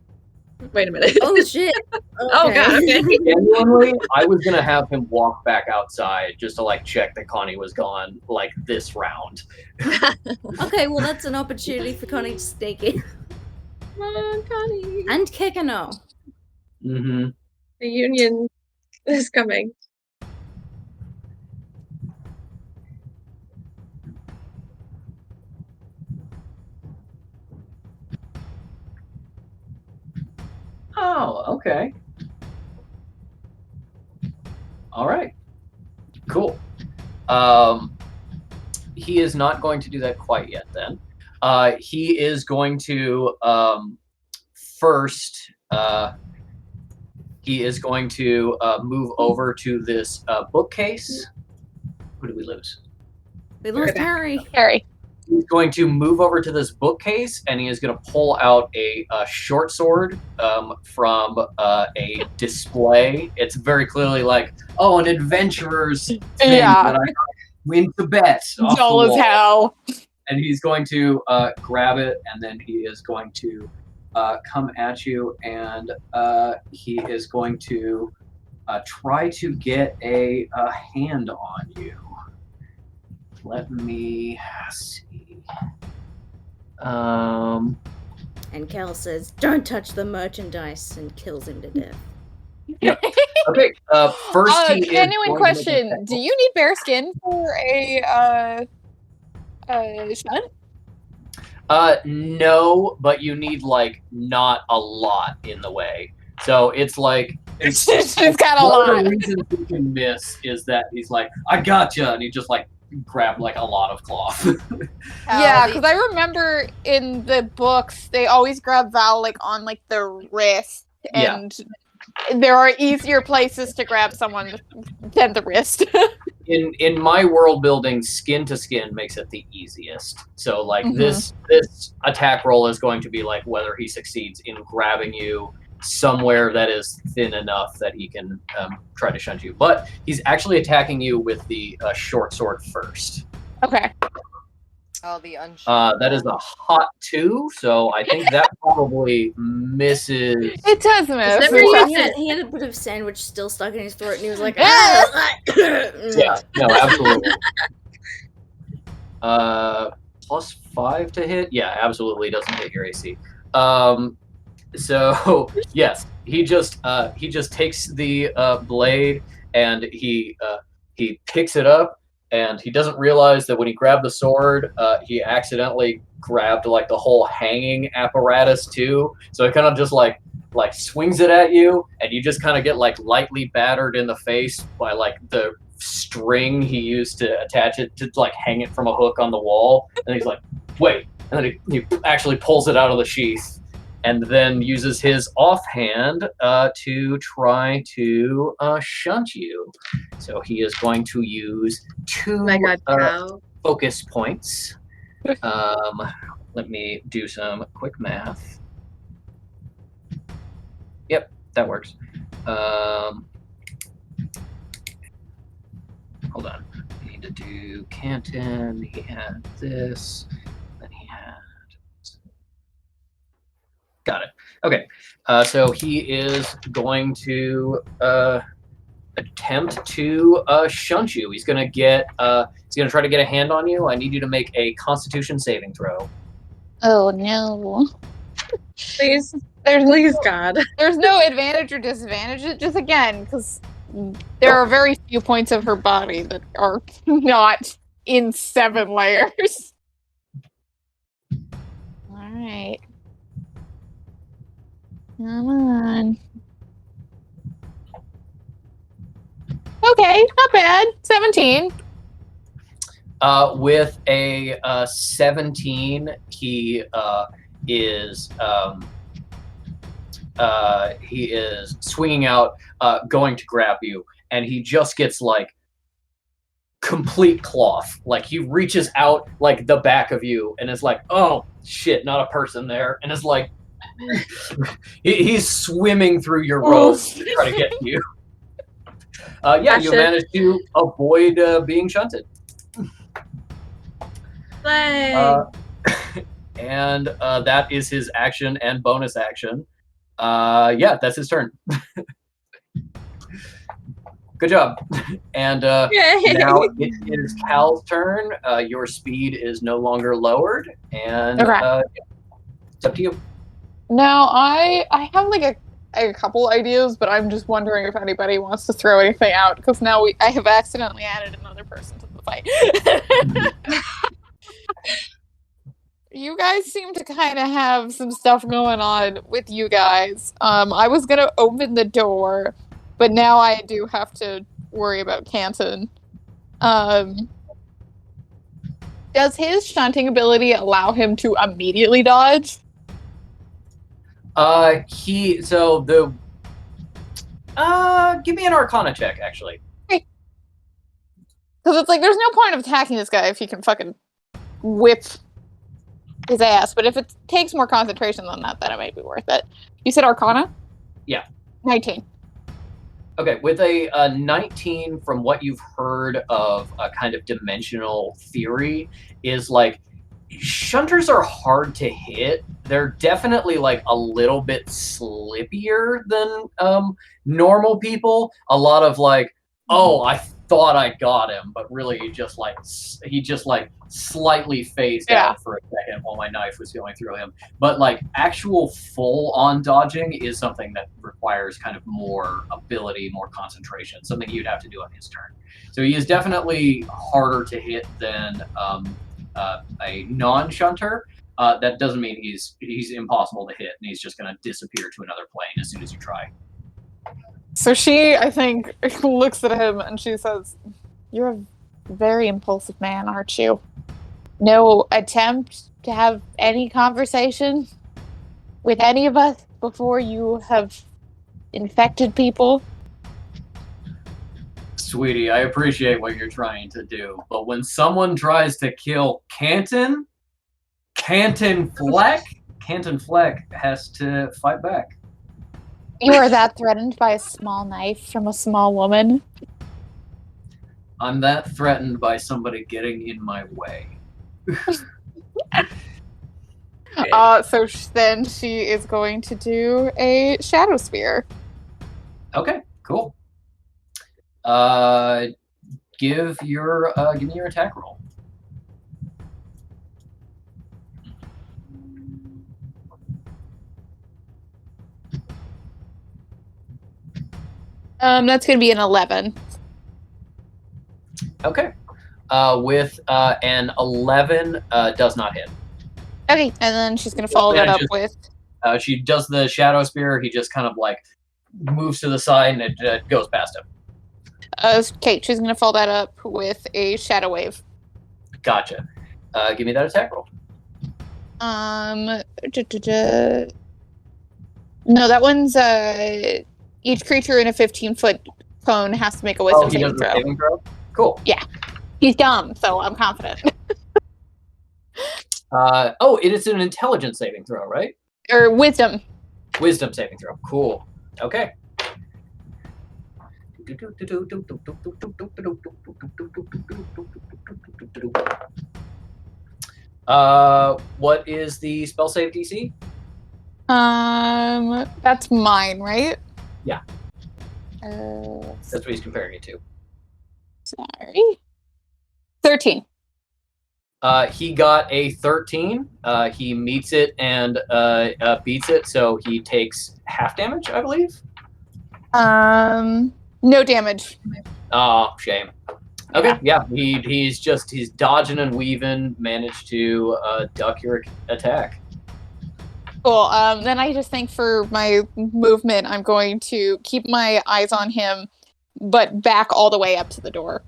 "Wait a minute." Oh shit. Oh god. Okay. Genuinely, I was gonna have him walk back outside just to like check that Connie was gone, like this round. Okay, well that's an opportunity for Connie to sneak in. Come on, Connie. And Kekeno. Mm-hmm. The union is coming. Oh, okay. All right. Cool. He is not going to do that quite yet then. He is going to first he is going to move over to this bookcase. Who did we lose? We lost Harry. Harry. He's going to move over to this bookcase, and he is going to pull out a short sword from a display. It's very clearly like, oh, an adventurer's thing that I win to bet. Dull as hell. And he's going to grab it, and then he is going to come at you, and he is going to try to get a hand on you. Let me see. And Kel says, "Don't touch the merchandise," and kills him to death. Yep. Okay. First, he is genuine going question: to make do you need bear skin for a shunt? No, but you need like not a lot in the way. So it's like She's got a one of lot. the reasons you can miss is that he's like, I gotcha, and he just like grabbed like a lot of cloth. Yeah, because I remember in the books they always grab Val like on like the wrist, and there are easier places to grab someone than the wrist. In my world building, skin to skin makes it the easiest. So like Mhm. this attack roll is going to be like whether he succeeds in grabbing you somewhere that is thin enough that he can try to shunt you. But he's actually attacking you with the short sword first. Okay. Oh, the unsure. That is a hot 2, so I think that probably misses. It does miss. never He had a bit of sandwich still stuck in his throat, and he was like, Yeah, no, absolutely. +5 to hit. Yeah, absolutely doesn't hit your AC. So yes, he just takes the blade and he picks it up, and he doesn't realize that when he grabbed the sword, he accidentally grabbed like the whole hanging apparatus too. So he kind of just like swings it at you, and you just kind of get like lightly battered in the face by like the string he used to attach it to like hang it from a hook on the wall. And he's like, wait, and then he actually pulls it out of the sheath, and then uses his offhand to try to shunt you. So he is going to use 2 Oh my god, cow. focus points. Let me do some quick math. Yep, that works. Hold on. I need to do Canton. He had this. Then he had... Got it. Okay. So he is going to attempt to shunt you. He's gonna get. He's gonna try to get a hand on you. I need you to make a Constitution saving throw. Oh no. Please, please, God. There's no advantage or disadvantage. Just again, because there are very few points of her body that are not in 7 layers. All right. Come on. Okay, not bad. 17. With a 17, he is swinging out, going to grab you, and he just gets like complete cloth. Like he reaches out like the back of you, and is like, oh shit, not a person there, and is like, he's swimming through your robes to try to get to you. Yeah, you managed to avoid being shunted. And that is his action and bonus action. Yeah, that's his turn. Good job. And now it is Cal's turn. Your speed is no longer lowered, and it's up to you. Now, I have like a couple ideas, but I'm just wondering if anybody wants to throw anything out, because now I have accidentally added another person to the fight. You guys seem to kind of have some stuff going on with you guys. I was gonna open the door, but now I do have to worry about Canton. Does his shunting ability allow him to immediately dodge? Give me an Arcana check, actually. Because it's like, there's no point of attacking this guy if he can fucking whip his ass. But if it takes more concentration than that, then it might be worth it. You said Arcana? Yeah. 19. Okay, with a 19, from what you've heard of a kind of dimensional theory, is like, shunters are hard to hit. They're definitely like a little bit slippier than normal people. A lot of like, oh, I thought I got him, but really he just slightly phased out for a second while my knife was going through him. But like actual full-on dodging is something that requires kind of more ability, more concentration, something you'd have to do on his turn. So he is definitely harder to hit than a non-shunter. that doesn't mean he's impossible to hit, and he's just going to disappear to another plane as soon as you try. So she, I think, looks at him and she says, "You're a very impulsive man, aren't you? No attempt to have any conversation with any of us before you have infected people?" Sweetie, I appreciate what you're trying to do, but when someone tries to kill Canton Fleck has to fight back. You are that threatened by a small knife from a small woman? I'm that threatened by somebody getting in my way. So then she is going to do a shadow spear. Okay, cool. Give me your attack roll. That's going to be an 11. Okay. With an 11, does not hit. Okay, and then she's going to follow that up with... She does the shadow spear. He just kind of like moves to the side and it goes past him. Okay, she's going to follow that up with a shadow wave. Gotcha. Give me that attack roll. No, that one's each creature in a 15-foot cone has to make a wisdom saving throw. Saving throw. Cool. Yeah, he's dumb, so I'm confident. It is an intelligence saving throw, right? Or wisdom. Wisdom saving throw. Cool. Okay. What is the spell save DC? That's mine, right? Yeah. That's what he's comparing it to. Sorry. 13. He got a 13. He meets it and beats it, so he takes half damage, I believe. No damage. Oh, shame. Okay, yeah, he's dodging and weaving, managed to duck your attack. Cool. Then I just think for my movement, I'm going to keep my eyes on him, but back all the way up to the door.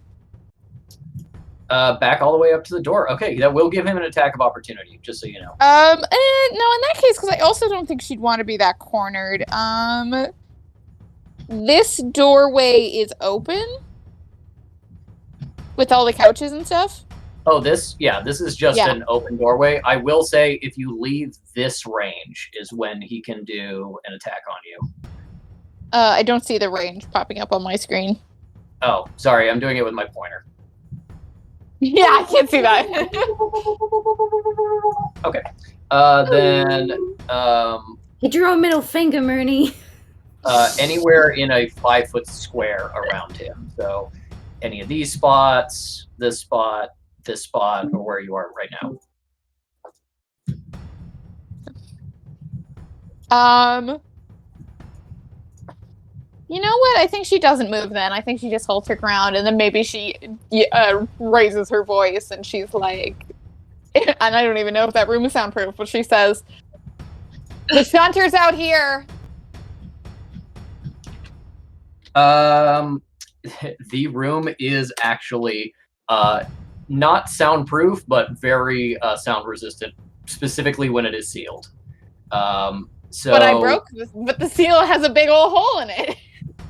Back all the way up to the door. Okay, that will give him an attack of opportunity, just so you know. No, in that case, because I also don't think she'd want to be that cornered. This doorway is open with all the couches and stuff. Oh, this is just an open doorway. I will say, if you leave this range, is when he can do an attack on you. I don't see the range popping up on my screen. Oh, sorry, I'm doing it with my pointer. Yeah, I can't see that. Okay. Then Hit your own middle finger, Murney. Anywhere in a 5-foot square around him. So any of these spots, this spot, or where you are right now. You know what? I think she doesn't move then. I think she just holds her ground, and then maybe she raises her voice, and she's like, and I don't even know if that room is soundproof, but she says, "The Shunter's out here." The room is actually not soundproof, but very sound resistant, specifically when it is sealed. So, but but the seal has a big old hole in it.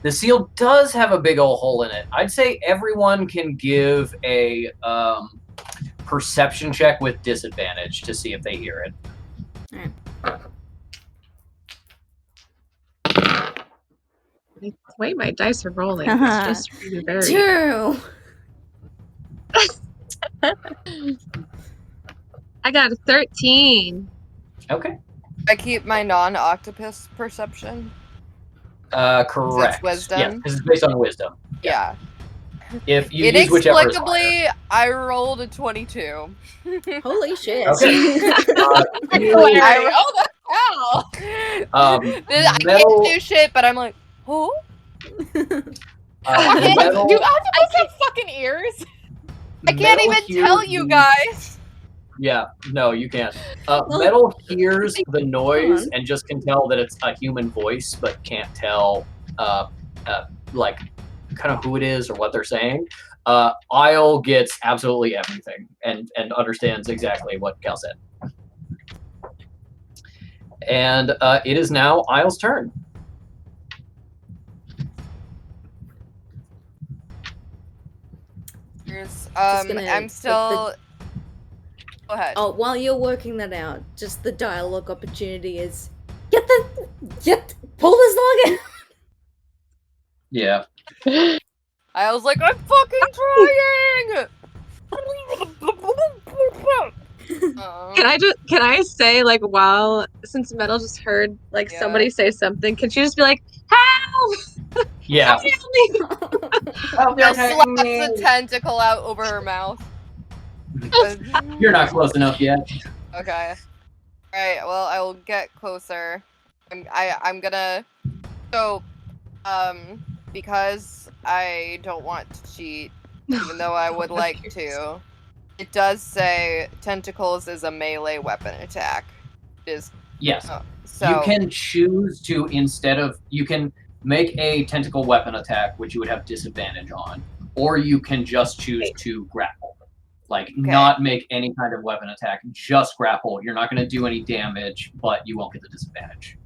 The seal does have a big old hole in it. I'd say everyone can give a perception check with disadvantage to see if they hear it. The way my dice are rolling, it's just really very... 2. I got a 13. Okay. I keep my non-octopus perception. Correct. It's wisdom. Yeah, this is based on wisdom. Yeah. If you use whichever is higher. Inexplicably, I rolled a 22. Holy shit. Okay. Oh, the hell! I can't do shit, but I'm like, oh. Do octopus have fucking ears? I can't even tell you guys. Yeah, no, you can't. Well, Mettle hears the noise on. and just can tell that it's a human voice, but can't tell, like, kind of who it is or what they're saying. Isle gets absolutely everything and understands exactly what Cal said. And it is now Isle's turn. Here's, gonna I'm take still. Go ahead. Oh, while you're working that out, just the dialogue opportunity is pull this log in. Yeah. I was like, I'm fucking trying. Can I say, like, since Mettle just heard, like, Yeah. somebody say something, can she just be like, help! Yeah. Just slaps a tentacle out over her mouth. You're not close enough yet. Okay. Alright, well, I will get closer. I'm gonna... So, because I don't want to cheat, even though I would like to, it does say tentacles is a melee weapon attack. Yes. So You can choose to, you can make a tentacle weapon attack, which you would have disadvantage on, or you can just choose to grapple. Like, not make any kind of weapon attack, just grapple. You're not going to do any damage, but you won't get the disadvantage.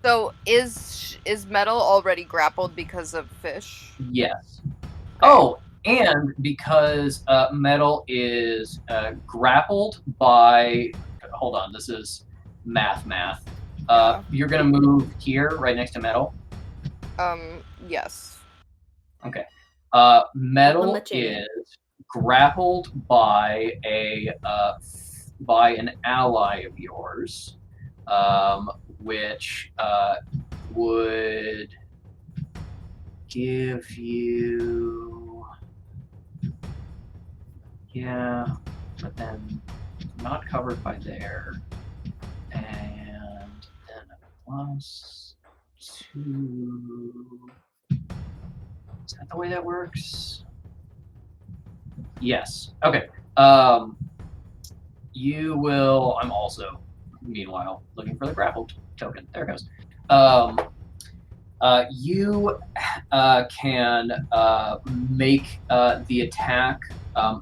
So is Mettle already grappled because of fish? Yes. Oh, and because Mettle is grappled by... Hold on, this is math. You're going to move here, right next to Mettle? Yes. Okay. Mettle is grappled by an ally of yours, which would give you, but then not covered by there, and then a +2. Is that the way that works? Yes. Okay. You will. I'm also, meanwhile, looking for the grappled token. There it goes. You can make the attack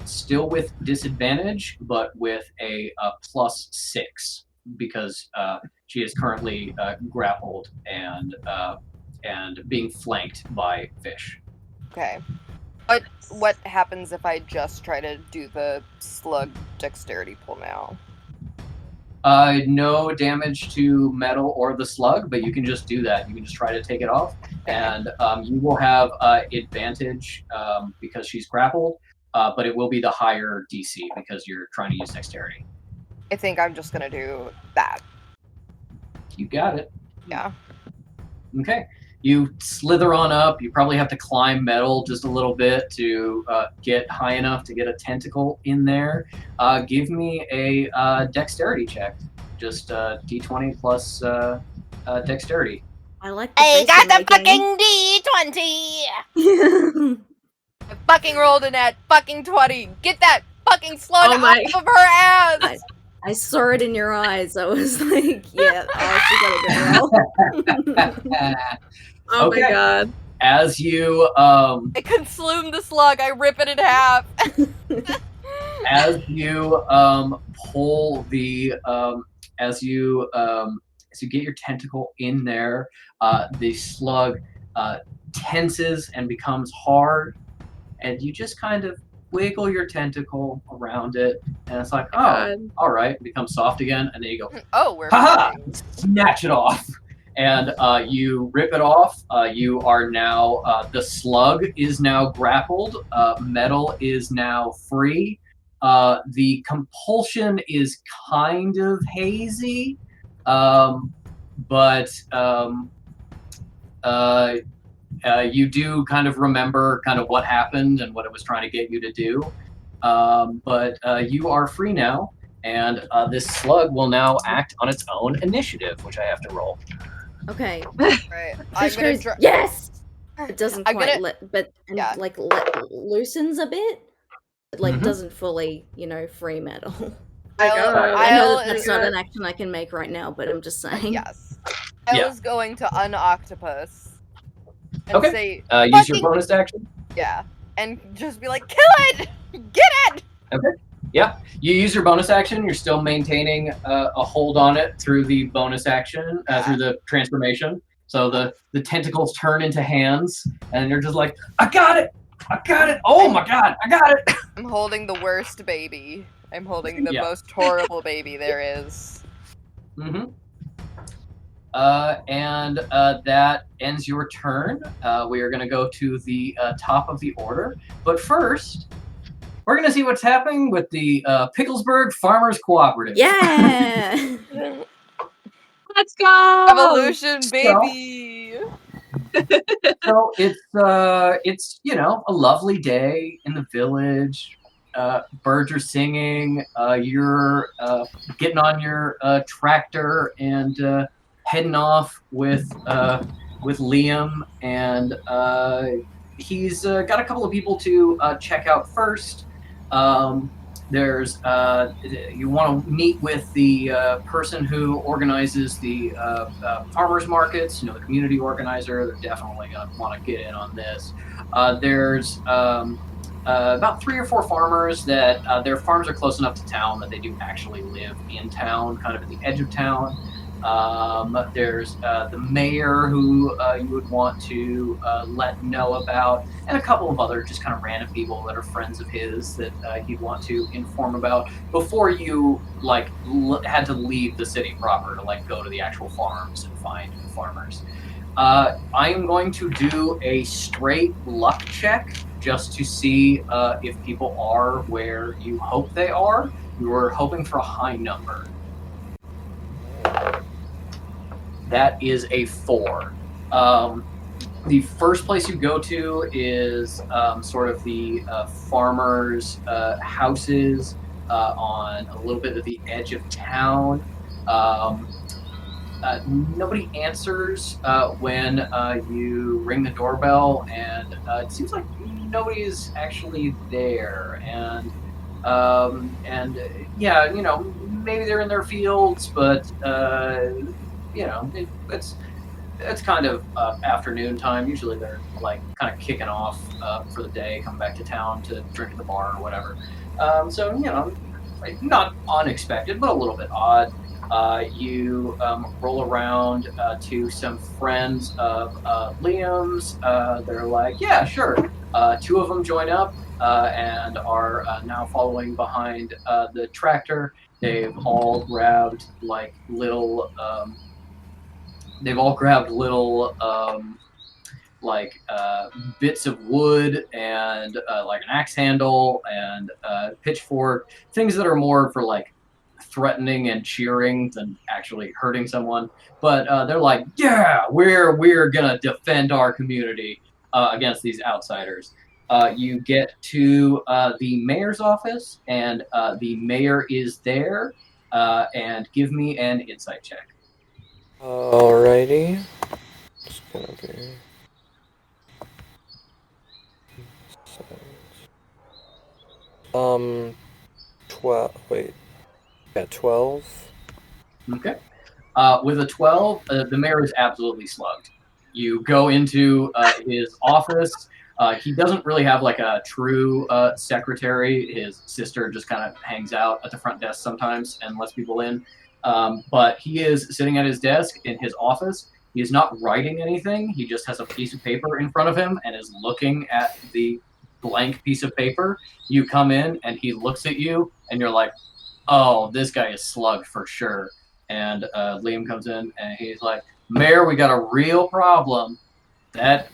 still with disadvantage, but with a +6 because she is currently grappled and being flanked by fish. Okay. What happens if I just try to do the slug dexterity pull now? No damage to Mettle or the slug, but you can just do that. You can just try to take it off, and you will have advantage because she's grappled, but it will be the higher DC because you're trying to use dexterity. I think I'm just gonna do that. You got it. Yeah. Okay. You slither on up. You probably have to climb Mettle just a little bit to get high enough to get a tentacle in there. Give me a dexterity check. Just D20 plus dexterity. I like. I got the fucking D20. I fucking rolled in that fucking 20. Get that fucking slug off of her ass. I saw it in your eyes. I was like, yeah, she got a good roll. Oh my god. As you I consume the slug, I rip it in half. as you pull the as you get your tentacle in there, the slug tenses and becomes hard, and you just kind of wiggle your tentacle around it, and it's like, all right, it becomes soft again, and then you go, we're ha-ha! Snatch it off. And you rip it off. You are now, the slug is now grappled. Mettle is now free. The compulsion is kind of hazy, but you do kind of remember kind of what happened and what it was trying to get you to do. But you are free now, and this slug will now act on its own initiative, which I have to roll. Okay. Right. I'm gonna yes! It doesn't I'm quite gonna- loosens a bit, but doesn't fully, free Mettle. I know that I'll- that's not an action I can make right now, but I'm just saying. Yes. I Yeah. was going to un-octopus and Okay. say, Use your fucking- bonus action. yeah, and just be like, kill it! Get it! Okay. Yeah. You use your bonus action. You're still maintaining a hold on it through the bonus action, through the transformation. So the tentacles turn into hands, and you're just like, I got it! I got it! Oh my god, I got it! I'm holding the worst baby. I'm holding the Yeah. most horrible baby there is. Mm-hmm. And that ends your turn. We are going to go to the top of the order. But first, we're going to see what's happening with the Picklesburg Farmers Cooperative. Yeah! Let's go! Evolution, baby! So it's a lovely day in the village. Birds are singing. You're getting on your tractor and heading off with Liam, and he's got a couple of people to check out first. There's you want to meet with the person who organizes the farmers markets. The community organizer. They're definitely going to want to get in on this. There's about 3 or 4 farmers that their farms are close enough to town that they do actually live in town, kind of at the edge of town. There's the mayor who you would want to let know about, and a couple of other just kind of random people that are friends of his that he'd want to inform about before you had to leave the city proper to go to the actual farms and find the farmers. I am going to do a straight luck check just to see if people are where you hope they are. You were hoping for a high number. That is a 4. The first place you go to is sort of the farmers' houses on a little bit of the edge of town. Nobody answers when you ring the doorbell, and it seems like nobody is actually there. And yeah, maybe they're in their fields, but it's kind of afternoon time. Usually they're kind of kicking off for the day, coming back to town to drink at the bar or whatever. So not unexpected, but a little bit odd. You roll around to some friends of Liam's. They're like, yeah, sure. 2 of them join up and are now following behind the tractor. They've all grabbed little. They've all grabbed little bits of wood and an axe handle and pitchfork, things that are more for threatening and cheering than actually hurting someone. But they're like, yeah, we're gonna defend our community against these outsiders. You get to the mayor's office, and the mayor is there. And give me an insight check. Alrighty. It's gonna be 12. Wait. Yeah, 12. Okay. With a 12, the mayor is absolutely slugged. You go into his office. He doesn't really have a true secretary. His sister just kind of hangs out at the front desk sometimes and lets people in. But he is sitting at his desk in his office. He is not writing anything. He just has a piece of paper in front of him and is looking at the blank piece of paper. You come in and he looks at you and you're like, oh, this guy is slugged for sure. And Liam comes in and he's like, Mayor, we got a real problem. That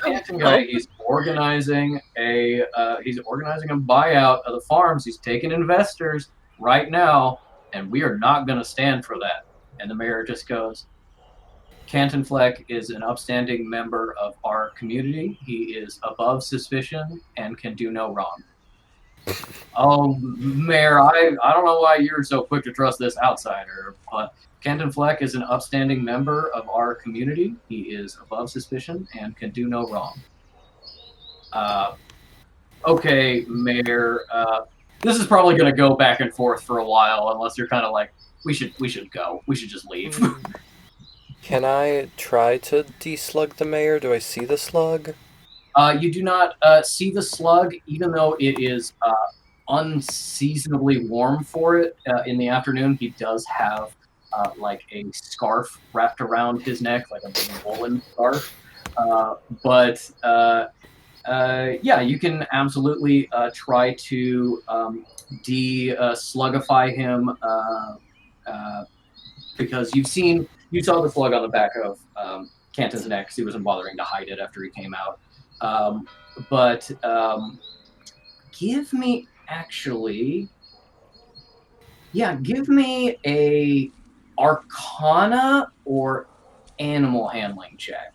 Canton guy, he's organizing a buyout of the farms. He's taking investors right now, and we are not going to stand for that. And the mayor just goes, Canton Fleck is an upstanding member of our community. He is above suspicion and can do no wrong. Oh, Mayor, I don't know why you're so quick to trust this outsider, but Canton Fleck is an upstanding member of our community. He is above suspicion and can do no wrong. Okay, Mayor, this is probably going to go back and forth for a while, unless you're kind of like, we should go. We should just leave. Can I try to deslug the mayor? Do I see the slug? You do not see the slug, even though it is unseasonably warm for it in the afternoon. He does have like a scarf wrapped around his neck, like a big woolen scarf. Yeah, you can absolutely try to de-slugify him because you saw the slug on the back of Canton's neck because he wasn't bothering to hide it after he came out. But give me give me a Arcana or Animal Handling check.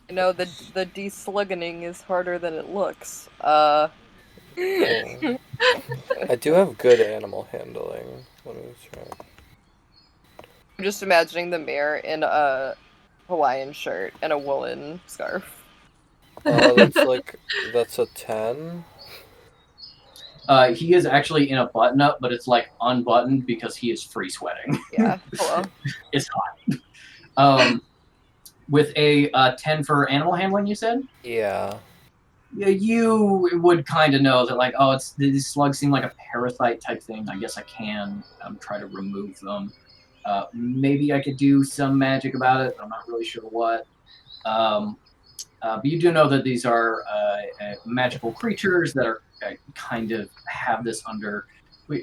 You know, the deslugging is harder than it looks. Oh. I do have good animal handling. Let me try. I'm just imagining the mayor in a Hawaiian shirt and a woolen scarf. That's a 10. He is actually in a button-up, but it's like unbuttoned because he is free sweating. Yeah, hello. It's hot. With a 10 for animal handling, you said? Yeah. Yeah, you would kind of know that, like, oh, these slugs seem like a parasite type thing. I guess I can try to remove them. Maybe I could do some magic about it. I'm not really sure what. But you do know that these are magical creatures that are kind of have this under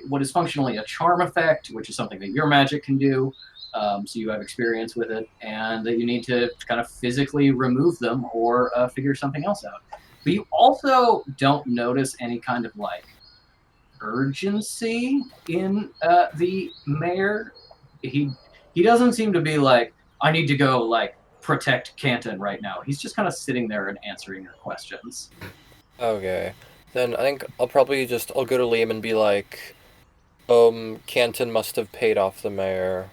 what is functionally a charm effect, which is something that your magic can do. So you have experience with it, and that you need to kind of physically remove them or figure something else out. But you also don't notice any kind of like urgency in the mayor. He doesn't seem to be like, I need to go like protect Canton right now. He's just kind of sitting there and answering your questions. Okay. Then I think I'll go to Liam and be like, Canton must have paid off the mayor.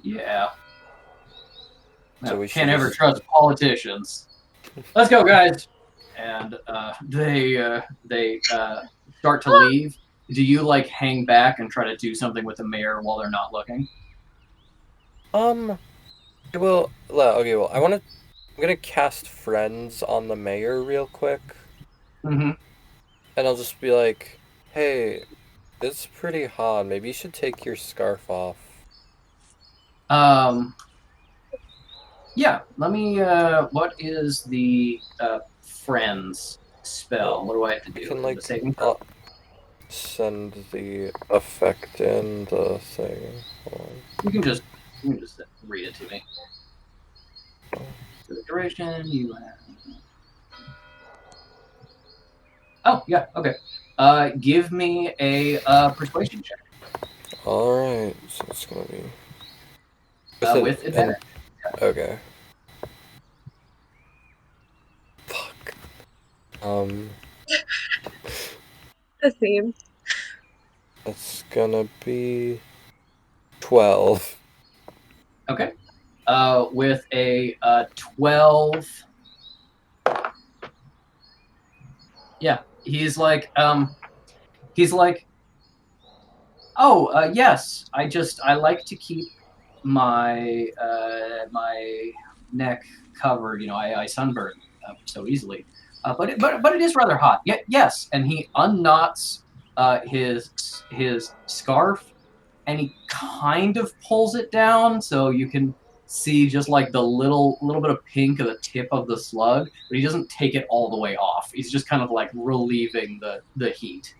Yeah. So we can't ever trust politicians. Let's go, guys. And they start to leave. Do you like hang back and try to do something with the mayor while they're not looking? I'm gonna cast friends on the mayor real quick. Mm-hmm. And I'll just be like, hey, it's pretty hot. Maybe you should take your scarf off. Yeah, let me, what is the friends spell? What do I have to do? I can, like, The saving throw? send the effect in the thing. You can just read it to me. For the duration, you have... Oh, yeah, okay. Give me a persuasion check. Alright, so it's gonna be... With advantage. Okay. Fuck. The theme. It's gonna be 12. Okay. With a 12. Yeah, he's like, oh, yes, I like to keep my my neck covered. You know, I sunburn so easily. But it is rather hot. Yes, and he unknots his scarf, and he kind of pulls it down so you can see just like the little bit of pink at the tip of the slug, but he doesn't take it all the way off. He's just kind of like relieving the heat.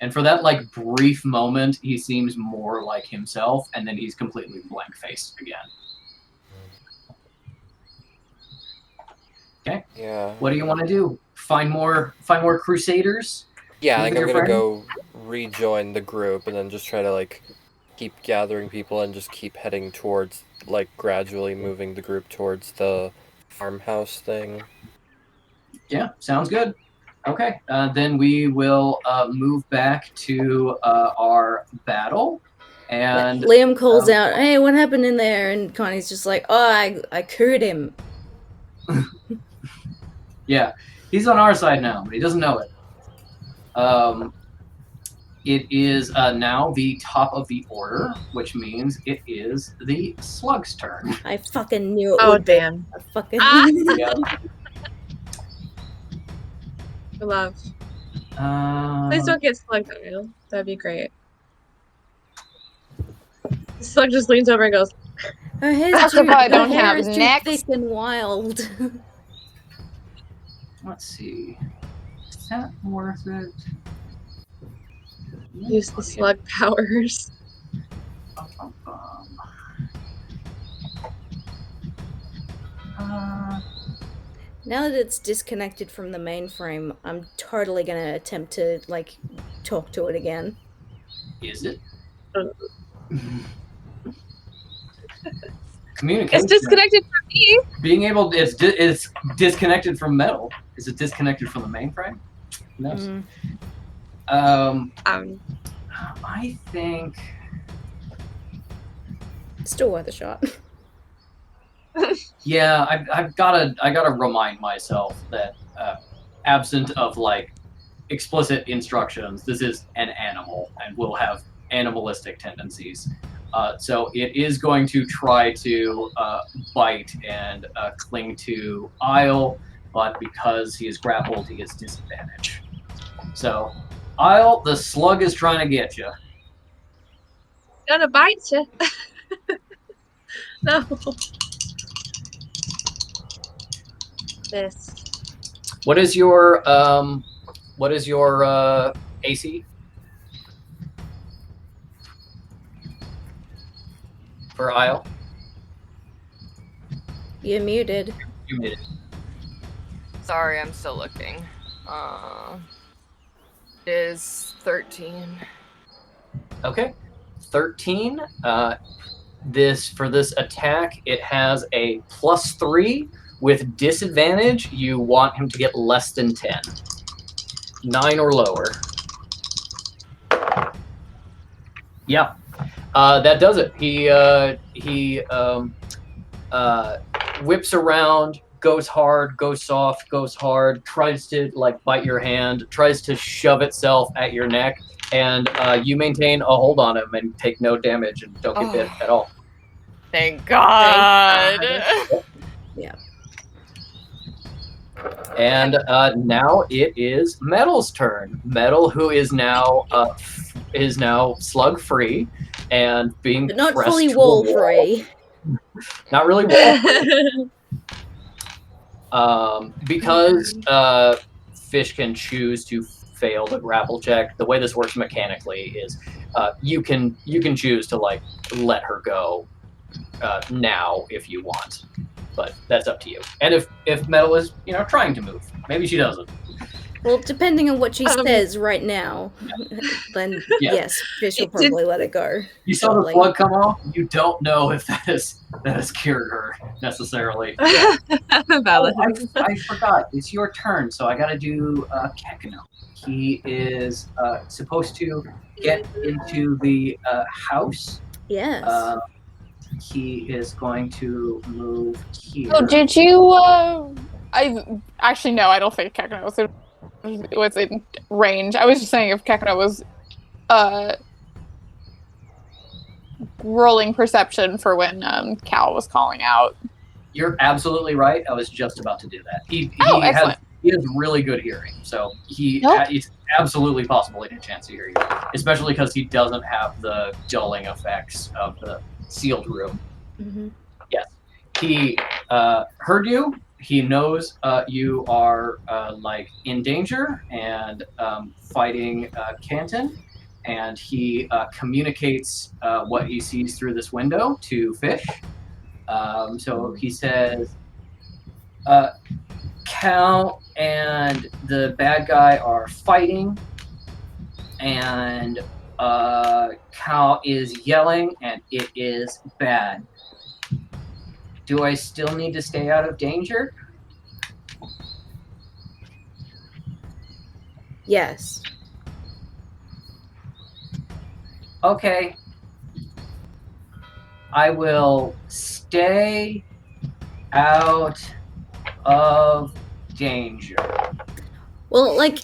And for that like brief moment, he seems more like himself, and then he's completely blank-faced again. Okay. Yeah. What do you want to do? Find more crusaders? Yeah, I think I'm gonna go rejoin the group and then just try to like keep gathering people and just keep heading towards like gradually moving the group towards the farmhouse thing. Yeah, sounds good. Okay, then we will move back to our battle. And Liam calls out, "Hey, what happened in there?" And Connie's just like, "Oh, I cooed him." Yeah, he's on our side now, but he doesn't know it. It is now the top of the order, which means it is the Slug's turn. I fucking knew it Oh, would be. damn. I fucking. Yeah. I love. Please don't get Slug Dial. That'd be great. Slug just leans over and goes, Her hair's That's too, if I her don't hair have is too necks. thick and wild. Let's see. Is that worth it? use the slug powers. Now that it's disconnected from the mainframe, I'm totally gonna attempt to, like, talk to it again. Is it? It's Communication. disconnected from me. Being able to, it's disconnected from Mettle. Is it disconnected from the mainframe? No. I think Still worth a shot. yeah, I gotta remind myself that absent of like explicit instructions, this is an animal and will have animalistic tendencies. So it is going to try to bite and cling to Isle, but because he is grappled, he gets disadvantage. So, Isle, the slug is trying to get you. Gonna bite you. No. This. What is your AC? For Isle? You're muted. You made it. Sorry, I'm still looking. It is 13. Okay. 13. For this attack, it has a +3 with disadvantage. You want him to get less than 10. 9 or lower. Yeah. That does it. He whips around, goes hard, goes soft, goes hard, tries to like bite your hand, tries to shove itself at your neck, and you maintain a hold on him and take no damage and don't get bit at all. Thank God. Yeah. And now it is Mettle's turn. Mettle, who is now slug free and being But not pressed fully to a wall wall. free. Not really wall. Because fish can choose to fail the grapple check. The way this works mechanically is you can choose to like let her go now if you want, but that's up to you. And if Mettle is trying to move, maybe she doesn't. Well, depending on what she says right now, then yes, Fish will probably let it go. You saw the plug come off. You don't know if that has cured her necessarily. Valid. I forgot. It's your turn, so I got to do Kekeno. He is supposed to get into the house. Yes. He is going to move here. Oh, did you? I actually no. I don't think Kekeno was in range. I was just saying if Kekeno was rolling perception for when Cal was calling out. You're absolutely right. I was just about to do that. He has really good hearing, so it's absolutely possible he had a chance to hear you, especially because he doesn't have the dulling effects of the sealed room. Mm-hmm. Yes, he heard you. He knows you are like in danger and fighting Canton, and he communicates what he sees through this window to Fish. So he says, Cal and the bad guy are fighting, and Cal is yelling, and it is bad. Do I still need to stay out of danger? Yes. Okay. I will stay out of danger. Well, like,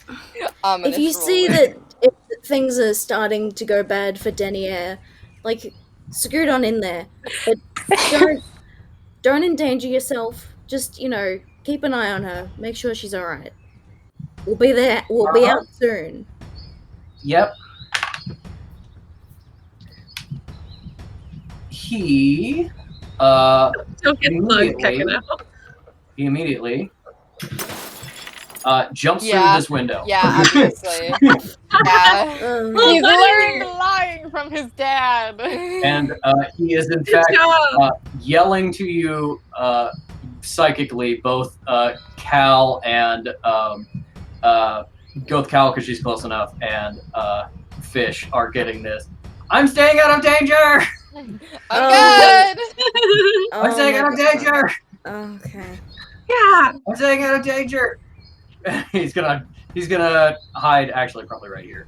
Ominous if you see rolling. that if things are starting to go bad for Denier, like, scoot on in there. But don't endanger yourself. Just, keep an eye on her. Make sure she's alright. We'll be there. We'll be out soon. Yep. He Don't get plugged, Kekeno. he immediately jumps through Yeah. this window. Yeah, obviously. Yeah. He's learned lying from his dad. And he is in fact yelling to you psychically, both Cal and go with Cal because she's close enough, and Fish are getting this. I'm staying out of danger! I'm good! I'm staying out of danger! Okay. Yeah. I'm staying out of danger! He's gonna hide actually probably right here.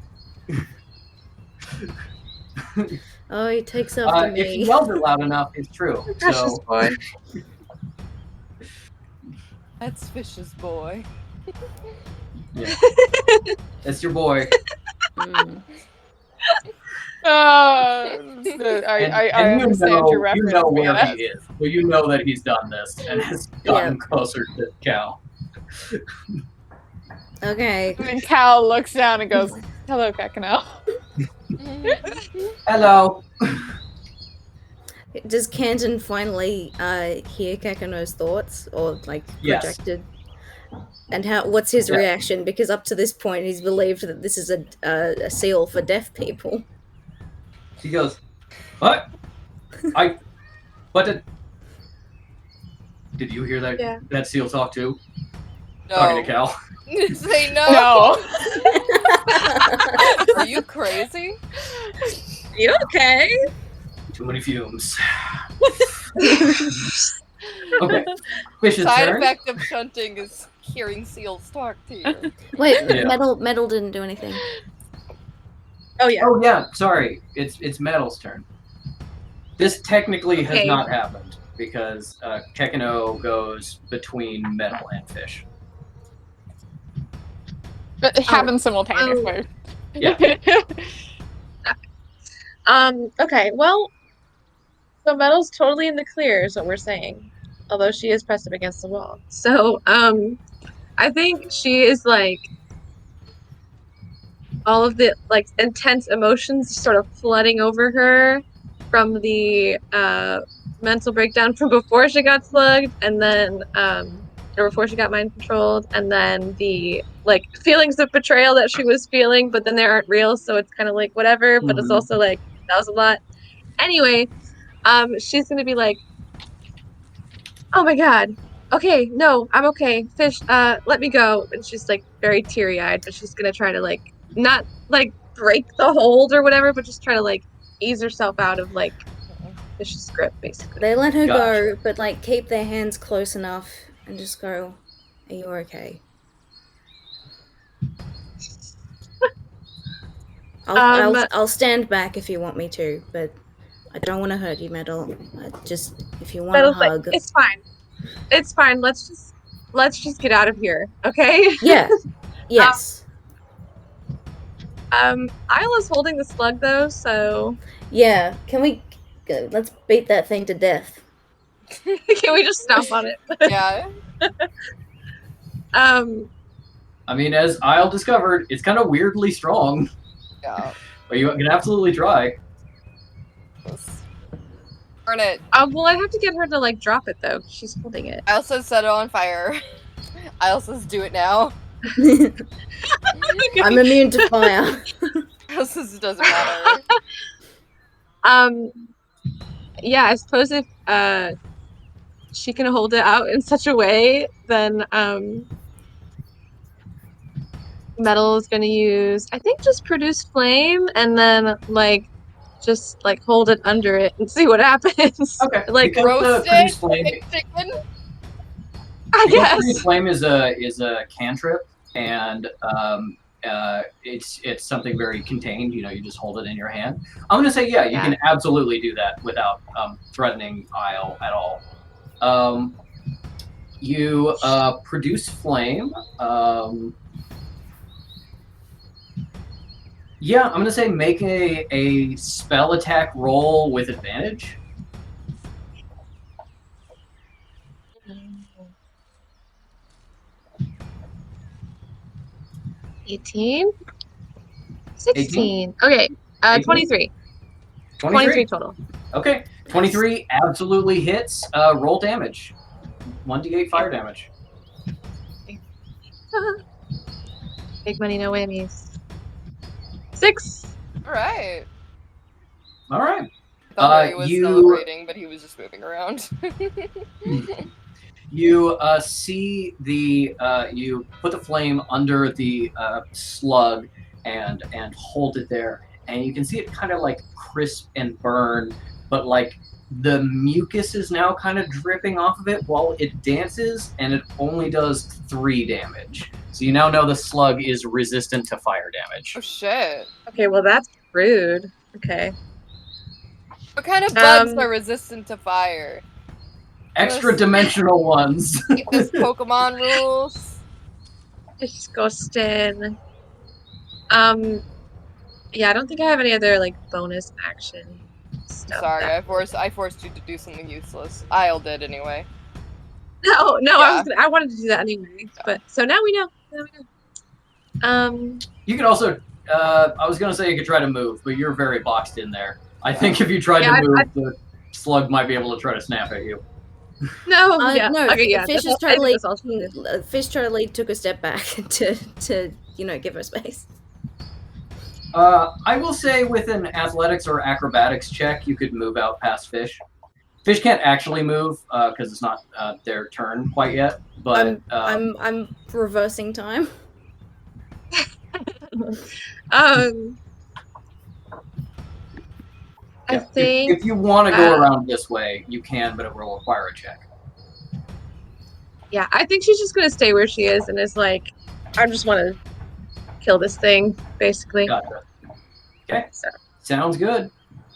Oh, he takes after me. If he yells it loud enough, it's true. Precious So boy. That's Fish's boy. yeah. That's your boy. I And understand your reference. you know where yes. he is. Well, you know that he's done this and has gotten closer to Cal. Okay. And Cal looks down and goes, "Hello, Kekeno." Hello. Does Canton finally hear Kekeno's thoughts, or like Yes. projected? And what's his reaction? Because up to this point, he's believed that this is a seal for deaf people. He goes, what? What did you hear that? Yeah. That seal talk too? No. Talking to Cal. Say no. No. Are you crazy? You okay? Too many fumes. Okay. Fish's Side turn. effect of shunting is hearing seals talk to you. Wait, Yeah. Mettle didn't do anything. Oh yeah. Oh yeah, sorry. It's Metal's turn. This technically has Okay. not happened because Kekeno goes between Metal and Fish. But it happens simultaneously. Yeah. Okay, well, so Metal's totally in the clear is what we're saying. Although she is pressed up against the wall. So, I think she is like all of the like intense emotions sort of flooding over her from the mental breakdown from before she got slugged, and then or before she got mind controlled, and then the like feelings of betrayal that she was feeling, but then they aren't real, so it's kind of like whatever, but it's also like that was a lot. Anyway, she's gonna be like, oh my god, okay, no, I'm okay, Fish, let me go. And she's like very teary-eyed, but she's gonna try to like not like break the hold or whatever, but just try to like ease herself out of like Fish's grip, basically. They let her Gotcha. go, but like keep their hands close enough and just go, "Are you okay?" I'll stand back if you want me to, but I don't want to hurt you, Mettle. Just if you want a Metal's hug. like, it's fine. Let's just get out of here, okay? Yeah. Yes. Isla's holding the slug though, so Yeah. Can we go? Let's beat that thing to death. can we just stomp on it? Yeah. I mean, as Isle discovered, it's kind of weirdly strong. Yeah. But you can absolutely try. Let's burn it. Well, I have to get her to like drop it though. She's holding it. I also set it on fire. I also says do it now. I'm immune to fire. I says it doesn't matter. Yeah, I suppose if she can hold it out in such a way, then Mettle is going to use, I think, just produce flame, and then like just like hold it under it and see what happens. Okay. Like Because roast produce it flame, like chicken. I because guess. produce flame is a cantrip, and it's something very contained. You know, you just hold it in your hand. I'm gonna say, yeah, you can absolutely do that without threatening Isle at all. You produce flame. Yeah, I'm gonna say make a spell attack roll with advantage. 18? 18? 16. Okay. 18? 23. 23 total. Okay, 23 absolutely hits. Roll damage. 1d8 fire damage. Big money, no whammies. 6. All right. All right. I thought he was celebrating, but he was just moving around. You see the you put the flame under the slug and hold it there, and you can see it kind of like crisp and burn, but like the mucus is now kind of dripping off of it while it dances, and it only does 3 damage. So you now know the slug is resistant to fire damage. Oh shit. Okay, well that's rude. Okay. What kind of bugs are resistant to fire? Extra dimensional ones. This Pokemon rules. Disgusting. Yeah, I don't think I have any other like bonus action stuff. Sorry, I forced you to do something useless. Isle did anyway. No, Yeah. I wanted to do that anyway. But so now we know. You could also, I was going to say you could try to move, but you're very boxed in there. I think if you tried to move, the slug might be able to try to snap at you. No, no. Okay, yeah. Fish totally took a step back to give her space. I will say with an athletics or acrobatics check, you could move out past Fish. Fish can't actually move because it's not their turn quite yet. But I'm reversing time. I think if you want to go around this way, you can, but it will require a check. Yeah, I think she's just gonna stay where she is and is like, I just want to kill this thing, basically. Gotcha. Okay, sounds good.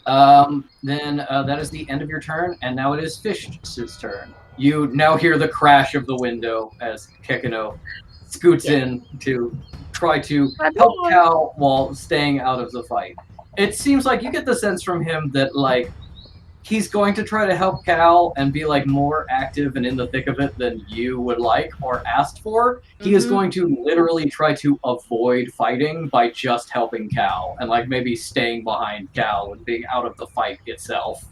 Then that is the end of your turn, and now it is Fish's turn. You now hear the crash of the window as Kekeno scoots in to try to help Cal while staying out of the fight. It seems like you get the sense from him that like he's going to try to help Cal and be like more active and in the thick of it than you would like or asked for. He is going to literally try to avoid fighting by just helping Cal and like maybe staying behind Cal and being out of the fight itself.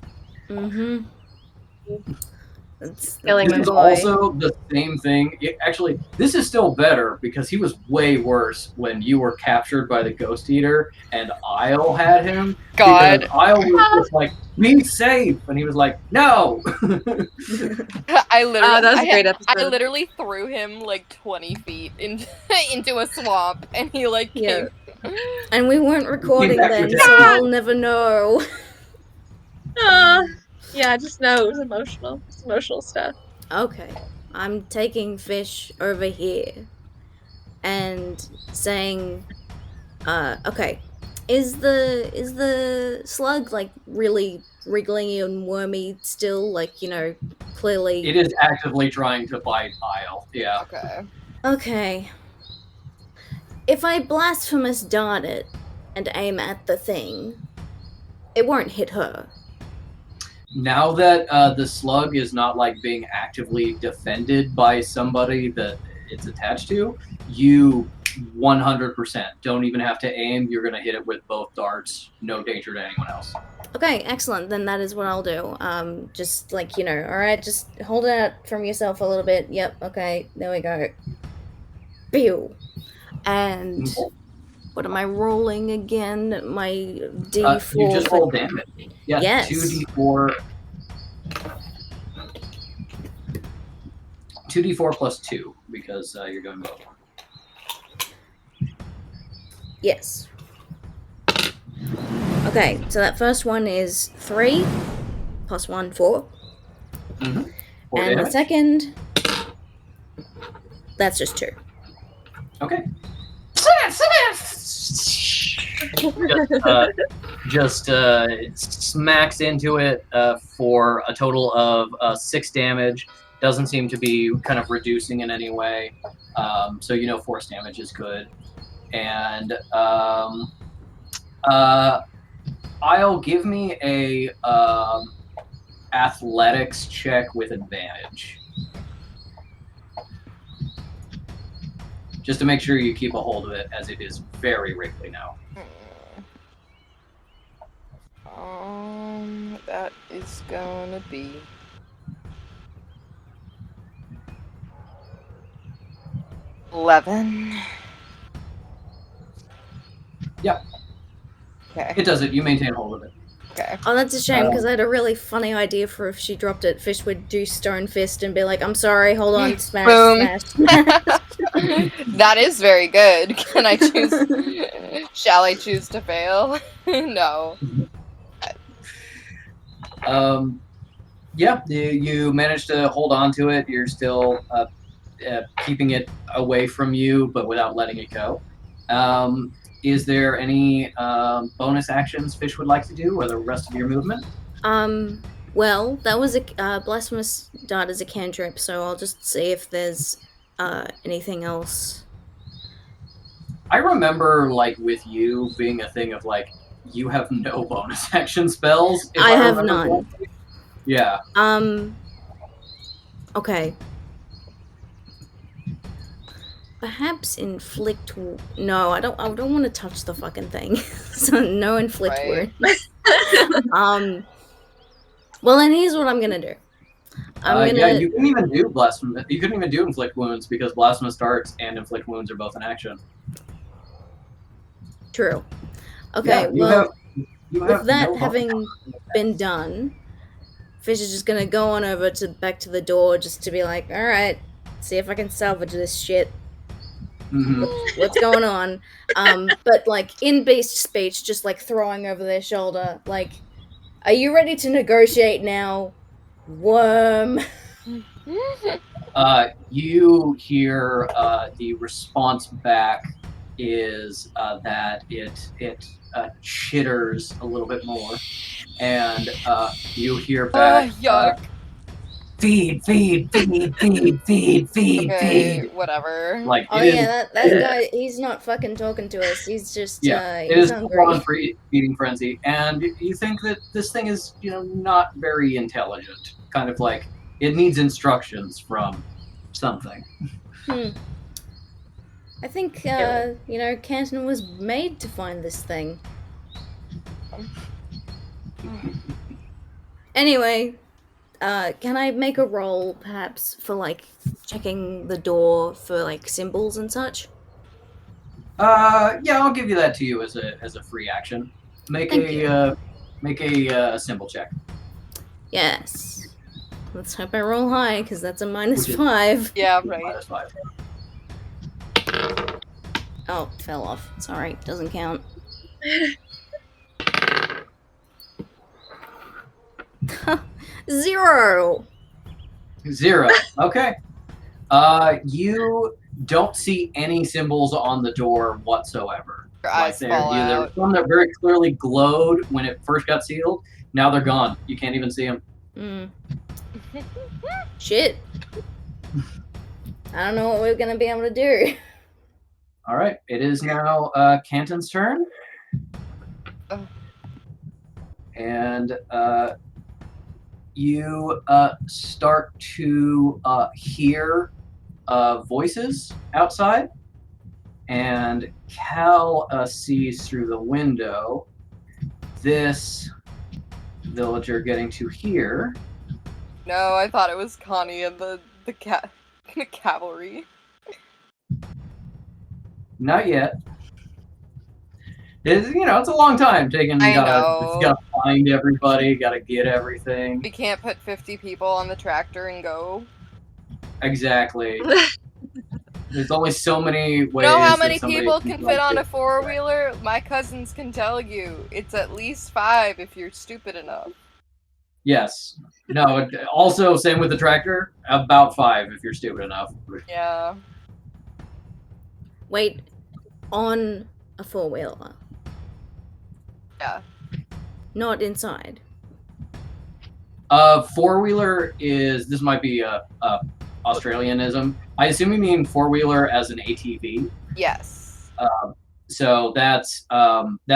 This is also the same thing. Actually, this is still better because he was way worse when you were captured by the Ghost Eater and Isle had him. God. Because Isle was just like, be safe! And he was like, no! I literally, that was a great episode. I literally threw him like 20 feet into a swamp and he like came. And we weren't recording then, so we'll never know. Yeah, just know it was emotional. It's emotional stuff. Okay, I'm taking Fish over here and saying, okay, is the slug like really wriggly and wormy still? Like, clearly. It is actively trying to bite Isle. Yeah. Okay. If I blasphemous dart it and aim at the thing, it won't hit her. Now that the slug is not like being actively defended by somebody that it's attached to, you 100% don't even have to aim. You're going to hit it with both darts. No danger to anyone else. Okay, excellent. Then that is what I'll do. Just like, all right, just hold it out from yourself a little bit. Yep, okay, there we go. Pew. And what am I rolling again? My D4. You just roll damage. Yes. 2d4. 2d4 plus 2 because you're going both. Yes. Okay, so that first one is 3 plus 1, 4. And the second, that's just 2. Okay. Just smacks into it for a total of 6 damage, Doesn't seem to be kind of reducing in any way. So you know force damage is good. And I'll give me a athletics check with advantage. Just to make sure you keep a hold of it, as it is very wriggly now. That is gonna be 11. Yep. Okay. It does it. You maintain hold of it. Okay. Oh, that's a shame, because I had a really funny idea for if she dropped it, Fish would do Stone Fist and be like, I'm sorry, hold on, smash, Boom. smash. That is very good. Can I choose? Shall I choose to fail? No. Yeah, you managed to hold on to it. You're still keeping it away from you, but without letting it go. Is there any bonus actions Fish would like to do, or the rest of your movement? Well, that was a Blasphemous Dart as a cantrip, so I'll just see if there's anything else. I remember, like, with you being a thing of, like, you have no bonus action spells. If I have remember none. correctly. Yeah. Okay. Perhaps inflict. No, I don't want to touch the fucking thing. So no inflict Right. wounds. Well, then here's what I'm gonna do. Yeah, you couldn't even do blasphemous. You couldn't even do inflict wounds because blasphemous darts and inflict wounds are both in action. True. Okay. Yeah, with that having been done, Fish is just gonna go on over back to the door just to be like, all right, see if I can salvage this shit. Mm-hmm. What's going on? But like in beast speech, just like throwing over their shoulder, like, are you ready to negotiate now, worm? You hear the response back is that it chitters a little bit more, and you hear back, Yuck. feed, feed, feed, feed, feed, feed, Okay, feed. whatever. Like, Oh yeah, that guy, he's not fucking talking to us. He's just it he's is hungry. full-on feeding frenzy, and you think that this thing is, not very intelligent. Kind of like it needs instructions from something. I think Canton was made to find this thing. Anyway, can I make a roll perhaps for like checking the door for like symbols and such? Yeah, I'll give you that to you as a free action. Make a symbol check. Yes. Let's hope I roll high, because that's a Which is- -5. Yeah, right. -5. Oh, fell off. Sorry, doesn't count. Zero. 0. Okay. You don't see any symbols on the door whatsoever. Your eyes fall There were out. some that very clearly glowed when it first got sealed. Now they're gone. You can't even see them. Shit. I don't know what we're gonna be able to do. All right. It is now Canton's turn. Oh. And you start to hear voices outside. And Cal sees through the window this villager getting to here. No, I thought it was Connie and the cavalry. Not yet. It's a long time taking. I You know. gotta find everybody. Gotta get everything. We can't put 50 people on the tractor and go. Exactly. There's only so many ways. You know how that many somebody people can fit like on a it. four-wheeler? My cousins can tell you. It's at least 5 if you're stupid enough. Yes. No. Also, same with the tractor. About 5 if you're stupid enough. Yeah. Wait, on a four-wheeler, Yeah. not inside. Four-wheeler is, this might be a Australianism. I assume you mean four-wheeler as an ATV. Yes. So that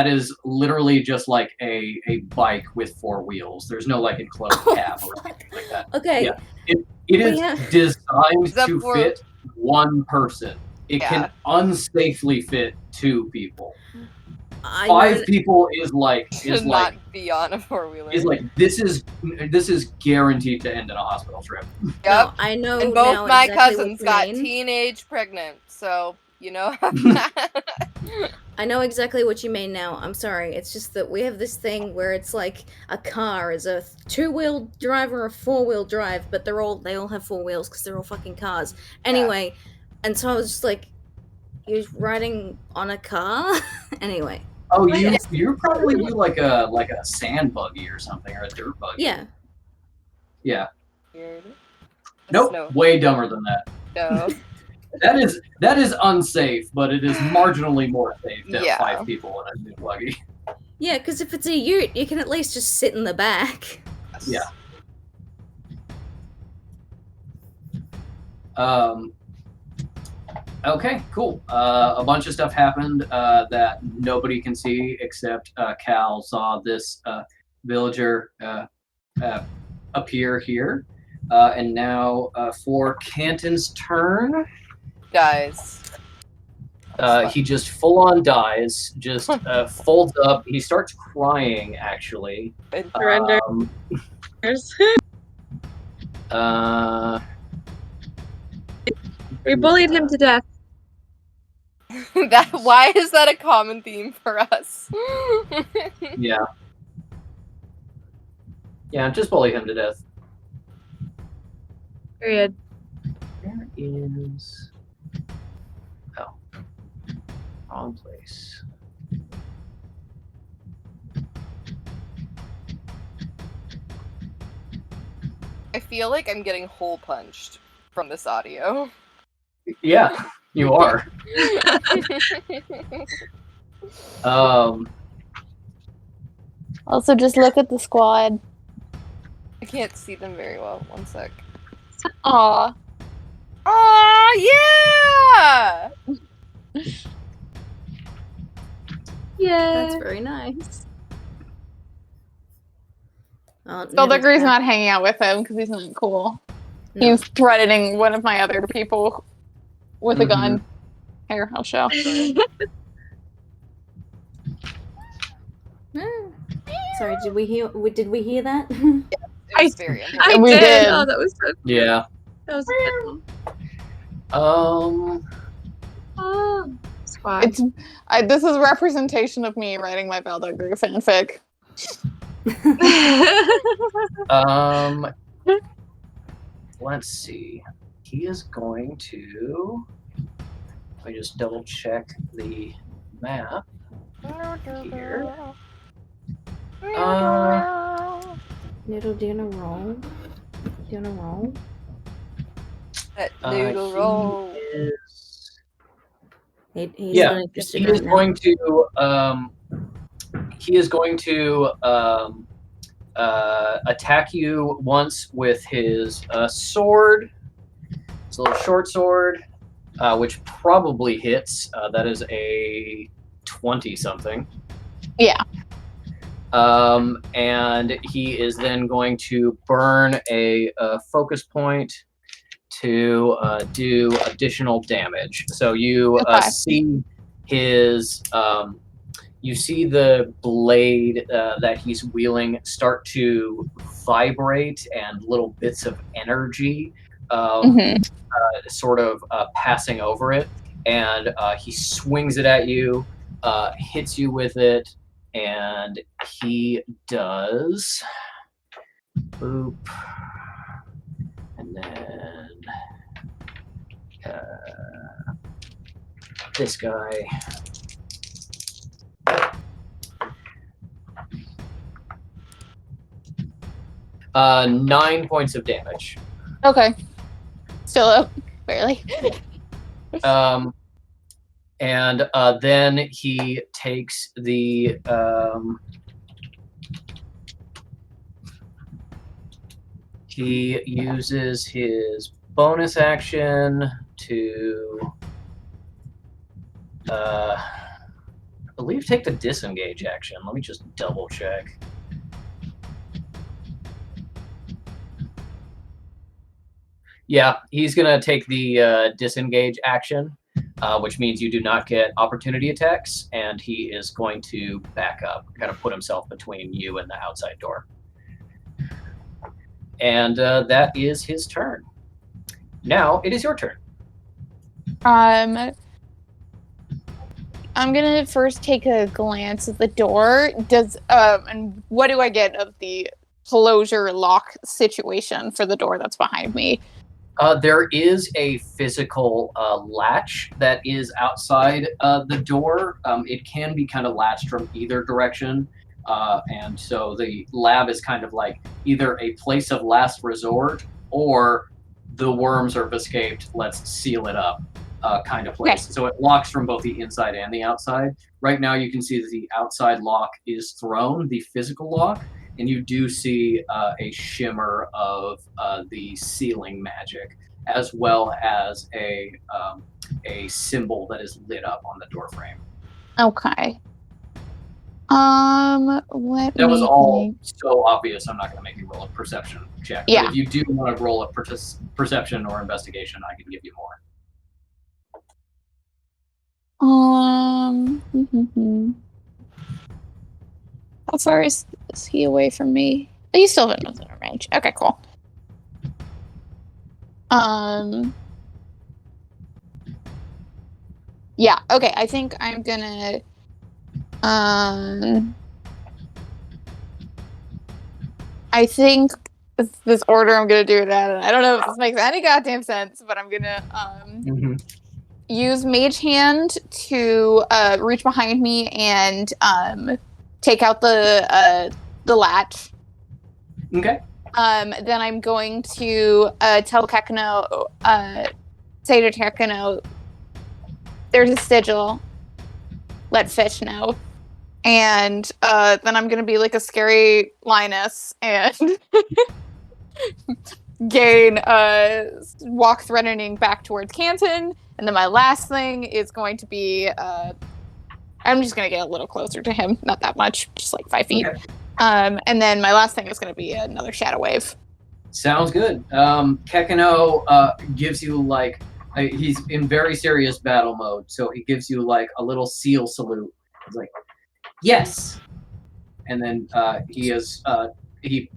is literally just like a bike with four wheels. There's no like enclosed cab or anything like that. Okay. Yeah. It is designed Except to for- fit one person. It Yeah. can unsafely fit two people. I Five know, people is Should not be on a four-wheeler. this is guaranteed to end in a hospital trip. no, Yep. I know And both now my exactly cousins what you got mean. teenage pregnant, so you know. I know exactly what you mean now. I'm sorry. It's just that we have this thing where it's like a car is a two-wheel drive or a four-wheel drive, but they all have four wheels because they're all fucking cars. Anyway, and so I was just like, you're riding on a car? Anyway. Oh, you probably do like a sand buggy or something, or a dirt buggy. Yeah. Yeah. Weird. Nope. Snow. Way dumber than that. No. That is unsafe, but it is marginally more safe to have Yeah. 5 people in a dirt buggy. Yeah, because if it's a ute, you can at least just sit in the back. Yeah. Okay, cool. A bunch of stuff happened that nobody can see except Cal saw this villager appear here. And now for Canton's turn, Dies. he just full on dies, just folds up. He starts crying, actually. Surrender. We bullied him to death. Why is that a common theme for us? Yeah. Yeah, just bully him to death. Period. There is... Oh. Wrong place. I feel like I'm getting hole punched from this audio. Yeah, you are. Also, just look at the squad. I can't see them very well. One sec. Aw. Oh yeah! Yeah. That's very nice. Oh, Skullduggery's not hanging out with him because he's not cool. No. He's threatening one of my other people with a gun. Here, I'll show. Sorry, did we hear that? It was very important. I We did. did. Oh, that was so. Yeah. That was good. Um. Oh, squad. This is representation of me writing my Skullduggery fanfic. Let's see. He is going to. Let me just double check the map here. Noodle, do you wanna roll? Do you wanna roll? That noodle roll. He's Yeah, not interested he right is now. going to. He is going to attack you once with his sword. It's a little short sword, which probably hits. That is a 20-something. Yeah. And he is then going to burn a focus point to do additional damage. So you see his, you see the blade that he's wielding start to vibrate, and little bits of energy sort of passing over it. And he swings it at you, hits you with it, and he does boop, and then this guy. Uh, 9 points of damage. Okay. Still up, barely. And then he takes the He uses his bonus action to, I believe, take the disengage action. Let me just double check. Yeah, he's going to take the disengage action, which means you do not get opportunity attacks, and he is going to back up, kind of put himself between you and the outside door. And that is his turn. Now it is your turn. I'm gonna first take a glance at the door. And what do I get of the closure lock situation for the door that's behind me? There is a physical latch that is outside the door. It can be kind of latched from either direction. And so the lab is kind of like either a place of last resort or the worms have escaped, let's seal it up kind of place. Okay. So it locks from both the inside and the outside. Right now you can see that the outside lock is thrown, the physical lock, and you do see a shimmer of the sealing magic, as well as a symbol that is lit up on the door frame. Okay. That was all so obvious. I'm not going to make you roll a perception check. Yeah. But if you do want to roll a perception or investigation, I can give you more. How far is he away from me? Oh, he's still within range. Okay, cool. Yeah. Okay. I think I'm gonna. I think this order I'm gonna do it at, and I don't know if this makes any goddamn sense, but I'm gonna use Mage Hand to reach behind me and take out the latch. Okay. Then I'm going to tell Kekeno, say to Kekeno, there's a sigil. Let fish know. And then I'm going to be like a scary lioness and gain walk threatening back towards Canton. And then my last thing is going to be I'm just going to get a little closer to him. Not that much, just like 5 feet. Okay. And then my last thing is going to be another shadow wave. Sounds good. Kekeno gives you like, he's in very serious battle mode, so he gives you like a little seal salute. He's like, yes! And then he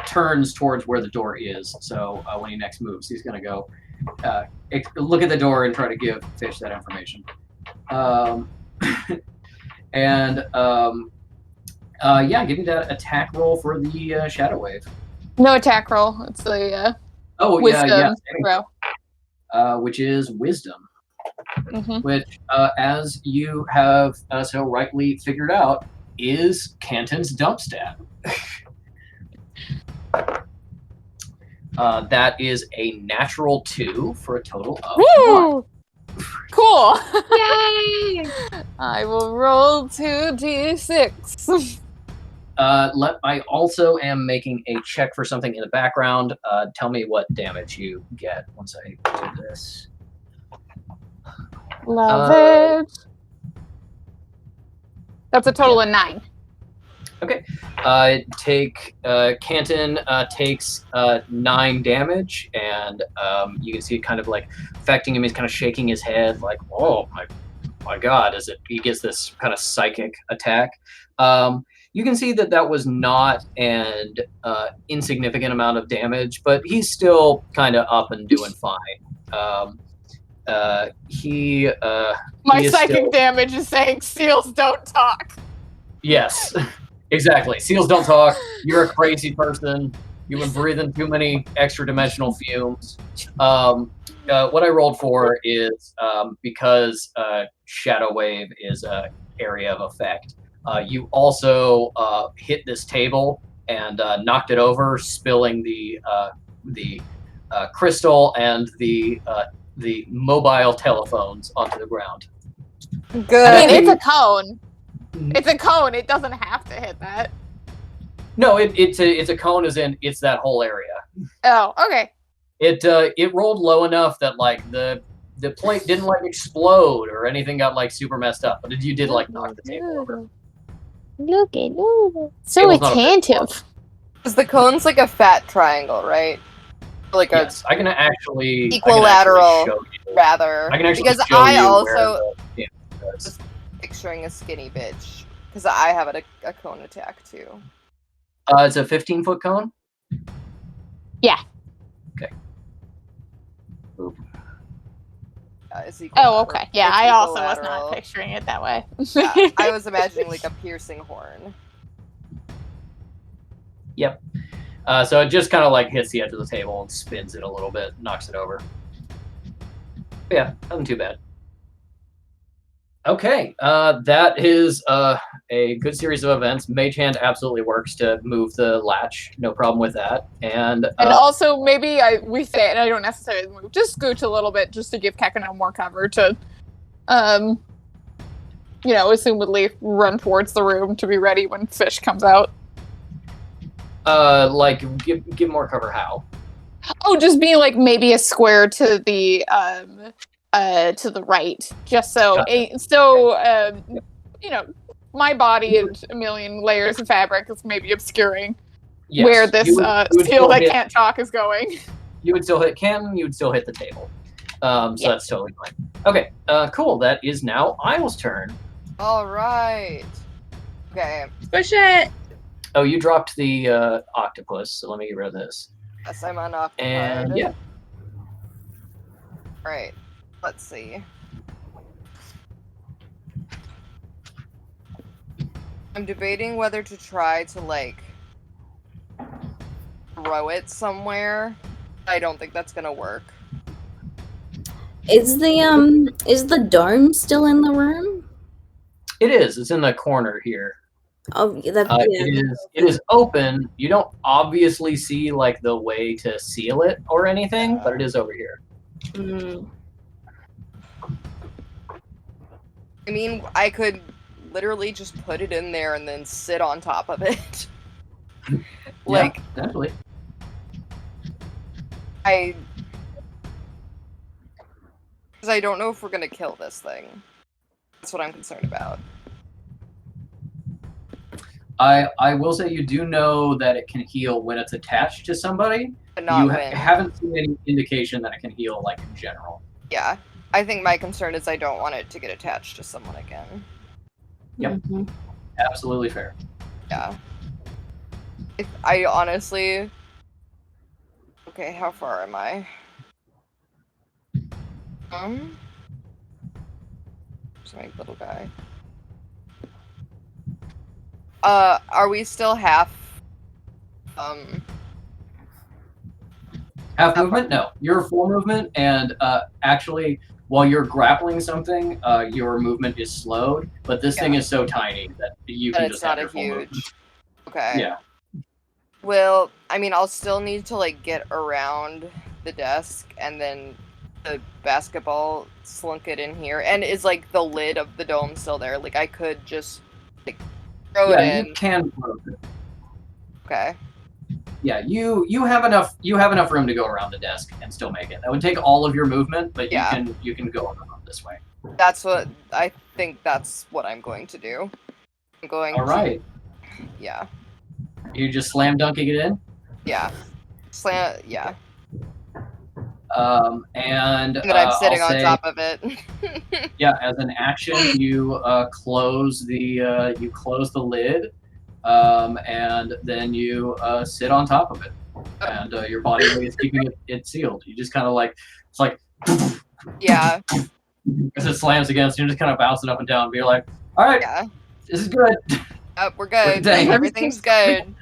turns towards where the door is, so when he next moves, he's going to go look at the door and try to give Fish that information. Yeah, give me that attack roll for the Shadow Wave. No attack roll. It's a wisdom row. Which is wisdom. Mm-hmm. Which, as you have so rightly figured out, is Canton's dump stat. That is a natural 2 for a total of 1. Cool. Yay! I will roll 2d6. I also am making a check for something in the background. Tell me what damage you get once I do this. Love it. That's a total of 9. Okay. Canton takes 9 damage, and you can see it kind of like affecting him. He's kind of shaking his head, like, "Oh my God!" As he gets this kind of psychic attack. You can see that was not an insignificant amount of damage, but he's still kind of up and doing fine. My psychic damage is saying seals don't talk. Yes, exactly. Seals don't talk. You're a crazy person. You've been breathing too many extra dimensional fumes. What I rolled for is because Shadow Wave is an area of effect. You also hit this table and knocked it over, spilling the crystal and the mobile telephones onto the ground. Good. I mean, it's a cone. It's a cone. It doesn't have to hit that. No, it's a cone as in it's that whole area. Oh, okay. It rolled low enough that like the plate didn't like explode or anything got like super messed up, but you did like knock the table over. Look at so Table's not a big attentive. Because the cone's like a fat triangle, right? Like Yes, I can actually equilateral, show you. rather. I can actually Because show I you also where the is. picturing a skinny bitch. Because I have a cone attack too. It's a 15-foot cone. Yeah. Okay. Oop. It's Oh, okay. Yeah, it's I also was equilateral. not picturing it that way. Yeah, I was imagining like a piercing horn. Yep. So it just kind of like hits the edge of the table and spins it a little bit, knocks it over. But yeah, nothing too bad. Okay, that is a good series of events. Mage Hand absolutely works to move the latch, no problem with that. And also, maybe we say it, and I don't necessarily move, just scooch a little bit just to give Kekeno more cover to, assumedly run towards the room to be ready when Fish comes out. like give more cover how? Oh, just being like maybe a square to the right, just so my body and a million layers of fabric is maybe obscuring where this you would skill that hit, can't talk is going. You would still hit Canton, you would still hit the table. So that's totally fine. Okay, cool. That is now Isle's turn. All right. Okay. Push it. Oh, you dropped the octopus, so let me get rid of this. Yes, I'm unoccupied. And yeah. Right. Let's see. I'm debating whether to try to like throw it somewhere. I don't think that's gonna work. Is the dome still in the room? It is. It's in the corner here. Oh, that's It is open. You don't obviously see like the way to seal it or anything, but it is over here. Mm. I mean, I could literally just put it in there and then sit on top of it. Like, yeah, definitely. Because I don't know if we're gonna kill this thing. That's what I'm concerned about. I will say you do know that it can heal when it's attached to somebody. But not you when. haven't seen any indication that it can heal like in general. Yeah. I think my concern is I don't want it to get attached to someone again. Yep. Mm-hmm. Absolutely fair. Yeah. If I honestly... Okay, how far am I? Where's my little guy? Are we still half... Half movement? No. You're full movement, and actually, while you're grappling something, your movement is slowed, but this thing is so tiny that you can it's just not have a your full huge... movement. Okay. Yeah. Well, I mean, I'll still need to, like, get around the desk, and then the basketball slunk it in here. And is, like, the lid of the dome still there? Like, I could just, like, throw it in. You can close it. Okay. Yeah, you have enough room to go around the desk and still make it. That would take all of your movement, but you can go around this way. That's what I think. That's what I'm going to do. I'm going. All right. Yeah. You just slam dunking it in. Yeah. Yeah. And then I'm sitting on top of it. Yeah, as an action, you close the lid, and then you sit on top of it, and your body weight is keeping it sealed. You just kind of like it's like yeah. As it slams against, you're just kind of bouncing up and down. But you're like, all right, this is good. We're good. Dang. Everything's good.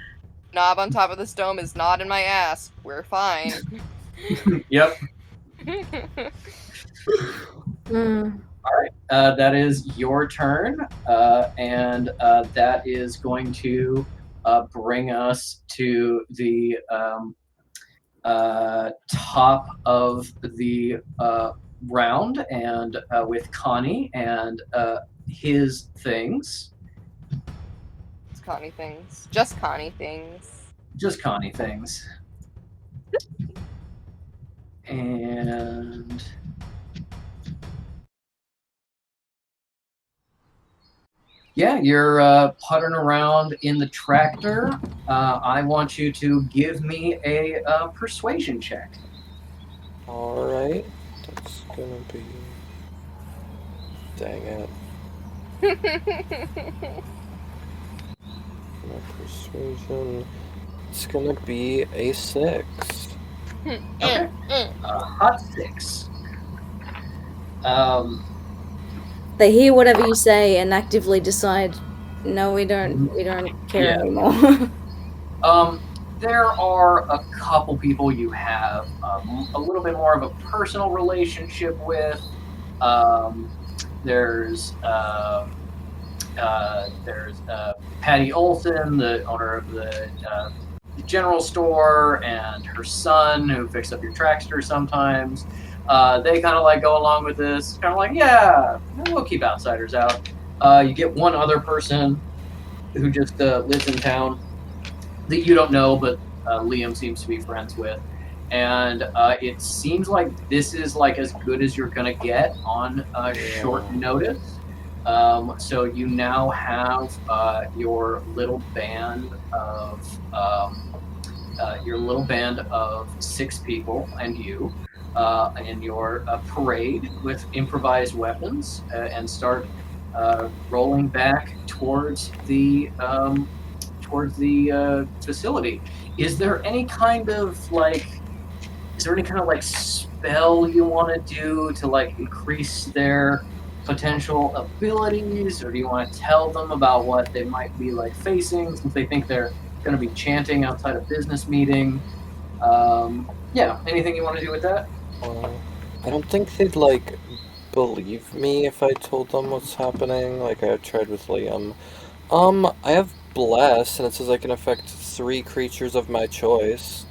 Knob on top of this dome is not in my ass. We're fine. Yep. Mm. All right, that is your turn, and that is going to bring us to the top of the round, and with Connie and his things. It's Connie things. Just Connie things. Just Connie things. And yeah, you're puttering around in the tractor. I want you to give me a persuasion check. Alright. That's gonna be. Dang it. My persuasion. It's gonna be a 6. Okay. Hot 6. They hear whatever you say and actively decide, no, we don't care Yeah. anymore. There are a couple people you have a little bit more of a personal relationship with. There's Patty Olson, the owner of the general store, and her son, who picks up your trackster sometimes. They kind of like go along with this, kind of like, yeah, we'll keep outsiders out. You get one other person who just lives in town that you don't know, but Liam seems to be friends with. And it seems like this is like as good as you're gonna get on short notice. So you now have your little band of 6 people and you in your parade with improvised weapons and start rolling back towards the facility. Is there any kind of spell you want to do to like increase their potential abilities, or do you want to tell them about what they might be like facing since they think they're going to be chanting outside a business meeting? Yeah, anything you want to do with that? I don't think they'd like believe me if I told them what's happening, like I tried with Liam. I have Bless, and it says I can affect 3 creatures of my choice.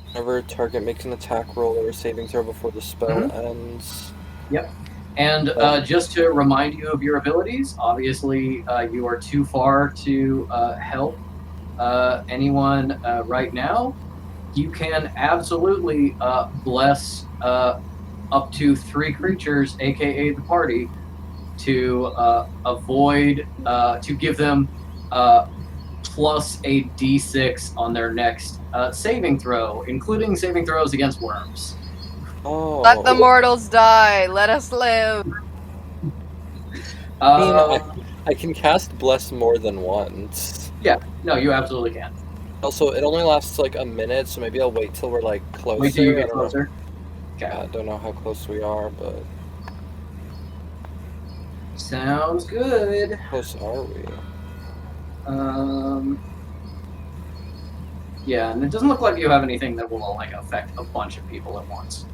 Whenever a target makes an attack roll or a saving throw before the spell ends. Yep. And just to remind you of your abilities, obviously you are too far to help anyone right now. You can absolutely bless up to 3 creatures, aka the party, to avoid, to give them plus a d6 on their next saving throw, including saving throws against worms. Oh. Let the mortals die. Let us live. I can cast Bless more than once. Yeah, no, you absolutely can. Also, it only lasts like a minute, so maybe I'll wait till we're like closer. Wait till you get closer. Okay. I don't know how close we are, but... Sounds good. How close are we? Yeah, and it doesn't look like you have anything that will like affect a bunch of people at once.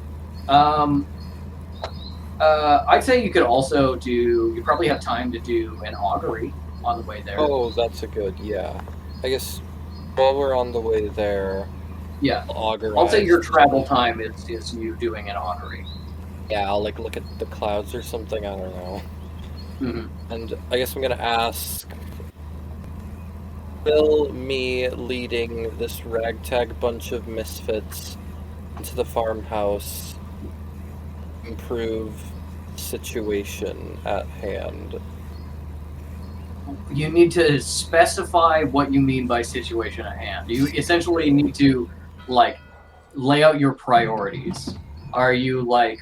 I'd say you could also do. You probably have time to do an augury on the way there. Oh, that's a good. Yeah, I guess while we're on the way there. Yeah, augury. I'll say your travel time is you doing an augury. Yeah, I'll like look at the clouds or something. I don't know. Mm-hmm. And I guess I'm gonna ask. Will me leading this ragtag bunch of misfits into the farmhouse improve the situation at hand? You need to specify what you mean by situation at hand. You essentially need to like lay out your priorities. Are you like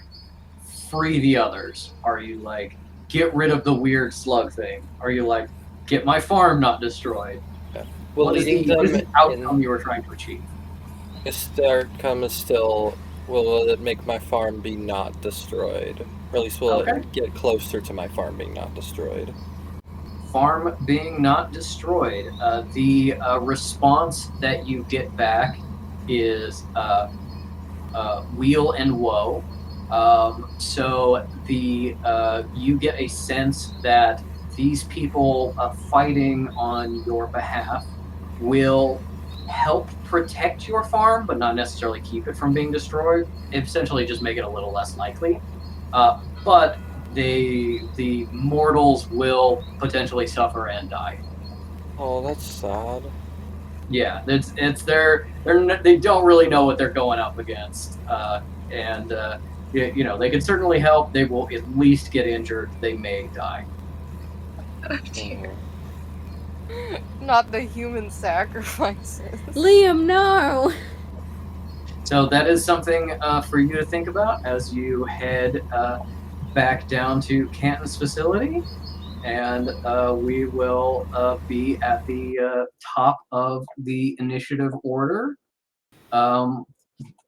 free the others? Are you like get rid of the weird slug thing? Are you like get my farm not destroyed? Yeah. Well, what is the outcome you were trying to achieve? I guess the outcome is still, will it make my farm be not destroyed? Or at least will it get closer to my farm being not destroyed? Farm being not destroyed. The response that you get back is wheel and woe. So you get a sense that these people fighting on your behalf will help protect your farm, but not necessarily keep it from being destroyed. Essentially, just make it a little less likely. But the mortals will potentially suffer and die. Oh, that's sad. Yeah, they don't really know what they're going up against, and they can certainly help. They will at least get injured. They may die. Not the human sacrifices. Liam, no! So that is something for you to think about as you head back down to Canton's facility, and we will be at the top of the initiative order.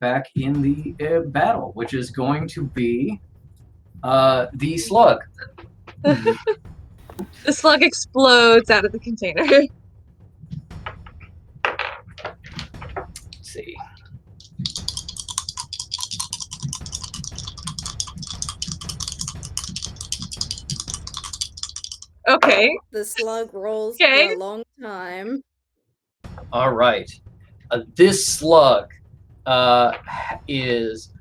Back in the battle, which is going to be the Slug. The slug explodes out of the container. Let's see. Okay. The slug rolls Okay. for a long time. All right. This Slug is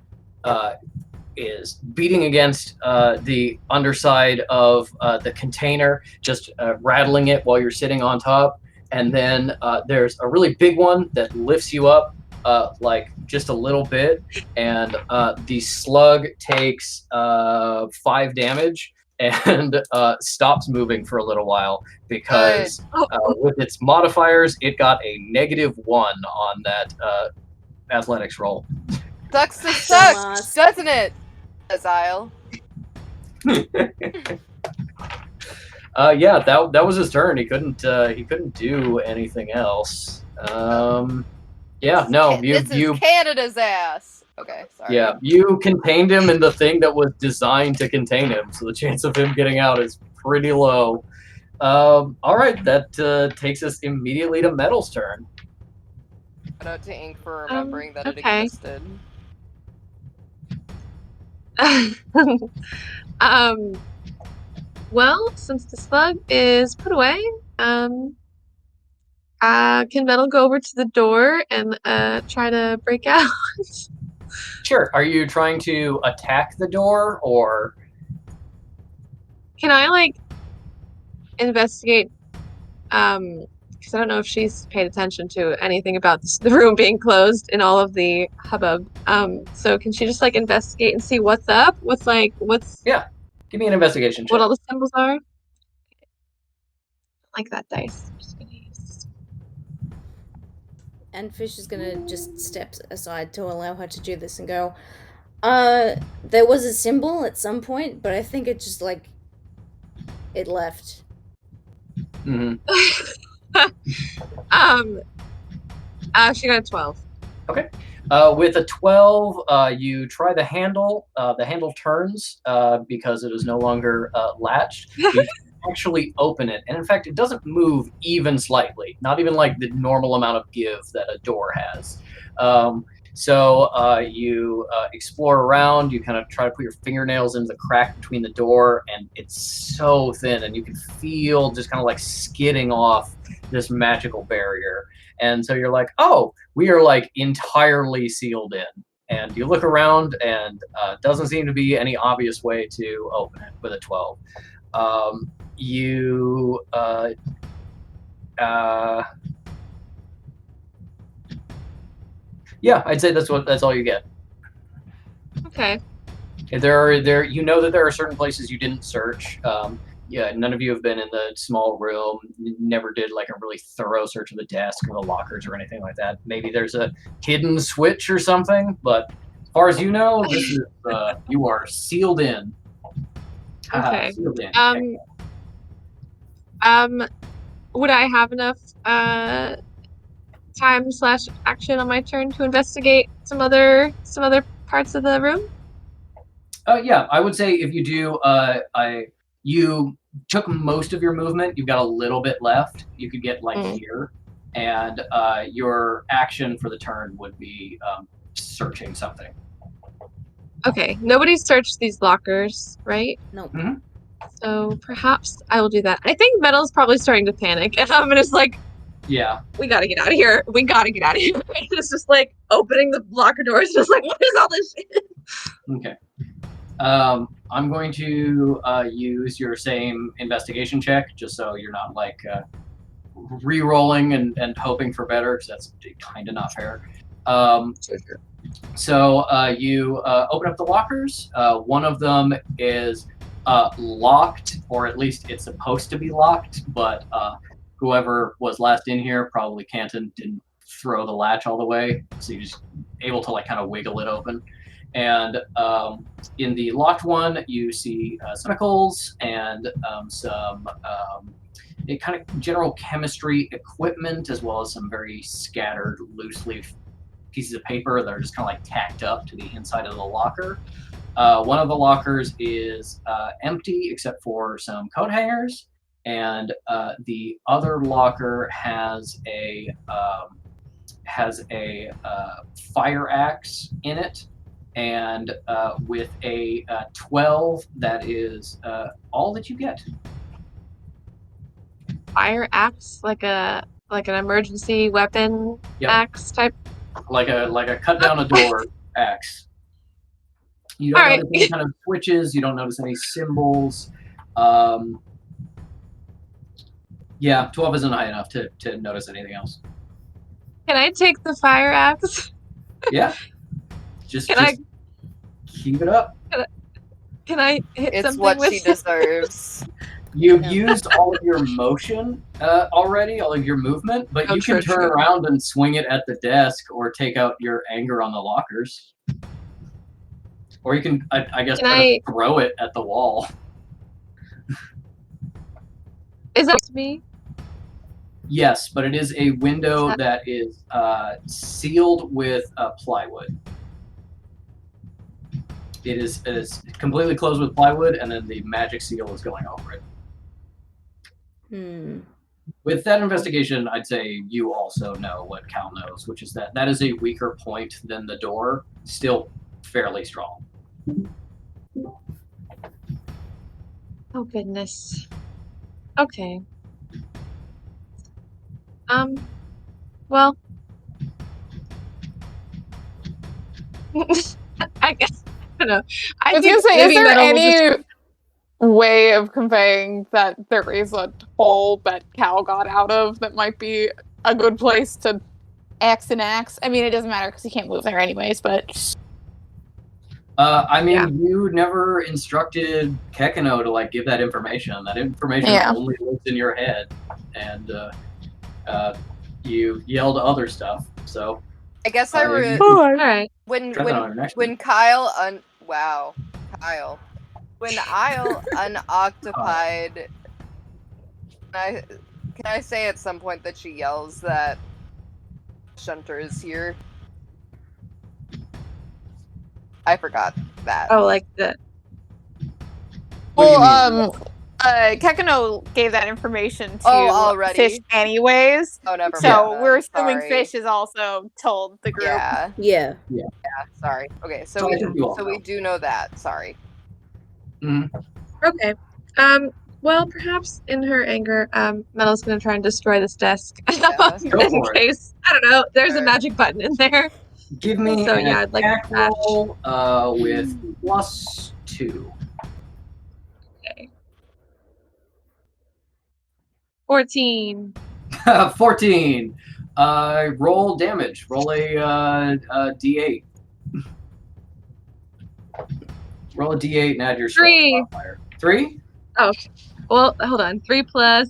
beating against the underside of the container, just rattling it while you're sitting on top. And then there's a really big one that lifts you up like just a little bit. And the Slug takes 5 damage and stops moving for a little while because with its modifiers, it got a -1 on that athletics roll. Sucks to suck, doesn't it? Azile. Yeah, that was his turn. He couldn't do anything else. Yeah, no, This you is Canada's ass. Okay, sorry. yeah, you contained him in the thing that was designed to contain him, so the chance of him getting out is pretty low. All right, that takes us immediately to Mettle's turn. Shout out to Ink for remembering that it okay. existed. Well, since the slug is put away, can Mettle go over to the door and try to break out? Sure. Are you trying to attack the door, or can I investigate? Because I don't know if she's paid attention to anything about the room being closed and all of the hubbub. So can she just investigate and see what's up? What's yeah? Give me an investigation check. What all the symbols are? Like that dice. I'm just gonna use this. And Fish is gonna just step aside to allow her to do this and go, there was a symbol at some point, but I think it just, it left. Mm-hmm. She got a 12. Okay. With a 12, you try the handle. The handle turns because it is no longer latched. You can actually open it, and in fact, it doesn't move even slightly. Not even like the normal amount of give that a door has. So you explore around. You kind of try to put your fingernails into the crack between the door, and it's so thin, and you can feel just kind of skidding off this magical barrier. And so you're like, oh, we are entirely sealed in. And you look around, and doesn't seem to be any obvious way to open it with a 12. Yeah, I'd say that's all you get. Okay. You know that there are certain places you didn't search. Yeah, none of you have been in the small room. Never did a really thorough search of the desk or the lockers or anything like that. Maybe there's a hidden switch or something, but as far as you know, this is you are sealed in. Okay. Sealed in. Would I have enough time/action on my turn to investigate some other parts of the room? Yeah, I would say if you do, you took most of your movement. You've got a little bit left. You could get here, and your action for the turn would be searching something. Okay, nobody's searched these lockers, right? Nope. Mm-hmm. So perhaps I will do that. I think Mettle's probably starting to panic, and I'm just yeah, we gotta get out of here. We gotta get out of here. It's just opening the locker doors, just what is all this shit? Okay. I'm going to use your same investigation check, just so you're not re-rolling and hoping for better, because that's kind of not fair. So you open up the lockers. One of them is locked, or at least it's supposed to be locked, but whoever was last in here, probably Canton, didn't throw the latch all the way, so you're just able to like kind of wiggle it open. And in the locked one, you see chemicals and some kind of general chemistry equipment, as well as some very scattered loose leaf pieces of paper that are just kind of like tacked up to the inside of the locker. One of the lockers is empty except for some coat hangers, and the other locker has a fire axe in it, and with a 12, that is all that you get. Fire axe, like an emergency weapon axe type. Like a cut down a door axe. You don't notice any kind of switches. You don't notice any symbols. Yeah, 12 isn't high enough to notice anything else. Can I take the fire axe? Yeah. Just keep it up. Can I hit It's something what with she it? deserves. You've used all of your motion already, all of your movement, but you can turn around and swing it at the desk, or take out your anger on the lockers. Or you can, I guess, throw it at the wall. Is that to me? Yes, but it is a window that is sealed with plywood. It is completely closed with plywood, and then the magic seal is going over it. With that investigation, I'd say you also know what Cal knows, which is that is a weaker point than the door, still fairly strong. Oh, goodness. Okay. Well. I guess, I don't know. I was going to say, is there any way of conveying that there is a hole that Cal got out of that might be a good place to axe an axe? I mean, it doesn't matter because he can't move there anyways, but... I mean, you never instructed Kekeno to like give that information. That information only lives in your head, and you yelled other stuff. So I guess I would. All right. When Kyle when Isle unoccupied, can I say at some point that she yells that Shunter is here? I forgot that. Oh, like that. Well, Kekeno gave that information to Fish anyways. Oh, never mind. So we're assuming Fish has also told the group. Yeah. Sorry. Okay, so we do know that. Sorry. Mm-hmm. Okay. Well, perhaps in her anger, Mettle's gonna try and destroy this desk. In case, I don't know, there's a magic button in there. Give me an attack roll with +2. Okay. 14. 14. Roll damage. Roll a D8. Roll a D8 and add your 3 modifier. 3? Oh, okay. Well, hold on. 3 plus.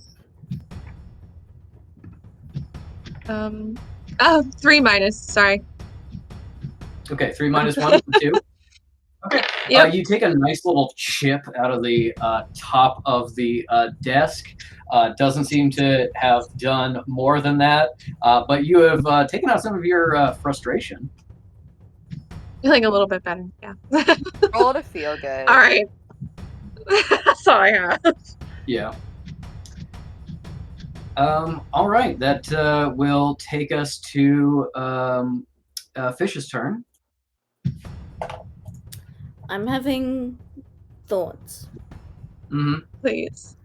3 minus. Sorry. Okay, 3 minus 1, 2. Okay. Yep. You take a nice little chip out of the top of the desk. Doesn't seem to have done more than that, but you have taken out some of your frustration. Feeling a little bit better, yeah. Roll to feel good. All right. Sorry. Yeah. All right. That will take us to Fish's turn. I'm having thoughts. Mm-hmm. Please.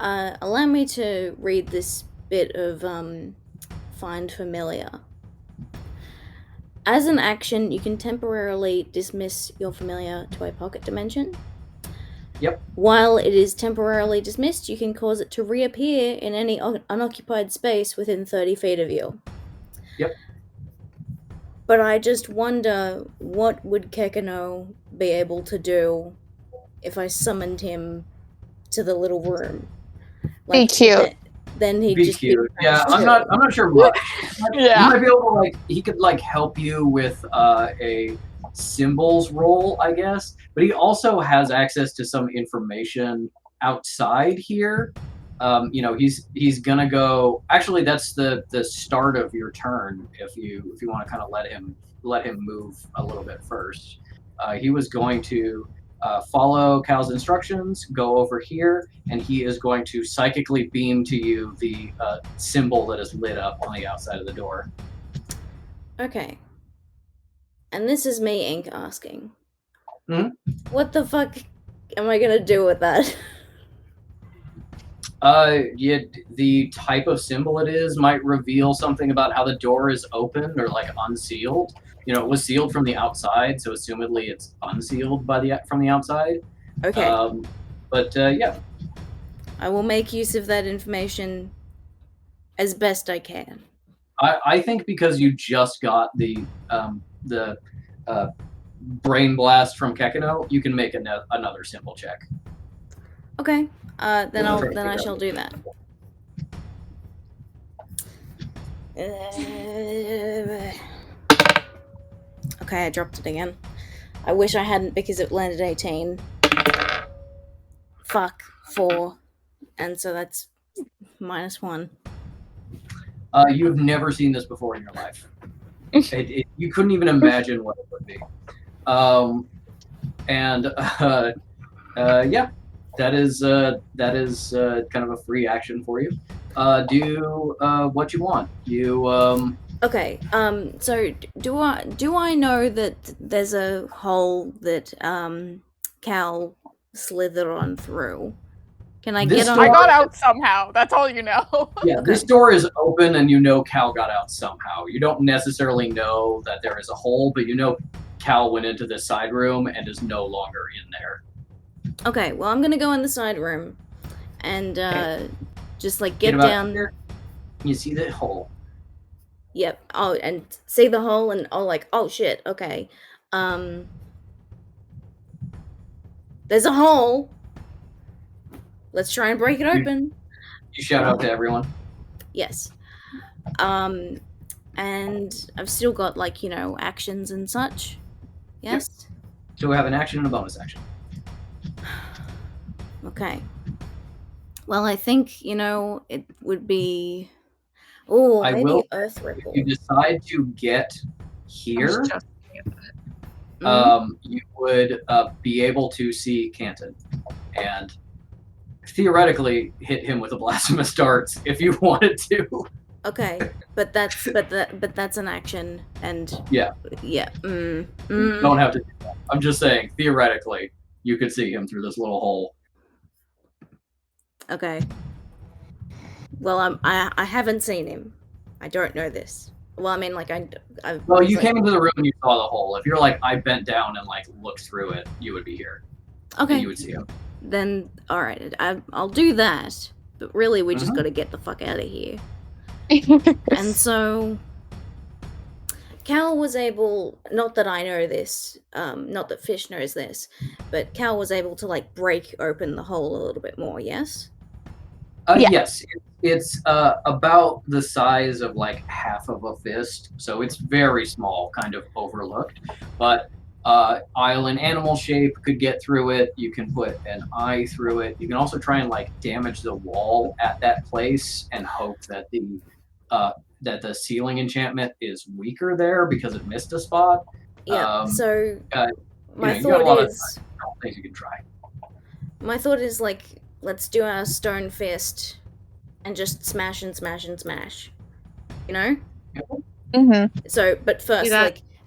Allow me to read this bit of Find Familiar. As an action, you can temporarily dismiss your familiar to a pocket dimension. Yep. While it is temporarily dismissed, you can cause it to reappear in any unoccupied space within 30 feet of you. Yep. But I just wonder, what would Kekeno be able to do if I summoned him to the little room? Be cute. Then he'd Be just cute. be Yeah, I'm not sure much. He Yeah. might be able to he could help you with a symbols roll, I guess. But he also has access to some information outside here. He's gonna go. Actually, that's the start of your turn. If you want to kind of let him move a little bit first. He was going to follow Cal's instructions, go over here, and he is going to psychically beam to you the symbol that is lit up on the outside of the door. Okay. And this is me, Ink, asking. Mhm. What the fuck am I gonna do with that? The type of symbol it is might reveal something about how the door is opened or unsealed. It was sealed from the outside, so assumedly it's unsealed from the outside. Okay. Yeah. I will make use of that information as best I can. I think because you just got the brain blast from Kekeno, you can make another symbol check. Okay. Then I shall do that. Okay, I dropped it again. I wish I hadn't because it landed 18. Fuck, 4. And so that's -1. You've never seen this before in your life. You couldn't even imagine what it would be. Yeah, that is kind of a free action for you. Do what you want. You Okay. So do I know that there's a hole that Cal slithered on through? Can I get on? I got out somehow. That's all you know. Yeah, Okay. This door is open, and you know Cal got out somehow. You don't necessarily know that there is a hole, but you know Cal went into the side room and is no longer in there. Okay, well, I'm gonna go in the side room and just get down. Here. You see the hole. Yep. Oh, and see the hole and oh shit. Okay. There's a hole. Let's try and break it open. You shout out to everyone. Yes. And I've still got actions and such. Yes. Yep. So we have an action and a bonus action. Okay. Well, I think it would be. Oh, maybe Earth Ripple. If you decide to get here, you would be able to see Canton and theoretically hit him with a blasphemous darts if you wanted to. Okay, but that's an action, and yeah. Don't have to do that. I'm just saying, theoretically, you could see him through this little hole. Okay. Well, I haven't seen him. I don't know this. Well, I mean, Well, you came into the room and you saw the hole. If you're I bent down and looked through it, you would be here. Okay. And you would see him. Then, all right, I'll do that. But really, we just got to get the fuck out of here. And so, Cal was able. Not that I know this. Not that Fish knows this, but Cal was able to break open the hole a little bit more. Yes. Yeah. Yes, it's about the size of half of a fist, so it's very small, kind of overlooked. But island animal shape could get through it. You can put an eye through it. You can also try and damage the wall at that place and hope that the ceiling enchantment is weaker there because it missed a spot. Yeah. So my you got a thought lot of is things you can try. My thought is let's do our stone fist and just smash and smash and smash. You know? Mm-hmm. So, but first,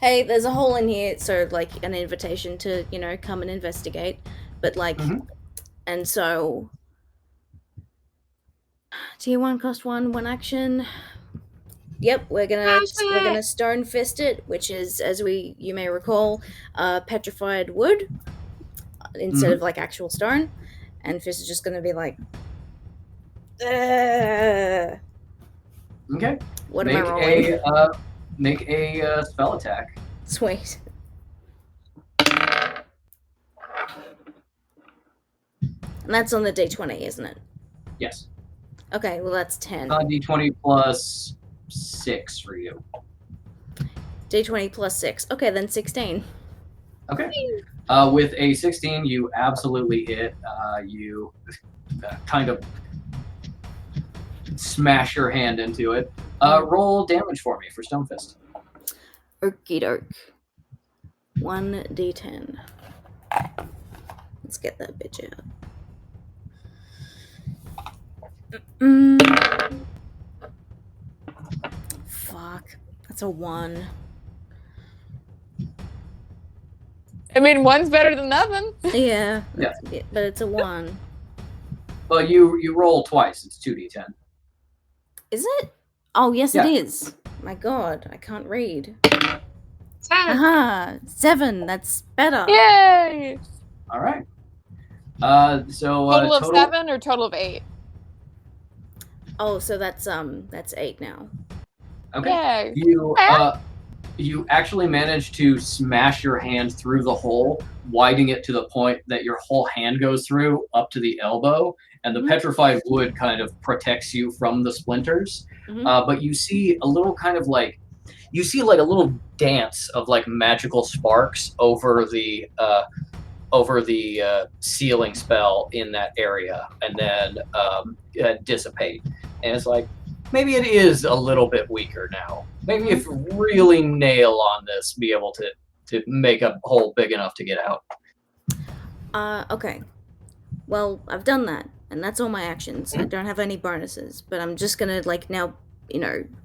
hey, there's a hole in here, so an invitation to, come and investigate. But and so Tier 1 cost 1 action. Yep, we're gonna stone fist it, which is, as you may recall, petrified wood. instead of like actual stone. And Fist is just going to be like, "Ugh." Okay. What am I rolling? Make a spell attack. Sweet. And that's on the D20, isn't it? Yes. Okay, well that's 10. D20 plus 6 for you. D20 plus 6. Okay, then 16. Okay. With a 16, you absolutely hit. You kind of smash your hand into it. Roll damage for me for Stone Fist. Okie doke. 1d10. Let's get that bitch out. Fuck. That's a 1. I mean, one's better than nothing. Yeah. Yeah. But it's a 1. Well, you roll twice. It's 2d10. Is it? Oh, yes, Yeah. it is. My god, I can't read. 10. Aha! 7. That's better. Yay! All right. So Total of 7 or total of 8? Oh, so that's 8 now. Okay. Yay! You actually manage to smash your hand through the hole, widening it to the point that your whole hand goes through up to the elbow, and the petrified wood kind of protects you from the splinters. But you see a little kind of like, a little dance of like magical sparks over the sealing spell in that area, and then dissipate. And it's like, maybe it is a little bit weaker now. Maybe if you really nail on this, be able to make a hole big enough to get out. Okay. Well, I've done that, and that's all my actions. I don't have any bonuses, but I'm just gonna, like, now,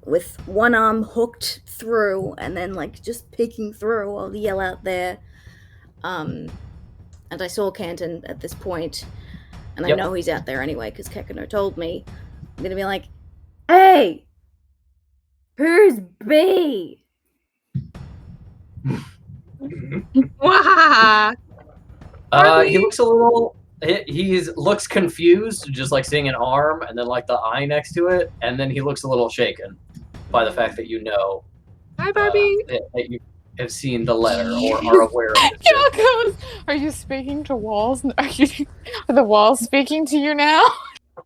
with one arm hooked through, and then, like, just peeking through, I'll yell out there. And I saw Canton at this point, and I know he's out there anyway, because Kekeno told me. I'm gonna be like, "Hey! Who's B?" Wah! He looks a little. He looks confused, just like seeing an arm and then like the eye next to it, and then he looks a little shaken by the fact that Hi, Barbie. that you have seen the letter or are aware of it. Cal goes, "Are you speaking to walls? Are the walls speaking to you now?"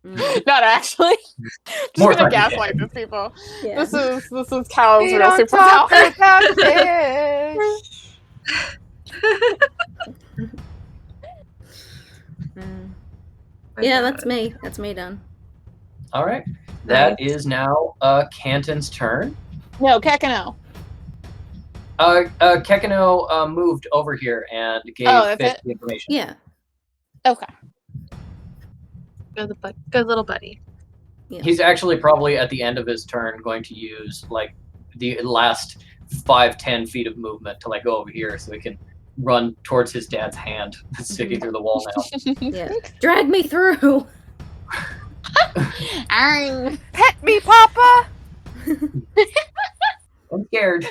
Not actually. Just More gonna like gaslight these people. Yeah. This is Cal's We real don't talk superpower. about fish. Yeah, that's me. That's me done. All right, that is now Canton's turn. No, Kekeno. Kekeno moved over here and gave that's Fist it? the information. Yeah. Okay. Good little buddy. Yeah. He's actually probably at the end of his turn going to use like the last 5-10 feet of movement to like go over here so he can run towards his dad's hand that's sticking through the wall now. Yeah. Drag me through. Pet me, Papa. I'm scared.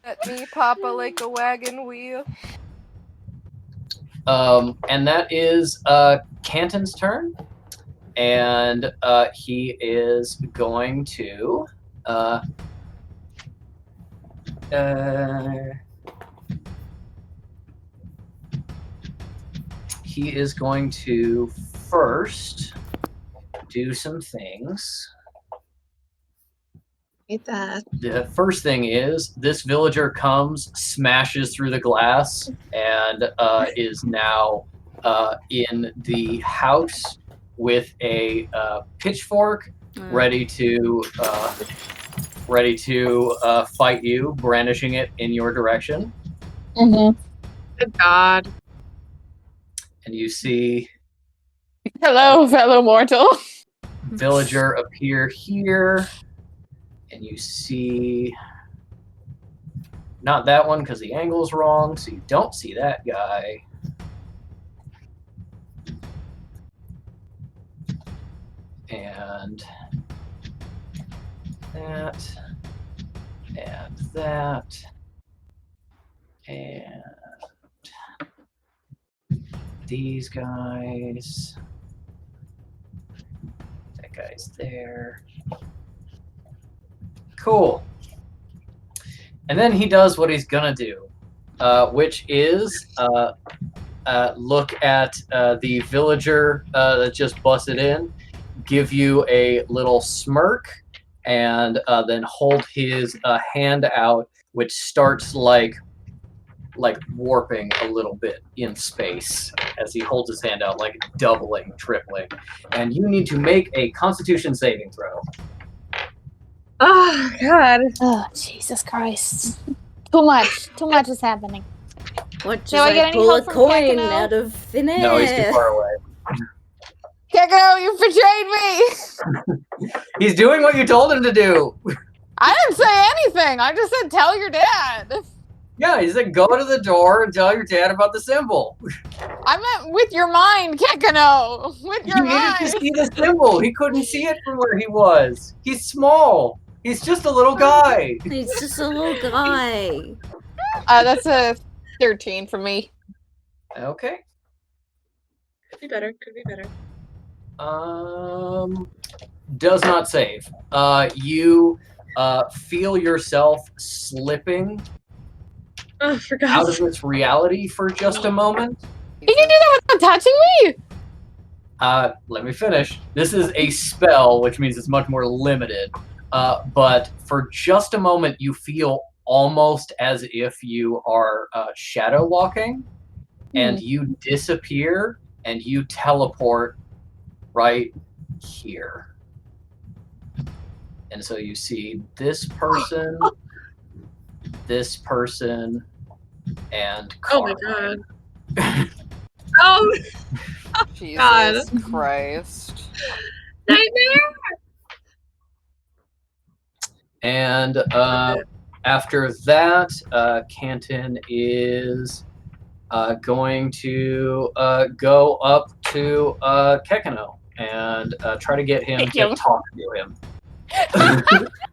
Pet me, Papa, like a wagon wheel. And that is Canton's turn. And he is going to first do some things. Hate that. The first thing is this villager comes, smashes through the glass, and is now in the house with a pitchfork, ready to fight you, brandishing it in your direction. Good God. And you see Hello, fellow mortal. villager appear here, and you see not that one because the angle's wrong, so you don't see that guy. And that, and that, and these guys. That guy's there. Cool. And then he does what he's gonna do, which is look at the villager that just busted in, give you a little smirk, and then hold his hand out, which starts like warping a little bit in space as he holds his hand out, like doubling, tripling. And you need to make a Constitution saving throw. Oh God. Oh, Jesus Christ. Too much is happening. What, just Do I get like any pull a help from coin Kekeno? out of thin air? No, he's too far away. Kekeno, you betrayed me! He's doing what you told him to do. I didn't say anything. I just said tell your dad. Yeah, he said go to the door and tell your dad about the symbol. I meant with your mind, Kekeno. With your He needed mind. to see the symbol. He couldn't see it from where he was. He's small. He's just a little guy. He's just a little guy. That's a 13 for me. Okay. Could be better. Could be better. Does not save. You feel yourself slipping Oh, for out God's of this reality for just a moment. You can do that without touching me? Let me finish. This is a spell, which means it's much more limited. But for just a moment, you feel almost as if you are shadow walking, and you disappear, and you teleport right here. And so you see this person, and Oh my Carmen. God. Oh, Jesus God. Christ. nightmare. And after that, Canton is going to go up to Kekeno and try to get him Thank to you. talk to him.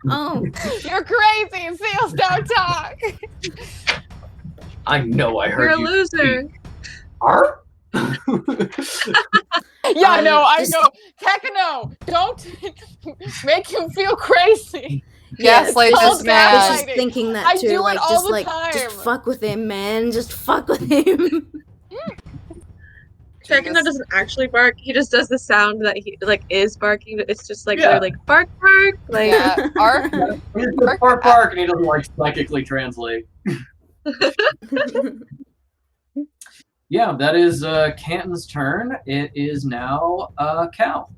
Oh, You're crazy. Seals don't talk. I know I You're heard a you. loser. speak. Arr? Yeah, no, I just- know. Kekeno, don't make him feel crazy. Gaslight just- this Cold man. was just gaslighting. thinking that I too. do it Like, all just the like, time. just fuck with him, man. Just fuck with him. Kekeno doesn't actually bark. He just does the sound that he like is barking. It's just like Yeah. they're like bark bark. Like Yeah, our He's just bark bark, and he doesn't like psychically translate. Yeah, that is Canton's turn. It is now Cal.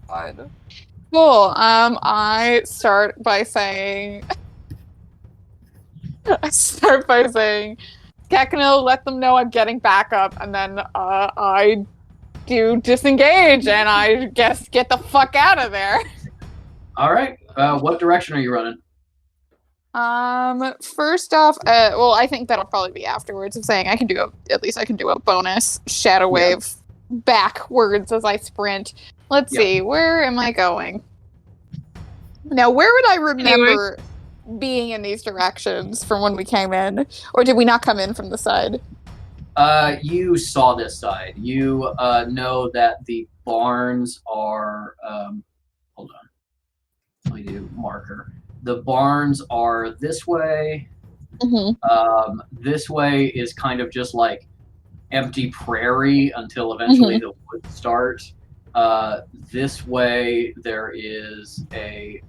God. Cool. I start by saying, Kekeno, let them know I'm getting back up, and then I do disengage, and I guess get the fuck out of there. All right. What direction are you running? First off, well, I think that'll probably be afterwards. I'm saying I can do a bonus shadow wave backwards as I sprint. Let's see, where am I going? Now, where would I remember being in these directions from when we came in? Or did we not come in from the side? You saw this side. You know that the barns are. Hold on. Let me do marker. The barns are this way. Mm-hmm. This way is kind of just like empty prairie until eventually the woods start. This way there is a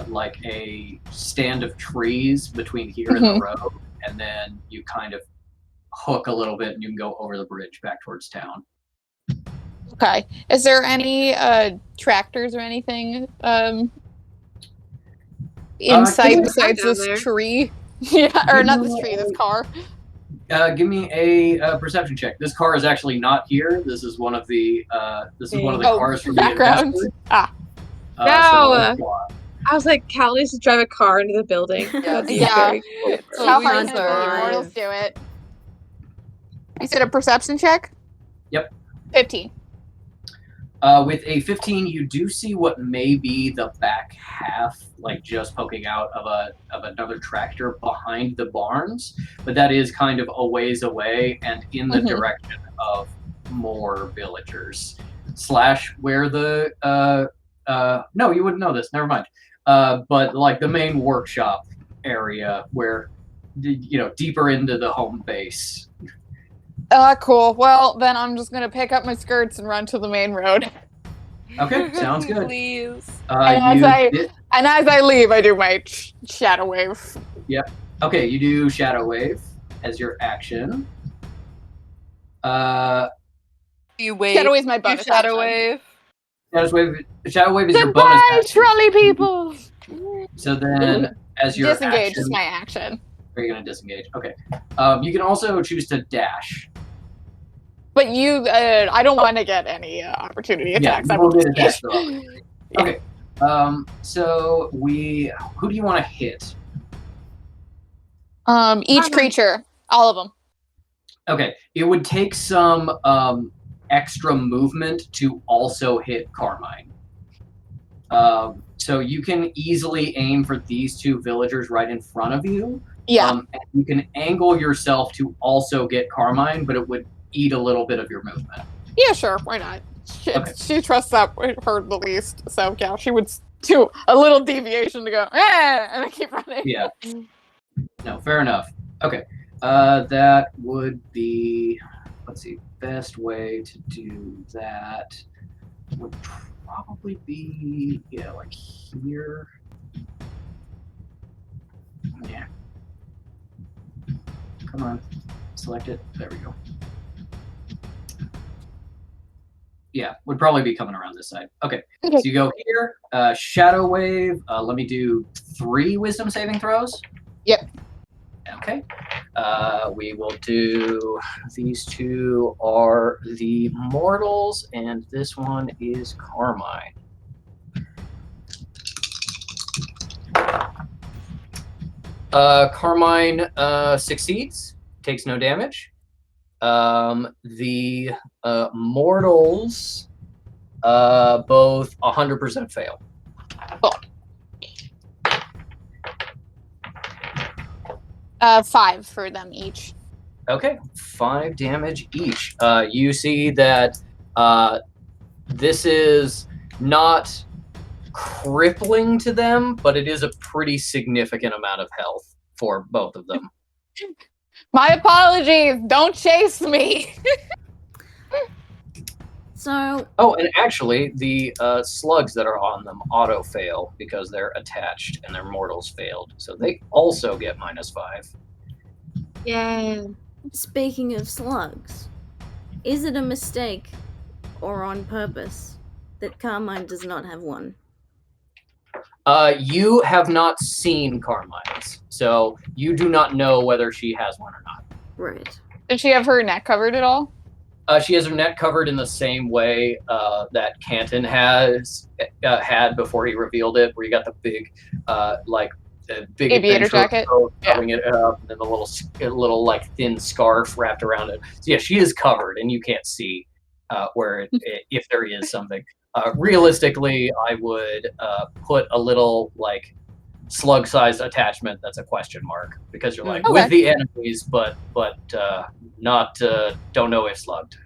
like a stand of trees between here and the road, and then you kind of hook a little bit and you can go over the bridge back towards town. Okay. Is there any tractors or anything inside besides down this there. tree? Yeah, or not this tree, this car. Give me a perception check. This car is actually not here. This is one of the cars from the background. investor. No. So, I was like, Cal needs to drive a car into the building. That'd be Yeah. very cool. How we hard can deserve- the immortals do it? You said a perception check? Yep. 15. With a 15, you do see what may be the back half, like just poking out of another tractor behind the barns, but that is kind of a ways away and in the direction of more villagers. / where the no, you wouldn't know this. Never mind. But like the main workshop area where deeper into the home base. Cool. Well, then I'm just gonna pick up my skirts and run to the main road. Okay, sounds good. Please. And as I leave, I do my shadow wave. Yep. Okay, you do shadow wave as your action. You wave. Shadow wave is my bonus Shadow action. wave. Shadow wave is your bonus Goodbye, action. trolley people. So then, as your Disengage action, is my action. are you going to disengage? Okay. You can also choose to dash. But I don't want to get any opportunity attacks. Yeah, I you will will get attacks. disengage. Okay. So who do you want to hit? Each creature, all of them. Okay, it would take some extra movement to also hit Carmine. So you can easily aim for these two villagers right in front of you. Yeah. And you can angle yourself to also get Carmine, but it would eat a little bit of your movement. Yeah, sure. Why not? She trusts that her the least. So yeah, she would do a little deviation to go, and I keep running. Yeah. No, fair enough. Okay. That would be, let's see, best way to do that would probably be, like here. Yeah. Come on. Select it. There we go. Yeah, would probably be coming around this side. Okay. So you go here, shadow wave. Let me do 3 wisdom saving throws. Yep. Okay. We will do, these two are the mortals, and this one is Carmine. Carmine succeeds, takes no damage. The mortals both 100% fail. Cool. 5 for them each. Okay, 5 damage each. You see that this is not crippling to them, but it is a pretty significant amount of health for both of them. My apologies. Don't chase me. So. Oh, and actually, the slugs that are on them auto fail because they're attached and their mortals failed, so they also get -5. Yeah. Speaking of slugs, is it a mistake or on purpose that Carmine does not have one? You have not seen Carmine's, so you do not know whether she has one or not. Right. Did she have her neck covered at all? She has her neck covered in the same way that Canton has had before he revealed it, where you got the big, big aviator jacket, covering it up, and then the little like thin scarf wrapped around it. So yeah, she is covered, and you can't see where if there is something. Realistically, I would put a little like slug-sized attachment that's a question mark, because you're like with the enemies, but not don't know if slugged.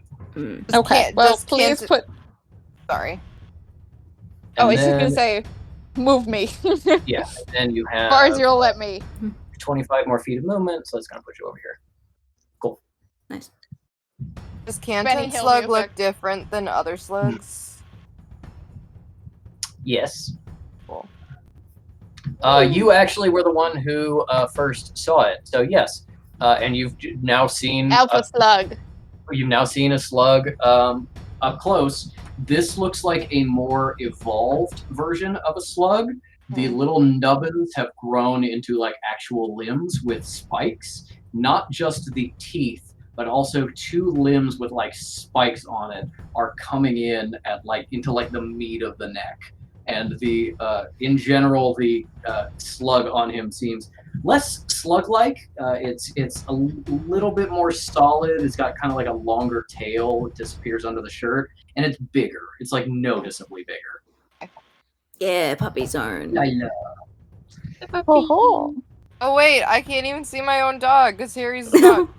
Okay. Well, please put. Sorry. I was just gonna say, move me. Yeah, and then you have. As far as you'll let me. 25 more feet of movement, so that's gonna put you over here. Cool. Nice. Does Canton slug look different than other slugs? Yes. Cool. You actually were the one who first saw it, so yes. And you've now seen Alpha slug. You've now seen a slug up close. This looks like a more evolved version of a slug. The little nubbins have grown into like actual limbs with spikes, not just the teeth, but also 2 limbs with like spikes on it are coming in at like into like the meat of the neck. And the in general, the slug on him seems less slug-like. It's a little bit more solid. It's got kind of like a longer tail. It disappears under the shirt, and it's bigger. It's like noticeably bigger. Yeah, puppy zone. I know. Oh, Oh wait, I can't even see my own dog because Harry's a dog.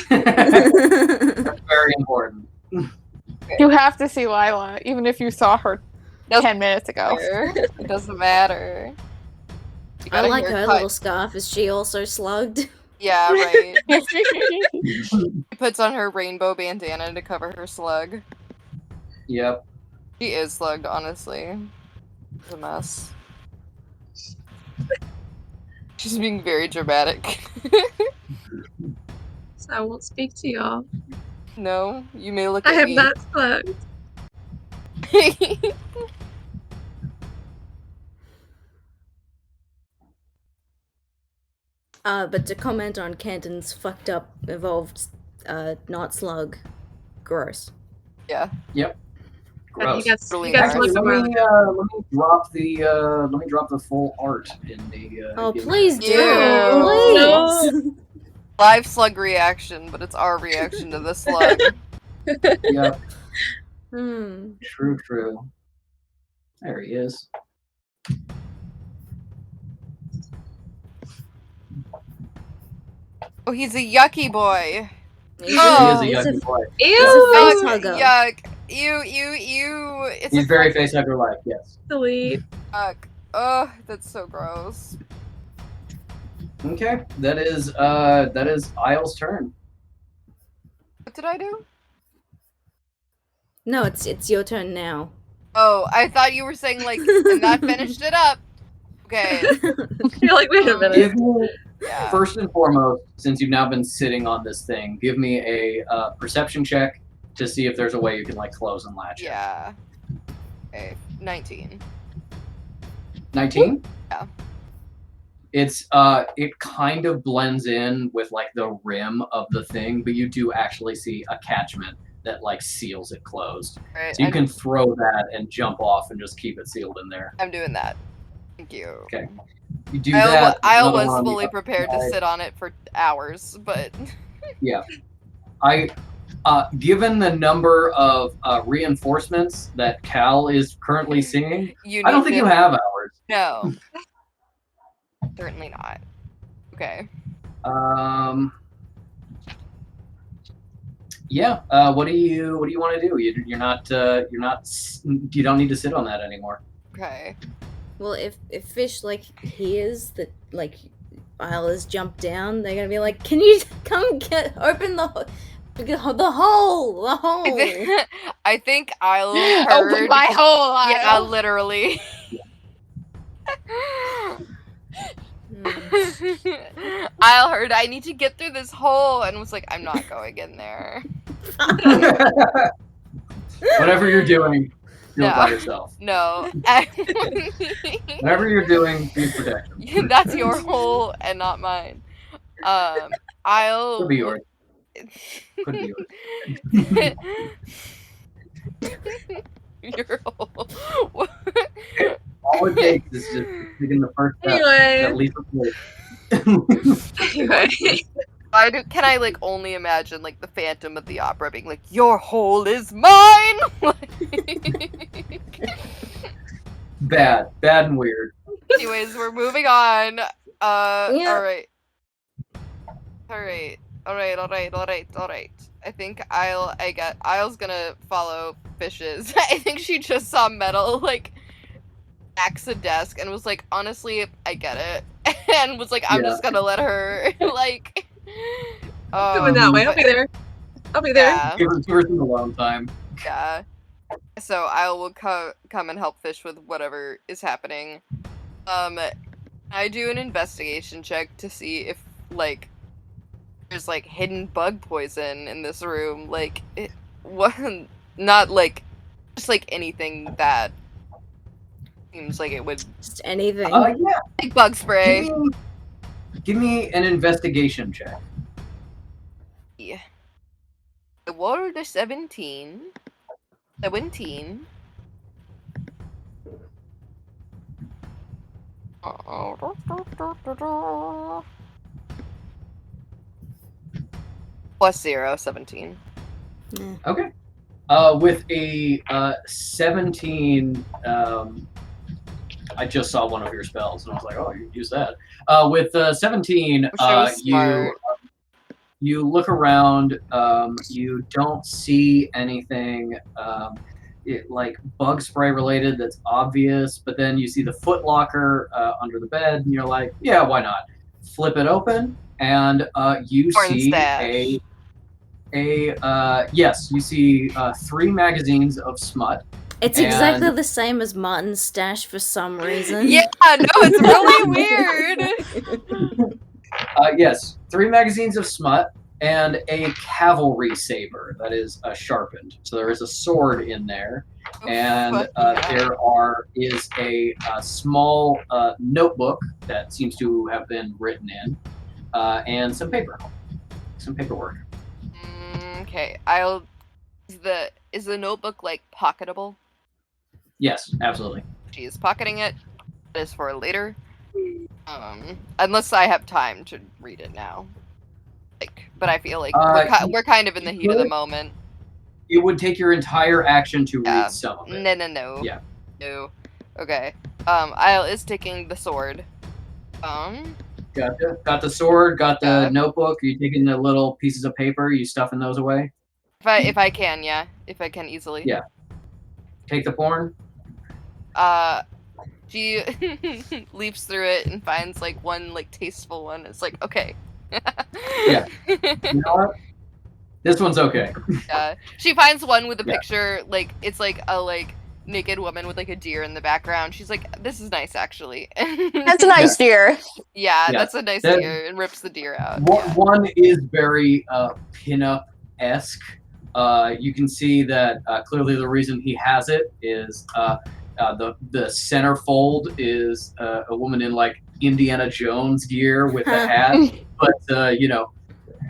That's very important. you have to see Lila, even if you saw her Doesn't 10 minutes ago. matter. It doesn't matter. You I got a like her haircut. little scarf. Is she also slugged? Yeah, right. She puts on her rainbow bandana to cover her slug. Yep. She is slugged, honestly. It's a mess. She's being very dramatic. So I won't speak to y'all. No, you may look I at have me. not slept. But to comment on Canton's fucked up evolved not slug. Gross. Yeah. Yep. He Gross. got Really slugged Actually, a let while me ago. drop the full art in the. Oh, game please chat. do. Ew. Please. Live slug reaction, but it's our reaction to the slug. Yep. Hmm. True. There he is. Oh, he's a yucky boy. He's Oh. He is a he's yucky boy. He's a Ew! face Yuck, hugger. yuck. Ew. It's He's a very facehugger-like. Yes. Delete. yuck. Oh, that's so gross. Okay. That is Isle's turn. What did I do? No, it's your turn now. Oh, I thought you were saying like, and that finished it up. Okay. You're like, wait a minute. Give me Yeah. first and foremost, since you've now been sitting on this thing, give me a perception check to see if there's a way you can like close and latch it. Yeah. Okay. 19. 19? Yeah. It's it kind of blends in with like the rim of the thing, but you do actually see a catchment that like seals it closed. Right. So you can throw that and jump off and just keep it sealed in there. I'm doing that. Thank you. Okay. You do that. I another was one on the fully prepared to outside. sit on it for hours, but Yeah. Given the number of reinforcements that Cal is currently seeing, you I don't need think to- you have hours. No. Certainly not. Okay. Yeah. What do you want to do? You don't need to sit on that anymore. Okay. Well, if Fish like hears that like Isle has jumped down, they're gonna be like, "Can you come open the hole? I think I'll Open heard. my whole eye. Yeah, literally. I'll heard I need to get through this hole and was like, I'm not going in there. Whatever you're doing, do it by No. yourself. No. Whatever you're doing, be protection. That's your hole and not mine. I'll Could be yours. Could be yours. Your hole. All it takes is just taking the first step. Anyway. At least Anyway. Can I like only imagine like the Phantom of the Opera being like, your hole is mine? bad and weird. Anyways, we're moving on. Yeah. Alright. I think Isle's gonna follow Fishes. I think she just saw Mettle like axe a desk and was like, honestly, I get it. And was like, I'm just gonna let her like Coming that way. I'll be there. Yeah. Give her some alone time. Yeah. So I will come and help Fish with whatever is happening. I do an investigation check to see if like there's like hidden bug poison in this room. Like not like just like anything that seems like it would. Just anything. Yeah. Like bug spray. Give me an investigation check. Yeah. The world is 17. 17. Plus 0, 17. Okay. With a 17, I just saw one of your spells, and I was like, oh, you use that. With 17, She was smart. you look around, you don't see anything like bug spray related that's obvious, but then you see the foot locker under the bed, and you're like, yeah, why not? Flip it open, and you Corn see stash. yes, you see 3 magazines of smut. It's exactly the same as Martin's stash for some reason. Yeah, no, it's really weird. Yes, 3 magazines of smut and a cavalry saber that is sharpened. So there is a sword in there, and there is a small notebook that seems to have been written in, and some paperwork. Okay, is the notebook like pocketable? Yes, absolutely. She is pocketing it. That is for later. Unless I have time to read it now. But I feel like we're kind of in the heat of the moment. It would take your entire action to read some of it. No. Yeah. No. Okay. Isle is taking the sword. Got the sword, got the notebook. Are you taking the little pieces of paper? You stuffing those away? If I can, yeah. If I can easily. Yeah. Take the porn? She leaps through it and finds like one like tasteful one. It's like, okay. Yeah. You know what? This one's okay. She finds one with a picture, like it's like a like naked woman with like a deer in the background. She's like, this is nice actually. That's a nice deer. Yeah, that's a nice deer, and rips the deer out. One is very pin-up-esque. You can see that clearly the reason he has it is the centerfold is a woman in like Indiana Jones gear with the hat, but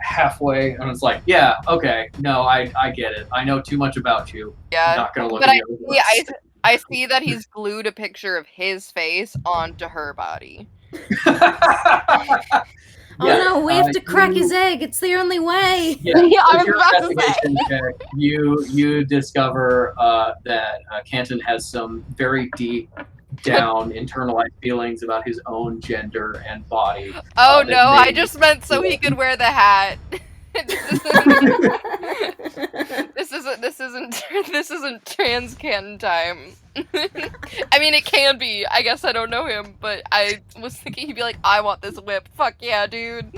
halfway, and it's like, yeah, okay, no, I get it. I know too much about you. Yeah, I'm not gonna look but at I see that he's glued a picture of his face onto her body. Oh no, we have to crack his egg. It's the only way. Yeah, I was about to say. Check, you discover that Canton has some very deep down internalized feelings about his own gender and body. Oh no, I just meant so he could wear the hat. This isn't trans Canton time. I mean, it can be. I guess I don't know him, but I was thinking he'd be like, I want this whip. Fuck yeah, dude.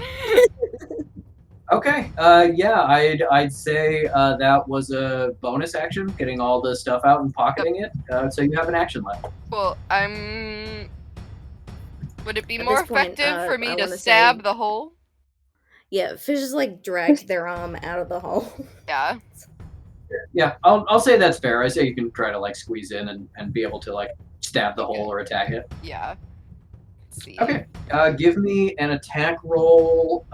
Okay. Yeah, I'd say that was a bonus action, getting all the stuff out and pocketing it. So you have an action left. Well, would it be At more this point, effective for me I to wanna stab say- the hole? Yeah, Fish just like drags their arm out of the hole. Yeah. Yeah, I'll say that's fair. I say you can try to like squeeze in and be able to like stab the hole or attack it. Yeah. Let's see. Okay. Give me an attack roll.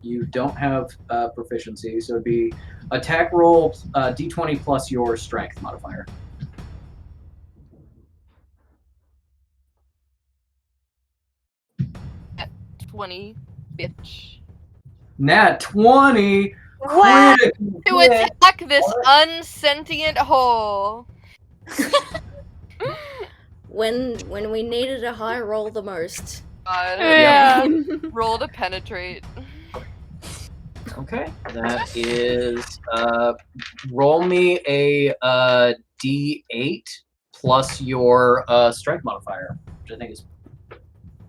You don't have proficiency, so it'd be attack roll d20 plus your strength modifier. 20, bitch. Nat 20. What? Critical To hit. attack this unsentient hole. When we needed a high roll the most. Yeah. Roll to penetrate. Okay, that is roll me a d8 plus your strength modifier, which I think is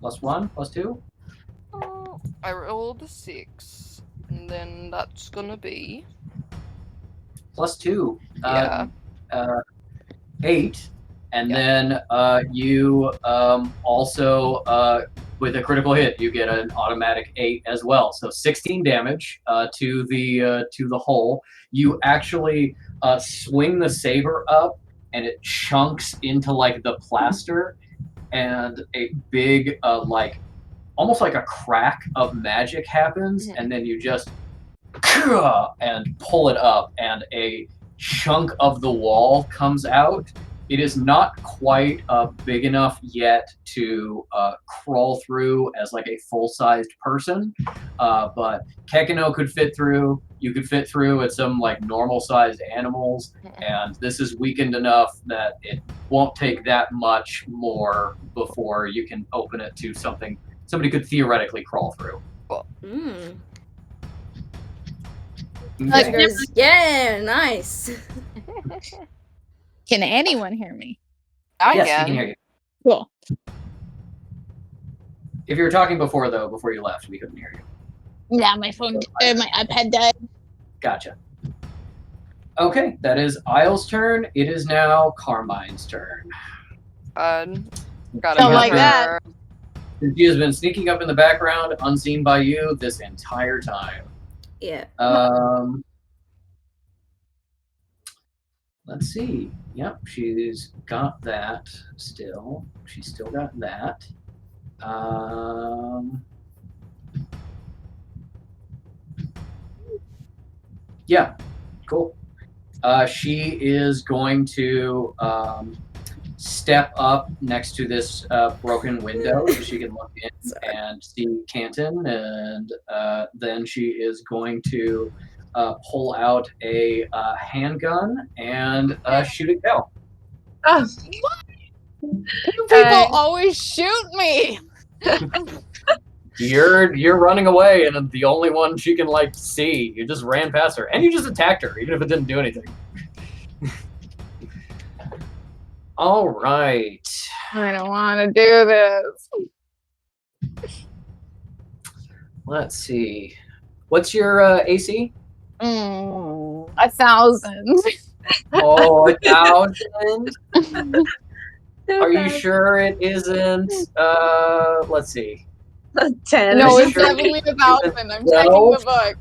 +1, +2. I rolled a 6, and then that's gonna be +2. Yeah. 8, and then you also with a critical hit, you get an automatic 8 as well. So 16 damage to the hole. You actually swing the saber up, and it chunks into like the plaster, and a big like almost like a crack of magic happens, and then you just and pull it up, and a chunk of the wall comes out, It is not quite big enough yet to crawl through as like a full-sized person, but Kekeno could fit through. You could fit through at some like normal-sized animals, and this is weakened enough that it won't take that much more before you can open it to something somebody could theoretically crawl through. Mm. Like, Okay. Yeah, nice. Can anyone hear me? I Yes, we can. can hear you. Cool. If you were talking before, though, before you left, we couldn't hear you. Yeah, my phone, my iPad died. Gotcha. Okay, that is Isle's turn. It is now Carmine's turn. Gotta Don't get like that. her- She has been sneaking up in the background, unseen by you, this entire time. Yeah. Let's see. Yep, she's got that still. She's still got that. Yeah, cool. She is going to step up next to this broken window so she can look in and see Canton, and then she is going to pull out a handgun and shoot at Kel. Oh, You people always shoot me. You're running away, and the only one she can like see. You just ran past her, and you just attacked her, even if it didn't do anything. All right. I don't want to do this. Let's see. What's your AC? 1,000. Oh, 1,000. Are you sure it isn't? Let's see. 10. No, Are you it's sure definitely it 1,000. I'm isn't checking 12? the book.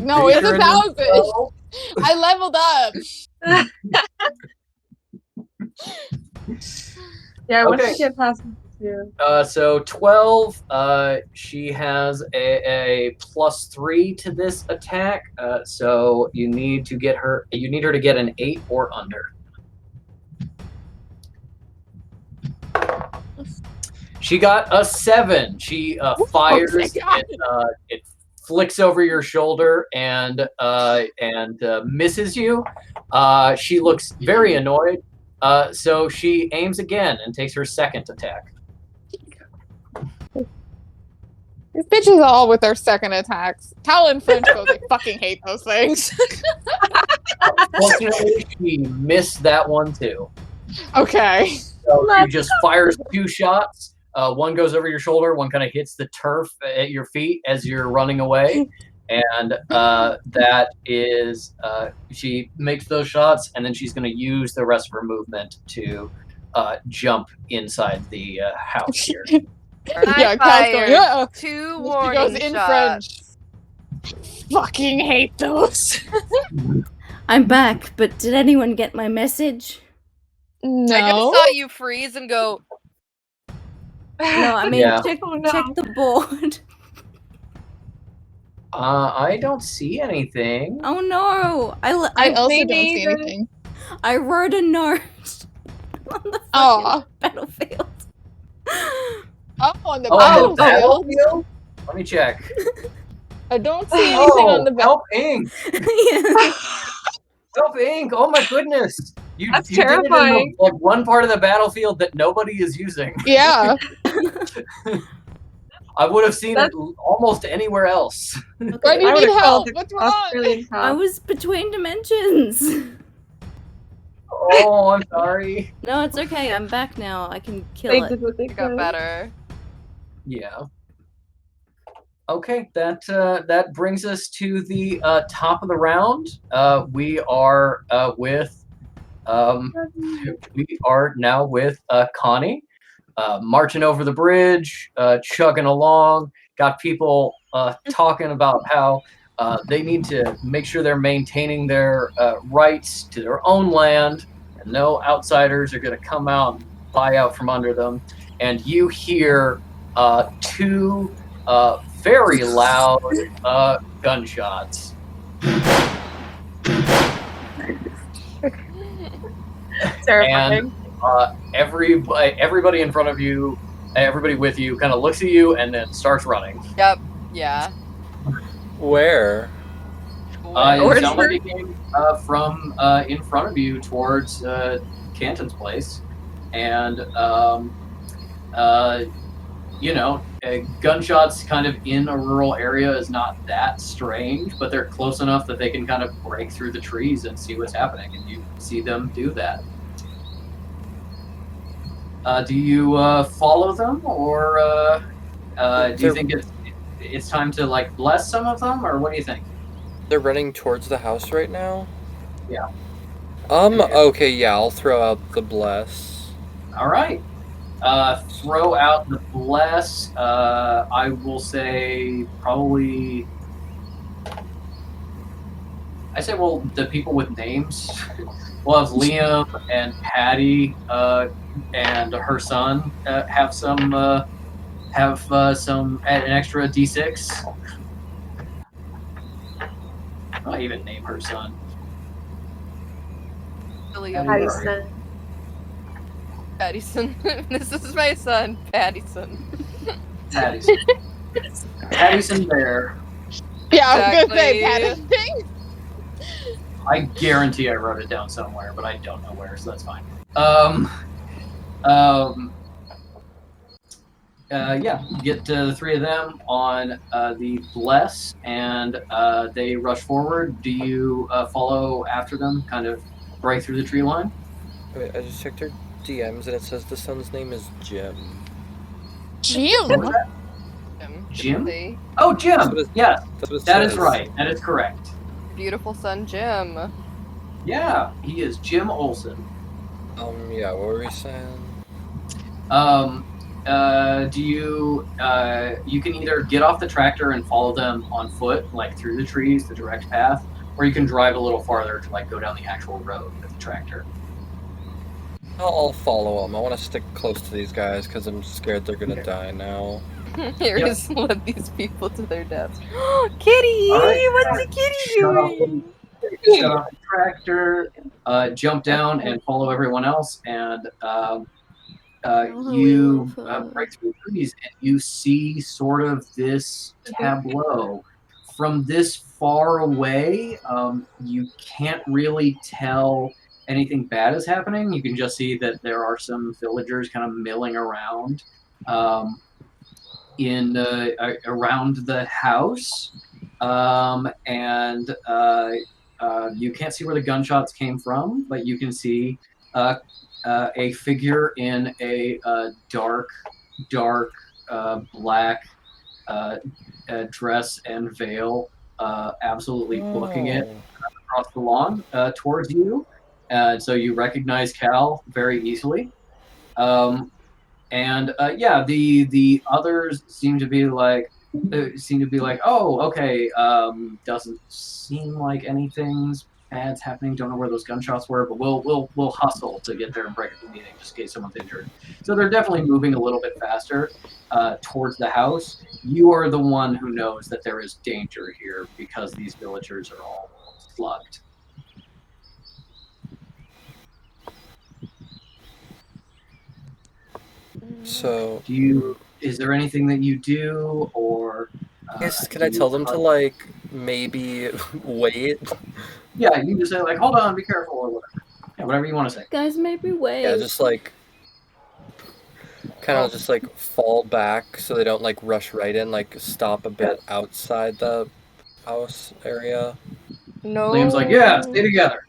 No, Are you it's sure it 1,000. isn't 12? I leveled up. Yeah, once Okay. you get past two. So 12. She has a +3 to this attack. So you need to get her. You need her to get an 8 or under. She got a 7. She fires. my God. It flicks over your shoulder and misses you. She looks very annoyed. So she aims again and takes her second attack. These bitches all with their second attacks. Cal and French both fucking hate those things. Fortunately, she missed that one too. Okay. So she just fires 2 shots. One goes over your shoulder, one kind of hits the turf at your feet as you're running away. And that is, she makes those shots, and then she's going to use the rest of her movement to jump inside the house here. Yeah, Cal's going, "Uh-uh." 2 She warning goes in shots. French. Fucking hate those. I'm back, but did anyone get my message? No. I just saw you freeze and go, No, I mean, Yeah. check Oh, no. the board. I don't see anything. Oh no! I also me don't see neither. anything. I wrote a note on the Oh. battlefield. On the Oh, battlefield. battlefield? Let me check. I don't see anything on the Help battlefield. Inc. Yeah. Help Inc. Oh my goodness. You That's did it in terrifying. like one part of the battlefield that nobody is using. Yeah. I would have seen it almost anywhere else. Why do you I need would've help? called it What's wrong? Australian I cop. was between dimensions. Oh, I'm sorry. No, it's okay. I'm back now. I can kill They it. did what they it got could. better. Yeah. Okay, that brings us to the top of the round. We are now with Coni, marching over the bridge, chugging along. Got people talking about how they need to make sure they're maintaining their rights to their own land, and no outsiders are going to come out and buy out from under them. And you hear 2 very loud gunshots. terrifying. Everybody in front of you, everybody with you, kind of looks at you and then starts running. Yep. Yeah. Where? It sounded like it came from in front of you towards Canton's place, and gunshots kind of in a rural area is not that strange, but they're close enough that they can kind of break through the trees and see what's happening, and you see them do that. Do you follow them, or do you think it's time to like bless some of them, or what do you think? They're running towards the house right now? Yeah. Okay, yeah, I'll throw out the bless. All right. Throw out the bless. I will say probably. I say, well, the people with names. We'll have Liam and Patty and her son have some an extra D6. I'll even name her son. Addison. Pattison. This is my son, Pattison. Pattison. Pattison Bear. Yeah, I was gonna say Exactly. Patterson. I guarantee I wrote it down somewhere, but I don't know where, so that's fine. Yeah, get the three of them on the bless, and they rush forward. Do you follow after them, kind of break through the tree line? Wait, I just checked her DMs and it says the son's name is Jim. Jim. What was that? Jim? See? Oh, Jim! Yes, That's what it that is says. right. That is correct. Beautiful son, Jim. Yeah, he is Jim Olsen. Yeah, what were we saying? Do you you can either get off the tractor and follow them on foot, like through the trees, the direct path, or you can drive a little farther to like go down the actual road with the tractor. I'll follow them. I want to stick close to these guys because I'm scared they're gonna die now. Here, Yep. just led these people to their deaths. Kitty! All right. What's the kitty Shut off doing? Shut off the tractor, jump down and follow everyone else, and you break through the trees, and you see sort of this tableau. From this far away, you can't really tell anything bad is happening. You can just see that there are some villagers kind of milling around in around the house, and you can't see where the gunshots came from, but you can see a figure in a dark black dress and veil, absolutely booking it across the lawn towards you. So you recognize Cal very easily. Yeah, the others seem to be like, oh, okay. Doesn't seem like anything's bad's happening. Don't know where those gunshots were, but we'll hustle to get there and break up the meeting just in case someone's injured. So they're definitely moving a little bit faster towards the house. You are the one who knows that there is danger here because these villagers are all slugged. So, Is there anything that you do, or can I tell them to like maybe wait? Yeah, you can just say like, hold on, be careful, or whatever. Yeah, whatever you want to say. Guys, maybe wait. Yeah, just like kind of just like fall back so they don't like rush right in. Like stop a bit outside the house area. No. Liam's like, yeah, stay together.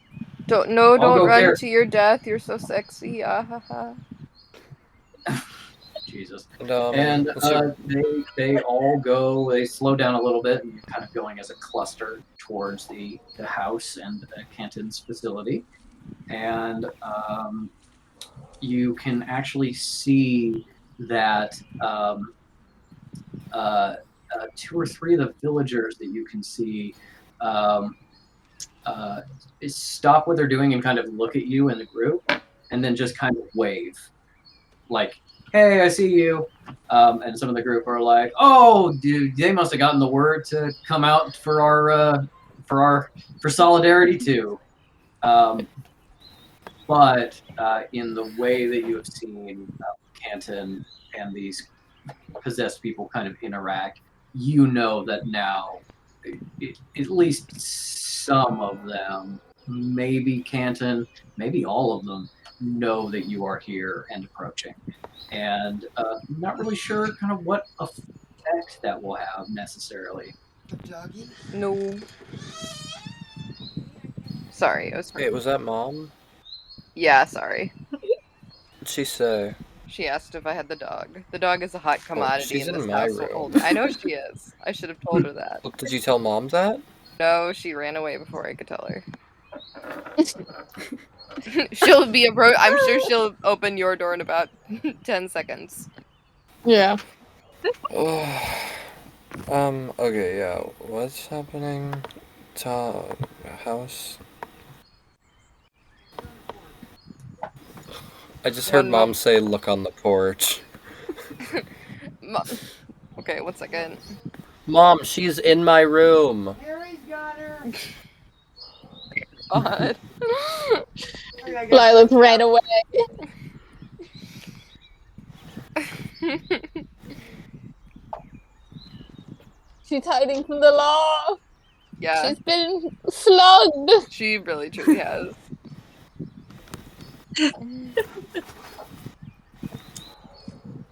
Don't go run there. to your death. You're so sexy. Ah ha ha. Jesus. And They all go. They slow down a little bit, and you're kind of going as a cluster towards the house and Canton's facility, and you can actually see that two or three of the villagers that you can see stop what they're doing and kind of look at you in the group, and then just kind of wave, like, hey, I see you. And some of the group are like, oh, dude, they must have gotten the word to come out for our for solidarity too. but in the way that you have seen Canton and these possessed people kind of interact, you know that now at least some of them, maybe Canton, maybe all of them, know that you are here and approaching. And not really sure kind of what effect that will have necessarily. No. Sorry, I was. Wait, was that Mom? Yeah, sorry. What'd she say? She asked if I had the dog. The dog is a hot commodity she's in in this my household. room. I know she is. I should have told her that. Did you tell Mom that? No, she ran away before I could tell her. She'll be I'm sure she'll open your door in about 10 seconds. Yeah. Okay, yeah. What's happening to house? I just heard One Mom moment. say, look on the porch. Okay, 1 second. Mom, she's in my room. Harry's got her. God. Lila's ran away. She's hiding from the law. Yeah, She's been slugged. she really truly has.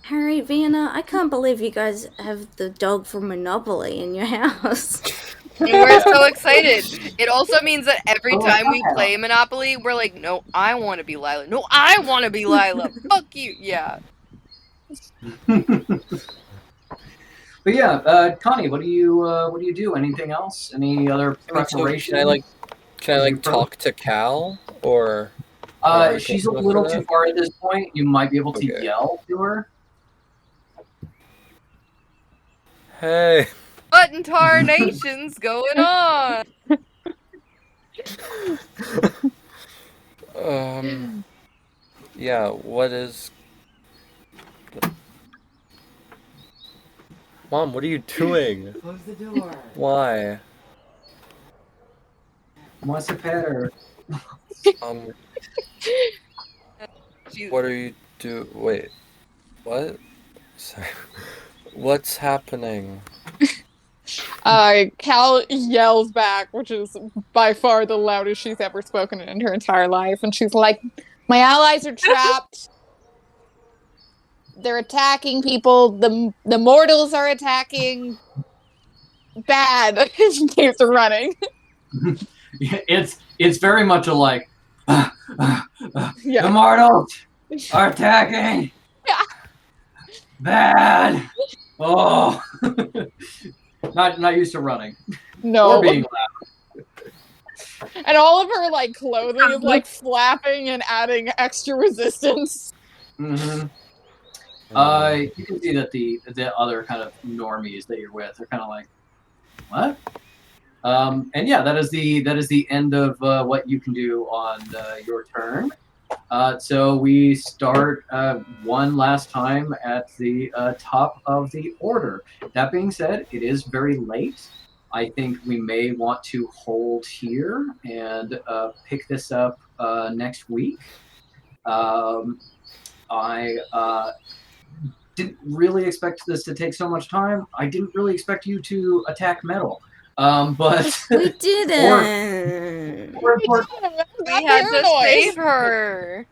Harry, Vienna, I can't believe you guys have the dog from Monopoly in your house. And we're so excited. It also means that every time we play Monopoly, we're like, no, I want to be Lila. No, I want to be Lila. Fuck you. Yeah. But yeah, Connie, what do you do? Anything else? Any other preparation? Can I talk to Cal or? She's a little too far at this point. You might be able to yell to her. Hey. What in tarnation's going on? Yeah, what is... Mom, what are you doing? Close the door. Why? What's the patter? What are you Wait, what? Sorry. What's happening? Cal yells back, which is by far the loudest she's ever spoken in her entire life, and she's like, "My allies are trapped. They're attacking people. The mortals are attacking. Bad." She keeps running. It's very much a like. Yeah. The mortals are attacking. Yeah. Bad. Oh. Not used to running. No. Or being loud. And all of her like clothing is like flapping and adding extra resistance. Mm-hmm. You can see that the other kind of normies that you're with are kind of like, what? And yeah, that is the end of what you can do on your turn. So we start one last time at the top of the order. That being said, it is very late. I think we may want to hold here and pick this up next week. I didn't really expect this to take so much time. I didn't really expect you to attack Mettle. But we didn't. We had to save her.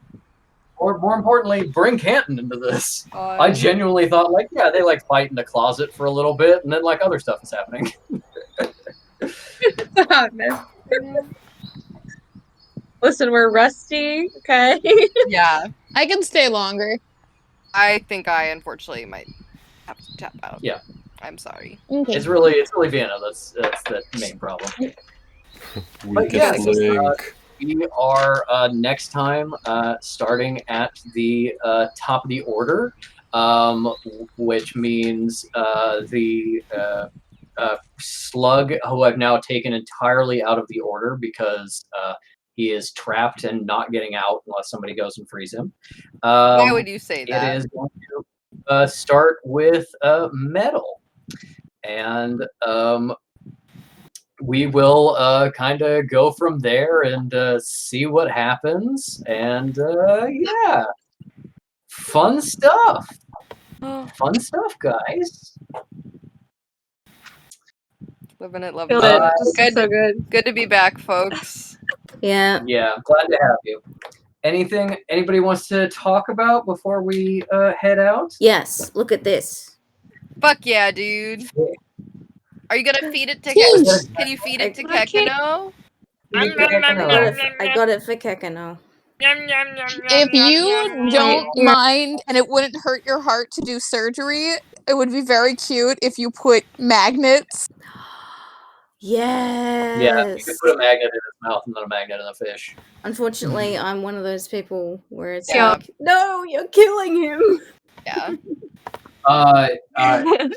Or more importantly, bring Canton into this. God. I genuinely thought, like, yeah, they like fight in the closet for a little bit, and then like other stuff is happening. Listen, we're rusty, okay? Yeah. I can stay longer. I think I unfortunately might have to tap out. Yeah. I'm sorry. Okay. It's really Vienna. That's the main problem. But yes, we are next time starting at the top of the order, which means the Slug, who I've now taken entirely out of the order because he is trapped and not getting out unless somebody goes and frees him. Why would you say that? It is going to start with Mettle. And we will kind of go from there and see what happens. And yeah, fun stuff. Fun stuff, guys. Living it, loving Feel it. it. Just Good, so good. good to be back, folks. Yeah. Yeah, glad to have you. Anything anybody wants to talk about before we head out? Yes. Look at this. Fuck yeah, dude. Yeah. Are you gonna feed it to Jeez. Can you feed it to I can't- Kekeno? I got it for Kekeno. If you don't mind and it wouldn't hurt your heart to do surgery, it would be very cute if you put magnets. Yes. Yeah, you could put a magnet in his mouth and then a magnet in the fish. Unfortunately, I'm one of those people where it's Yeah. like, no, you're killing him. Yeah.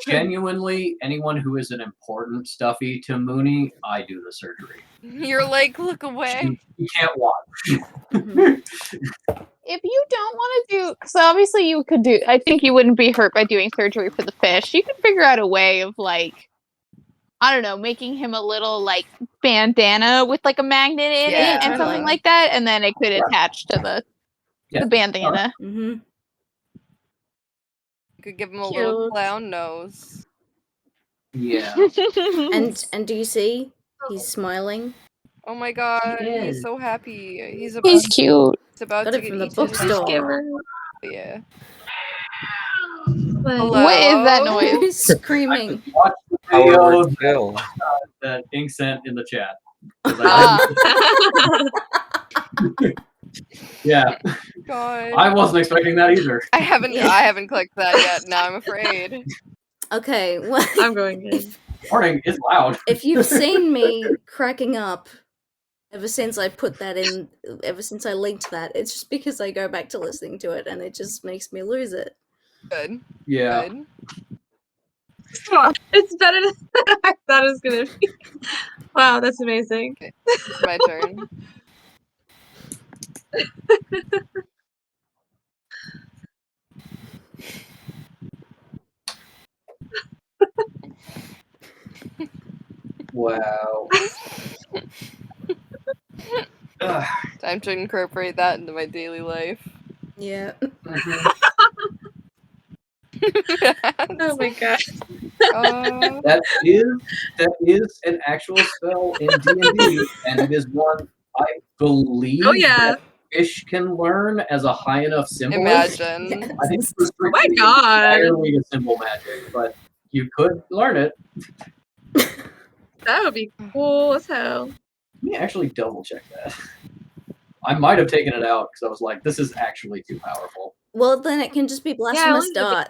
Genuinely, anyone who is an important stuffy to Mooney, I do the surgery. You're like, look away. You can't watch. If you don't want to do, so obviously you could do, I think you wouldn't be hurt by doing surgery for the fish. You could figure out a way of like, I don't know, making him a little like bandana with like a magnet in Yeah, it and totally. something like that, and then it could attach to the bandana. Mm-hmm. You could give him a little Cute. clown nose. Yeah. And do you see? He's smiling. Oh my god, He he's is. so happy. He's cute. about Got to it get from the eaten. bookstore. Yeah. What is that noise? He's screaming. Watch the Power videos kill. that Ink sent in the chat. 'Cause I yeah, God. I wasn't expecting that either. I haven't clicked that yet. Now I'm afraid. Okay, well, I'm going in. Warning, it's loud. if you've seen me cracking up ever since I put that in, ever since I linked that, it's just because I go back to listening to it and it just makes me lose it. Good. Yeah. Good. It's better than I thought it was gonna be. Wow, that's amazing. It's my turn. Wow. Ugh. Time to incorporate that into my daily life. Yeah. Mhm. Oh my god. That is an actual spell in D&D, and it is one I believe Oh yeah. that fish can learn as a high enough symbol. Imagine. I think it's restricted Oh my God. entirely to symbol magic, but you could learn it. That would be cool as hell. Let me actually double check that. I might have taken it out because I was like, this is actually too powerful. Well, then it can just be blasphemous dart.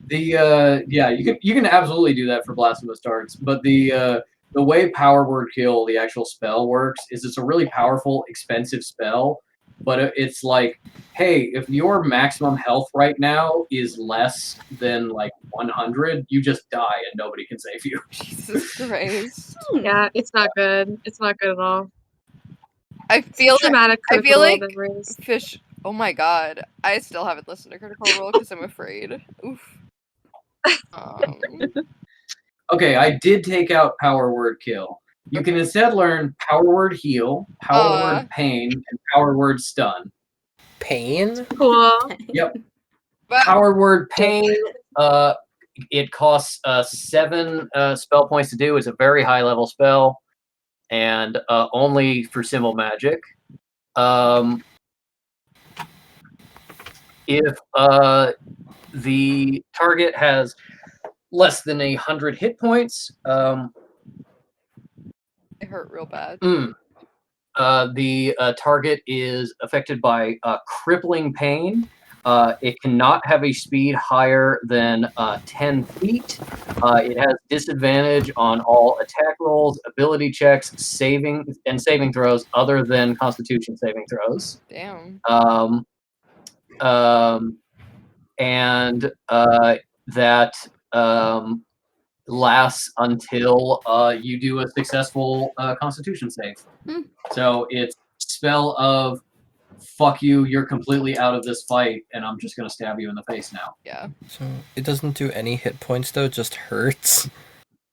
The yeah, you can absolutely do that for blasphemous darts, but the way power word kill, the actual spell works, is it's a really powerful, expensive spell, but it's like, hey, if your maximum health right now is less than like 100, you just die and nobody can save you. Jesus Christ. Yeah, it's not good. It's not good at all. I feel like Traumatic I feel critical like memories. fish. Oh my god. I still haven't listened to Critical Role because I'm afraid. Oof. Okay, I did take out power word kill. You can instead learn power word heal, power word pain, and power word stun. Pain? Cool. Yep. But Power word pain. It costs 7 spell points to do. It's a very high level spell, and only for symbol magic. If the target has less than 100 hit points, it hurt real bad. the target is affected by crippling pain. It cannot have a speed higher than 10 feet. It has disadvantage on all attack rolls, ability checks, saving throws other than Constitution saving throws. Damn. And that lasts until you do a successful Constitution save. So it's spell of fuck you, you're completely out of this fight, and I'm just gonna stab you in the face now. Yeah. So it doesn't do any hit points though, it just hurts.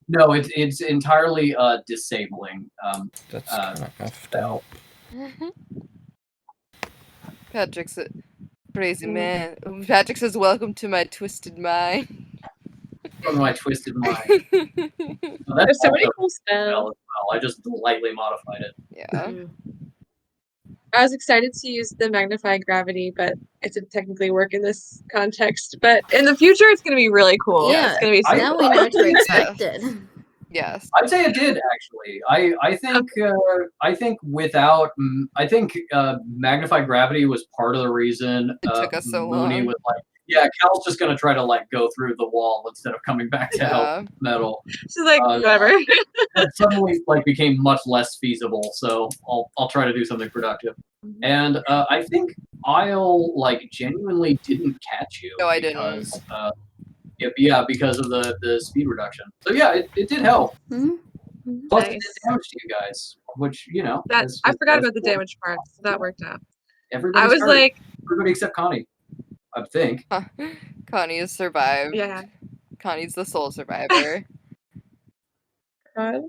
No, it's entirely disabling. That's kind of effed up. Patrick's a crazy man. Patrick says, "Welcome to my twisted mind." From my twisted mind. Well, There's so many also cool well spells. as well. I just lightly modified it. Yeah. I was excited to use the magnify gravity, but it didn't technically work in this context. But in the future, it's going to be really cool. Yeah, It's going to be I- super now we know what to expect. Yes. I'd say it did actually. I think without I think magnified gravity was part of the reason It took us so Mooney long. was like, yeah, Cal's just gonna try to like go through the wall instead of coming back to help Yeah. Mettle. She's like, whatever. It suddenly like became much less feasible, so I'll try to do something productive. And I think I'll like genuinely didn't catch you. No, I didn't. because, yeah, because of the speed reduction. So yeah, it did help. Mhm. Plus, it Nice. did damage to you guys, which you know. That is- I forgot is about the cool. damage part, so that worked out. Everybody I was started. like, Everybody except Connie, I think. Connie has survived. yeah. Connie's the sole survivor. God.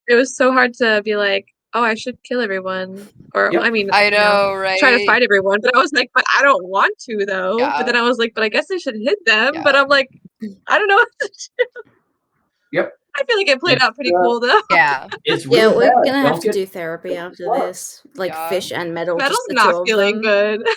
It was so hard to be like, oh, I should kill everyone, or Yep. I mean, I you know, right? try to fight everyone. But I was like, but I don't want to though. Yeah. But then I was like, but I guess I should hit them. Yeah. But I'm like, I don't know what to do. Yep. I feel like it played It's, out pretty cool though. Yeah. It's Yeah, really we're bad. gonna have Don't to get do therapy after What? this. Like Yeah. Fish and Mettle, Metal's just the not two of feeling them. good.